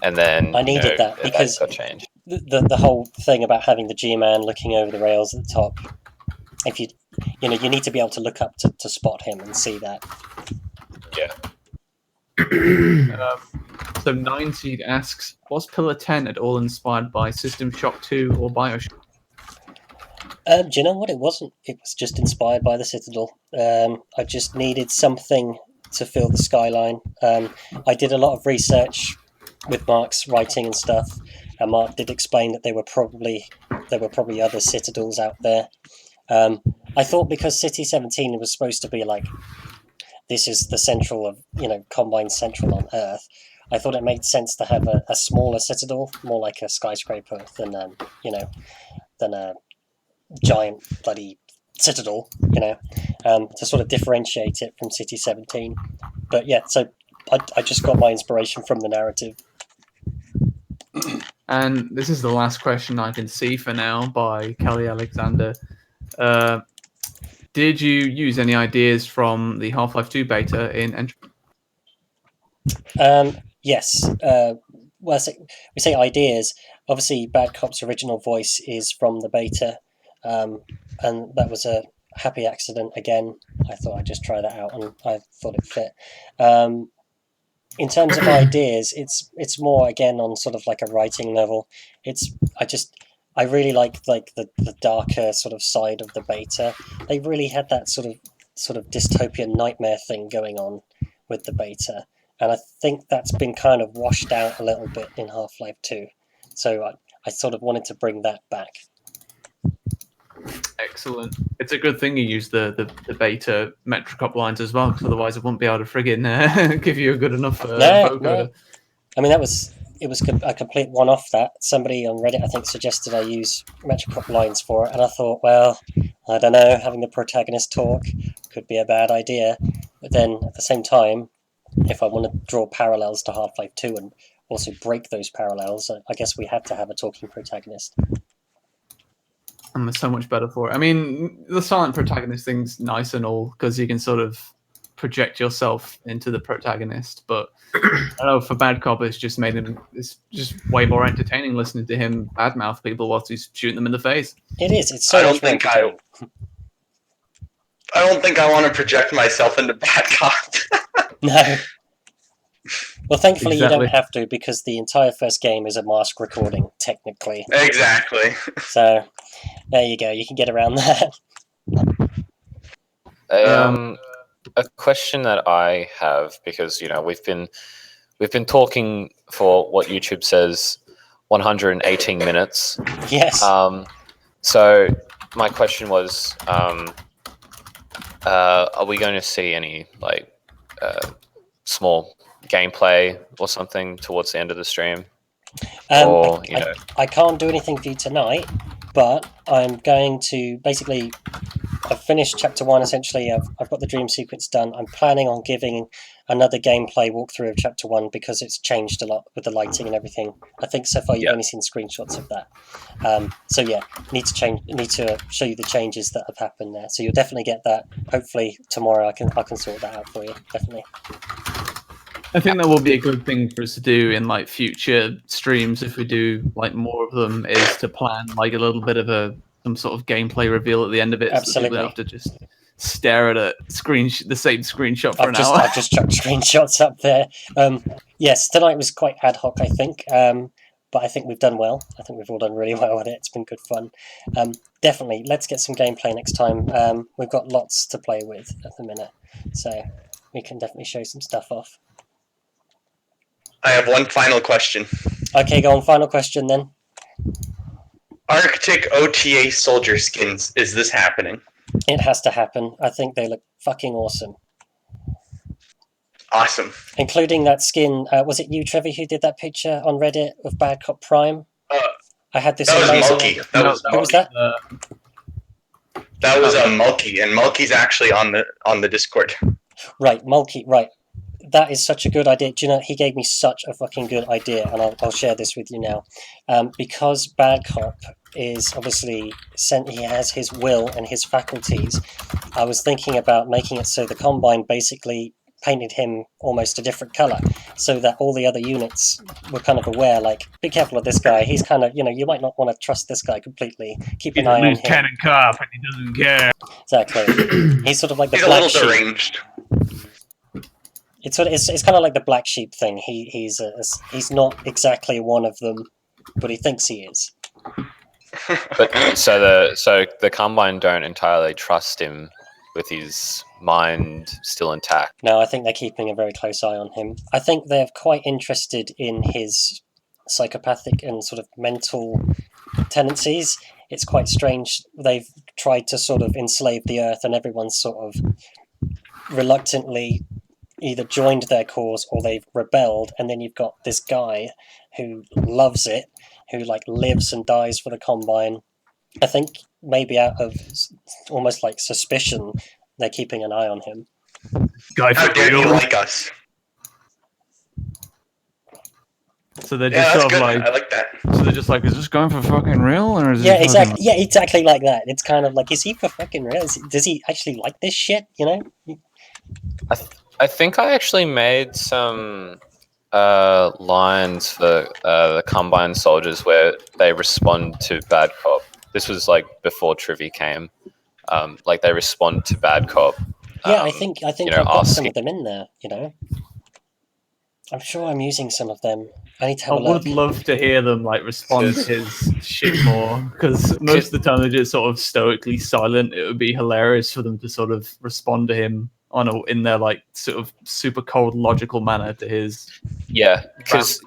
and then I needed that because got changed. The whole thing about having the G-man looking over the rails at the top, if you need to be able to look up to spot him and see that. Yeah. So 90 asks, was Pillar 10 at all inspired by System Shock 2 or Bioshock? Do you know what? It wasn't. It was just inspired by the Citadel. I just needed something to fill the skyline. I did a lot of research with Mark's writing and stuff, and Mark did explain that there were probably other Citadels out there. I thought because City 17 was supposed to be like, this is the central of, Combine Central on Earth, I thought it made sense to have a smaller Citadel, more like a skyscraper than a giant bloody Citadel, to sort of differentiate it from City 17. But yeah, so I just got my inspiration from the narrative. And this is the last question I can see for now by Kelly Alexander. Did you use any ideas from the Half-Life 2 beta in Entropy? Yes. We say ideas. Obviously, Bad Cop's original voice is from the beta, and that was a happy accident again. I thought I'd just try that out, and I thought it fit. In terms of ideas, it's more again on sort of like a writing level. I really like the darker sort of side of the beta. They really had that sort of dystopian nightmare thing going on with the beta, and I think that's been kind of washed out a little bit in Half-Life 2. So I sort of wanted to bring that back. Excellent. It's a good thing you use the beta Metrocop lines as well, because otherwise it wouldn't be able to friggin' give you a good enough vocoder. No. I mean, it was a complete one-off. That somebody on Reddit, I think, suggested I use Metrocop lines for it, and I thought, well, I don't know, having the protagonist talk could be a bad idea. But then at the same time, if I want to draw parallels to Half-Life 2 and also break those parallels, I guess we have to have a talking protagonist. And it's so much better for it. I mean, the silent protagonist thing's nice and all, because you can sort of project yourself into the protagonist. But I don't know, for Bad Cop, it's just way more entertaining listening to him badmouth people whilst he's shooting them in the face. It is. It's so much more entertaining. I don't think I want to project myself into Bad Cop. No. Well, thankfully you don't have to, because the entire first game is a mask recording, technically. Exactly. So, there you go. You can get around that. A question that I have, because we've been talking for what YouTube says 118 minutes. Yes. So my question was, are we going to see any small gameplay or something towards the end of the stream? I can't do anything for you tonight, but I'm going to basically. I've finished chapter 1 essentially. I've got the dream sequence done. I'm planning on giving another gameplay walkthrough of chapter 1 because it's changed a lot with the lighting and everything. I think so far you've only seen screenshots of that. So yeah, need to show you the changes that have happened there. So you'll definitely get that. Hopefully tomorrow I can sort that out for you. Definitely. I think that will be a good thing for us to do in future streams, if we do more of them, is to plan a little bit of some sort of gameplay reveal at the end of it. Absolutely. So that we don't have to just stare at the same screenshot for an hour. I've just chucked screenshots up there. Yes, tonight was quite ad hoc, I think. But I think we've done well. I think we've all done really well with it. It's been good fun. Definitely, let's get some gameplay next time. We've got lots to play with at the minute, so we can definitely show some stuff off. I have one final question. Okay, go on. Final question then. Arctic OTA soldier skins. Is this happening? It has to happen. I think they look fucking awesome. Awesome. Including that skin. Was it you, Trevi, who did that picture on Reddit of Bad Cop Prime? I had this. That was amazing... Mulkey. That was Who was that? That was Mulkey, and Mulkey's actually on the Discord. Right, Mulkey. Right, that is such a good idea. Do you know, he gave me such a fucking good idea, and I'll share this with you now. Because Bad Cop is obviously he has his will and his faculties. I was thinking about making it so the Combine basically painted him almost a different color, so that all the other units were kind of aware, like, be careful of this guy. He's kind of, you might not want to trust this guy completely. Keep an eye on him. Cannon cop, and he doesn't care. Exactly. He's sort of like the He's a black little sheep. deranged. It's kind of like the black sheep thing. He's not exactly one of them, but he thinks he is. But so the Combine don't entirely trust him with his mind still intact. No, I think they're keeping a very close eye on him. I think they're quite interested in his psychopathic and sort of mental tendencies. It's quite strange. They've tried to sort of enslave the Earth, and everyone's sort of reluctantly either joined their cause or they've rebelled. And then you've got this guy who loves it, who like lives and dies for the Combine. I think maybe out of almost like suspicion, they're keeping an eye on him. Guy How for dare you real. like us? So they're Yeah, just that's sort of good. like, I like that. so they're just like, is this going for fucking real, or is Yeah, he exactly. fucking... Yeah, exactly like that. It's kind of like, is he for fucking real? Does he actually like this shit? I think I actually made some lines for the Combine soldiers where they respond to Bad Cop. This was like before Trivy came. Like they respond to Bad Cop. Yeah, I think I've got some asking. of them in there. I'm sure I'm using some of them. I need to have I a look. would love to hear them like respond to his shit more, because most of the time they're just sort of stoically silent. It would be hilarious for them to sort of respond to him in their like sort of super cold logical manner to his. Yeah, because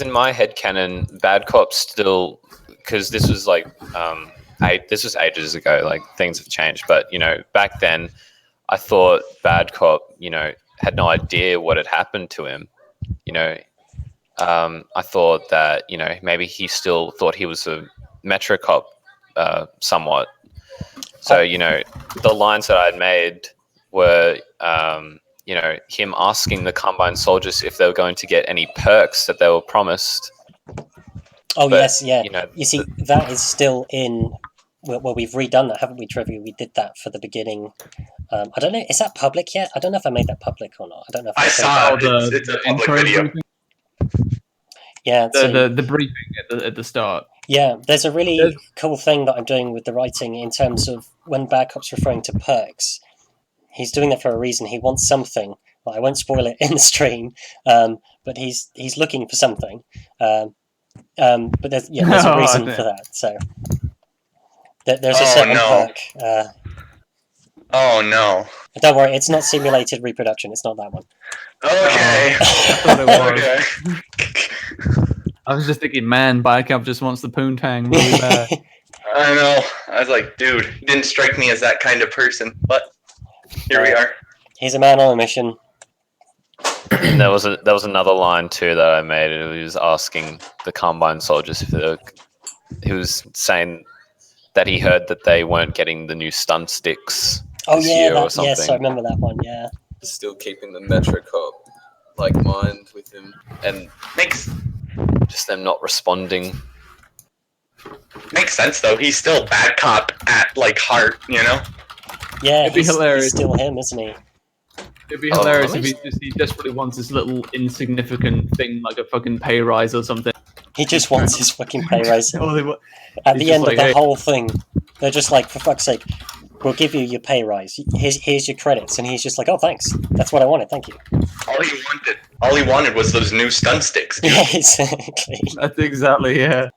in my headcanon, Bad Cop still, because this was like this was ages ago. Like things have changed, but back then, I thought Bad Cop, had no idea what had happened to him. I thought that maybe he still thought he was a Metro Cop somewhat. So the lines that I had made were him asking the Combine soldiers if they were going to get any perks that they were promised. Oh, But, yes, yeah. you See, that is still in. Well, we've redone that, haven't we, Trivia? We did that for the beginning. I don't know. Is that public yet? I don't know if I made that public or not. I don't know if I saw it. the It's a public intro video. briefing? Yeah, The briefing at the start. yeah. There's a really cool thing that I'm doing with the writing in terms of when Bad Cop's referring to perks. He's doing that for a reason. He wants something. Well, I won't spoil it in the stream, but he's looking for something. But there's a reason for that. So there's a certain perk. Oh no. Don't worry, it's not simulated reproduction. It's not that one. Okay. I thought it was. Okay. I was just thinking, man, Bicap just wants the poontang really bad. I know. I was like, dude, he didn't strike me as that kind of person, but here we are. He's a man on a mission. And there was another line too that I made. It was asking the Combine soldiers he was saying that he heard that they weren't getting the new stun sticks. Oh this yeah, year or something. yes, I remember that one. Yeah. Still keeping the Metro Cop like mind with him. And Makes them not responding. sense though. He's still Bad Cop at like heart, Yeah, It'd be hilarious. He's still him, isn't he? It'd be hilarious at if he desperately wants this little insignificant thing like a fucking pay rise or something. He just wants his fucking pay raise. Or they wa- At He's the just end like, of the hey. whole thing, they're just like, for fuck's sake, we'll give you your pay rise. Here's your credits, and he's just like, oh, thanks. That's what I wanted. Thank you. All he wanted was those new stun sticks, dude. Yeah, exactly. That's exactly, yeah.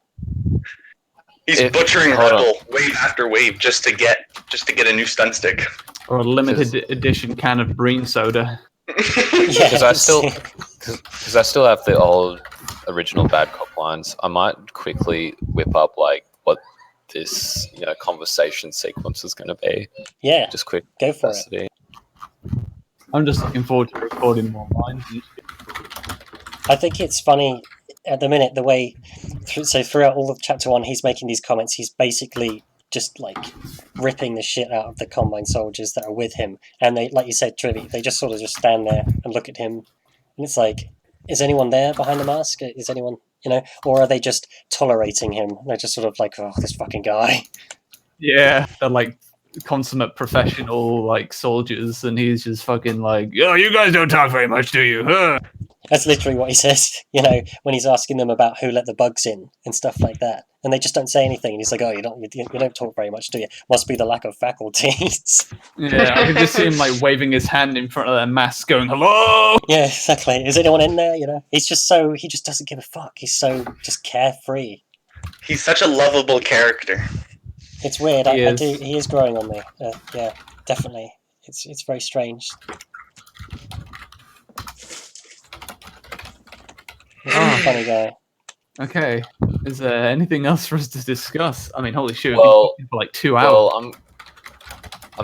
He's butchering Rebel wave after wave just to get a new stun stick. Or a limited edition can of green soda. Because I still have the old original Bad Cop lines. I might quickly whip up like what this conversation sequence is going to be. Yeah, just quick. Go for it. I'm just looking forward to recording more lines. I think it's funny at the minute the way. So throughout all of Chapter 1, he's making these comments. He's basically just like ripping the shit out of the Combine soldiers that are with him, and they, like you said, Trivy, they just sort of just stand there and look at him, and it's like, is anyone there behind the mask? Is anyone, or are they just tolerating him? They're just sort of like, oh, this fucking guy. Yeah, they're like consummate professional like soldiers, and he's just fucking like, oh, you guys don't talk very much, do you? Huh? That's literally what he says, when he's asking them about who let the bugs in and stuff like that. And they just don't say anything. And he's like, oh, you don't talk very much, do you? Must be the lack of faculties. Yeah, I can just see him like waving his hand in front of their mask going, hello! Yeah, exactly. Is anyone in there, He's just he just doesn't give a fuck. He's so just carefree. He's such a lovable character. It's weird. He is growing on me. Yeah, definitely. It's very strange. Funny guy. Okay. Is there anything else for us to discuss? I mean, holy shit, Well, for like 2 hours. Well,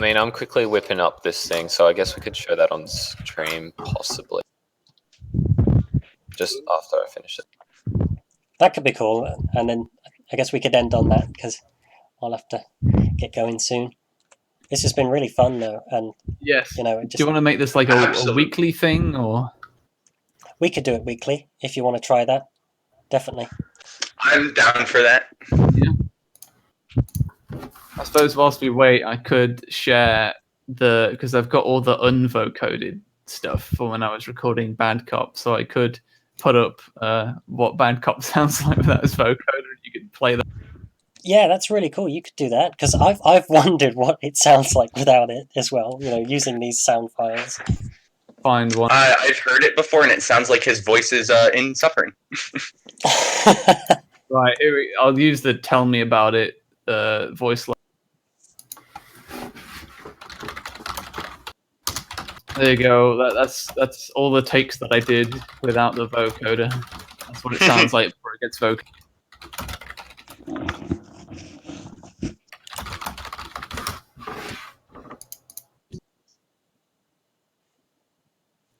I'm quickly whipping up this thing, so I guess we could show that on stream, possibly. Just after I finish it. That could be cool. And then I guess we could end on that, because I'll have to get going soon. This has been really fun, though. And yes. Do you want to make this like a weekly thing, or? We could do it weekly if you want to try that. Definitely. I'm down for that. Yeah. I suppose whilst we wait, I could share because I've got all the unvocoded stuff for when I was recording Bad Cop, so I could put up what Bad Cop sounds like without his vocoder, and you could play that. Yeah, that's really cool. You could do that, because I've wondered what it sounds like without it as well. Using these sound files. Find one. I've heard it before, and it sounds like his voice is in suffering. Right, I'll use the "Tell Me About It" voice line. There you go. That's all the takes that I did without the vocoder. That's what it sounds like before it gets voc.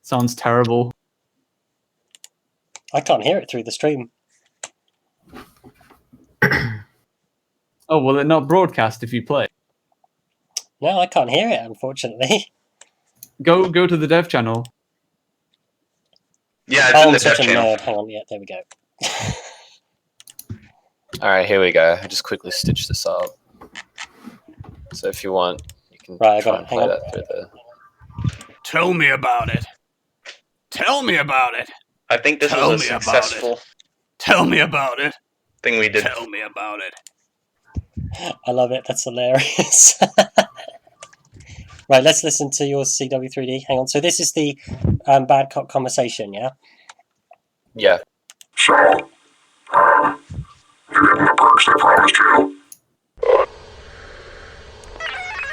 Sounds terrible. I can't hear it through the stream. Oh, will it not broadcast if you play? No, I can't hear it, unfortunately. Go to the dev channel. Yeah, it's in the dev such a channel. nerd. Hang on, yeah, there we go. Alright, here we go. I just quickly stitched this up. So if you want, you can Right, try and play that through the... Tell me about it. Tell me about it. I think this was a successful Tell me about it. thing we did. Tell me about it. I love it. That's hilarious. Right, let's listen to your CW3D. Hang on. So this is the Bad Cop conversation, yeah? Yeah. So, you getting the perks they promised you?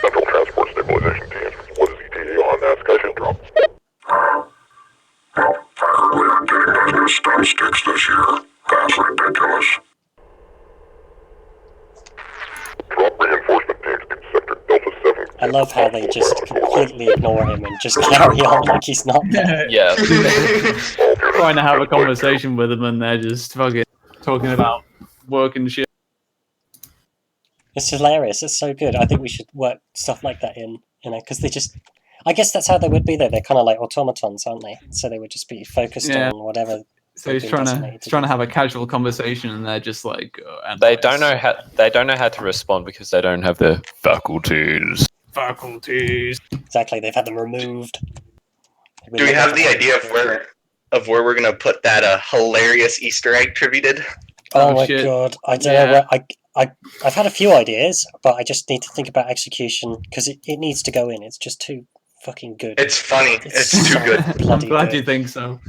Central Transport Stabilization Teams. What is ETA on that Sky drop? Well, I heard we aren't getting those new stun sticks this year. That's ridiculous. Drop reinforcement teams to Sector Delta 7. I love how they just completely ignore him and just carry on like he's not there. Yeah. Trying to have a conversation with them, and they're just fucking talking about work and shit. It's hilarious. It's so good. I think we should work stuff like that in, because they just... I guess that's how they would be, though. They're kind of like automatons, aren't they? So they would just be focused on whatever. So he's trying to have a casual conversation, and they're just like, they don't know how to respond because they don't have the faculties. Exactly, they've had them removed. Do we have the idea of where we're gonna put that hilarious Easter egg Trivy did? Oh my shit. god! I don't know where I've had a few ideas, but I just need to think about execution because it needs to go in. It's just too fucking good. It's funny. It's too so good. I'm bloody glad good. you think so.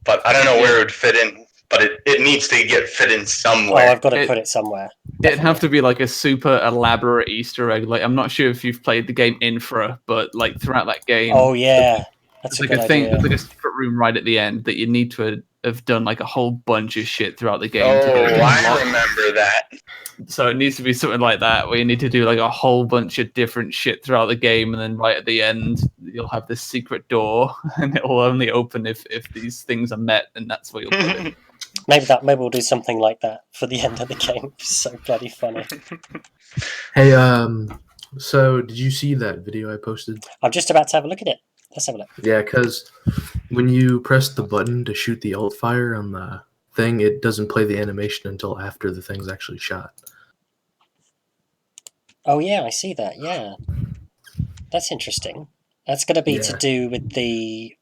But I don't know where it would fit in. But it needs to get fit in Oh, somewhere. I've got to put it somewhere. It'd have to be like a super elaborate Easter egg. Like, I'm not sure if you've played the game Infra, but like throughout that game, Oh yeah, that's there's a like good a thing, idea. there's like a secret room right at the end that you need to have done like a whole bunch of shit throughout the game. to Oh, get I unlocked. remember that. So it needs to be something like that, where you need to do like a whole bunch of different shit throughout the game, and then right at the end, you'll have this secret door, and it will only open if these things are met, and that's where you'll put it. Maybe we'll do something like that for the end of the game. So bloody funny. Hey, so did you see that video I posted? I'm just about to have a look at it. Let's have a look. Yeah, because when you press the button to shoot the alt fire on the thing, it doesn't play the animation until after the thing's actually shot. Oh yeah, I see that. Yeah, that's interesting. That's going to be to Yeah. do with the.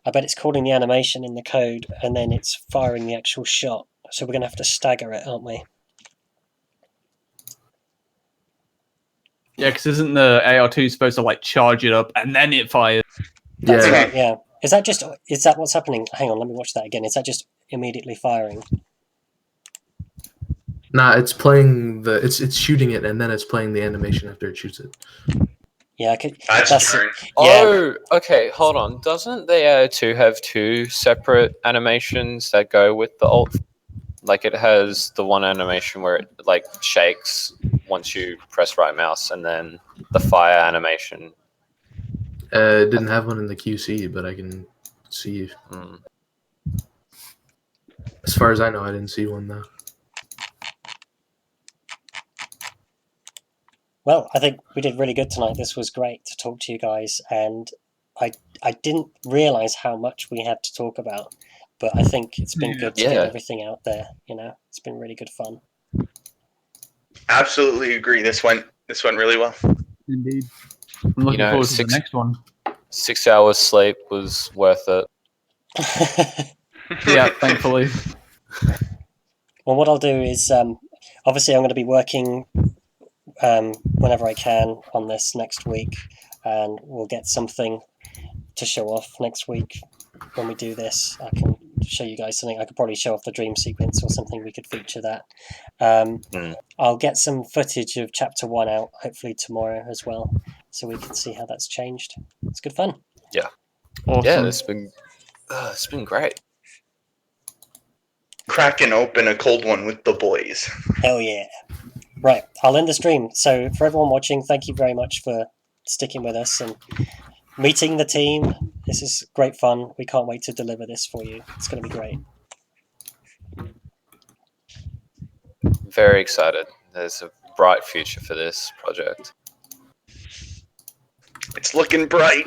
I bet it's calling the animation in the code, and then it's firing the actual shot. So we're going to have to stagger it, aren't we? Yeah, because isn't the AR2 supposed to like charge it up and then it fires? That's Yeah. right. Yeah. Is that what's happening? Hang on, let me watch that again. Is that just immediately firing? Nah, it's playing it's shooting it and then it's playing the animation after it shoots it. Yeah, I could. That's true. Yeah. Oh, okay, hold on. Doesn't the AO2 have two separate animations that go with the alt? Like it has the one animation where it like shakes once you press right mouse, and then the fire animation. It didn't have one in the QC, but I can see. Mm. As far as I know, I didn't see one though. Well, I think we did really good tonight. This was great to talk to you guys, and I didn't realize how much we had to talk about, but I think it's been good to Yeah. get everything out there. It's been really good fun. Absolutely agree. This went really well. Indeed. I'm looking know, forward to the next one. 6 hours sleep was worth it. Yeah, thankfully. Well, what I'll do is, obviously, I'm going to be working whenever I can on this next week, and we'll get something to show off next week when we do this. I can show you guys something. I could probably show off the dream sequence or something. We could feature that. I'll get some footage of chapter 1 out hopefully tomorrow as well, so we can see how that's changed. It's good fun. Awesome. Yeah, it's been great. Cracking open a cold one with the boys. Hell yeah. Right, I'll end the stream. So for everyone watching, thank you very much for sticking with us and meeting the team. This is great fun. We can't wait to deliver this for you. It's going to be great. Very excited. There's a bright future for this project. It's looking bright.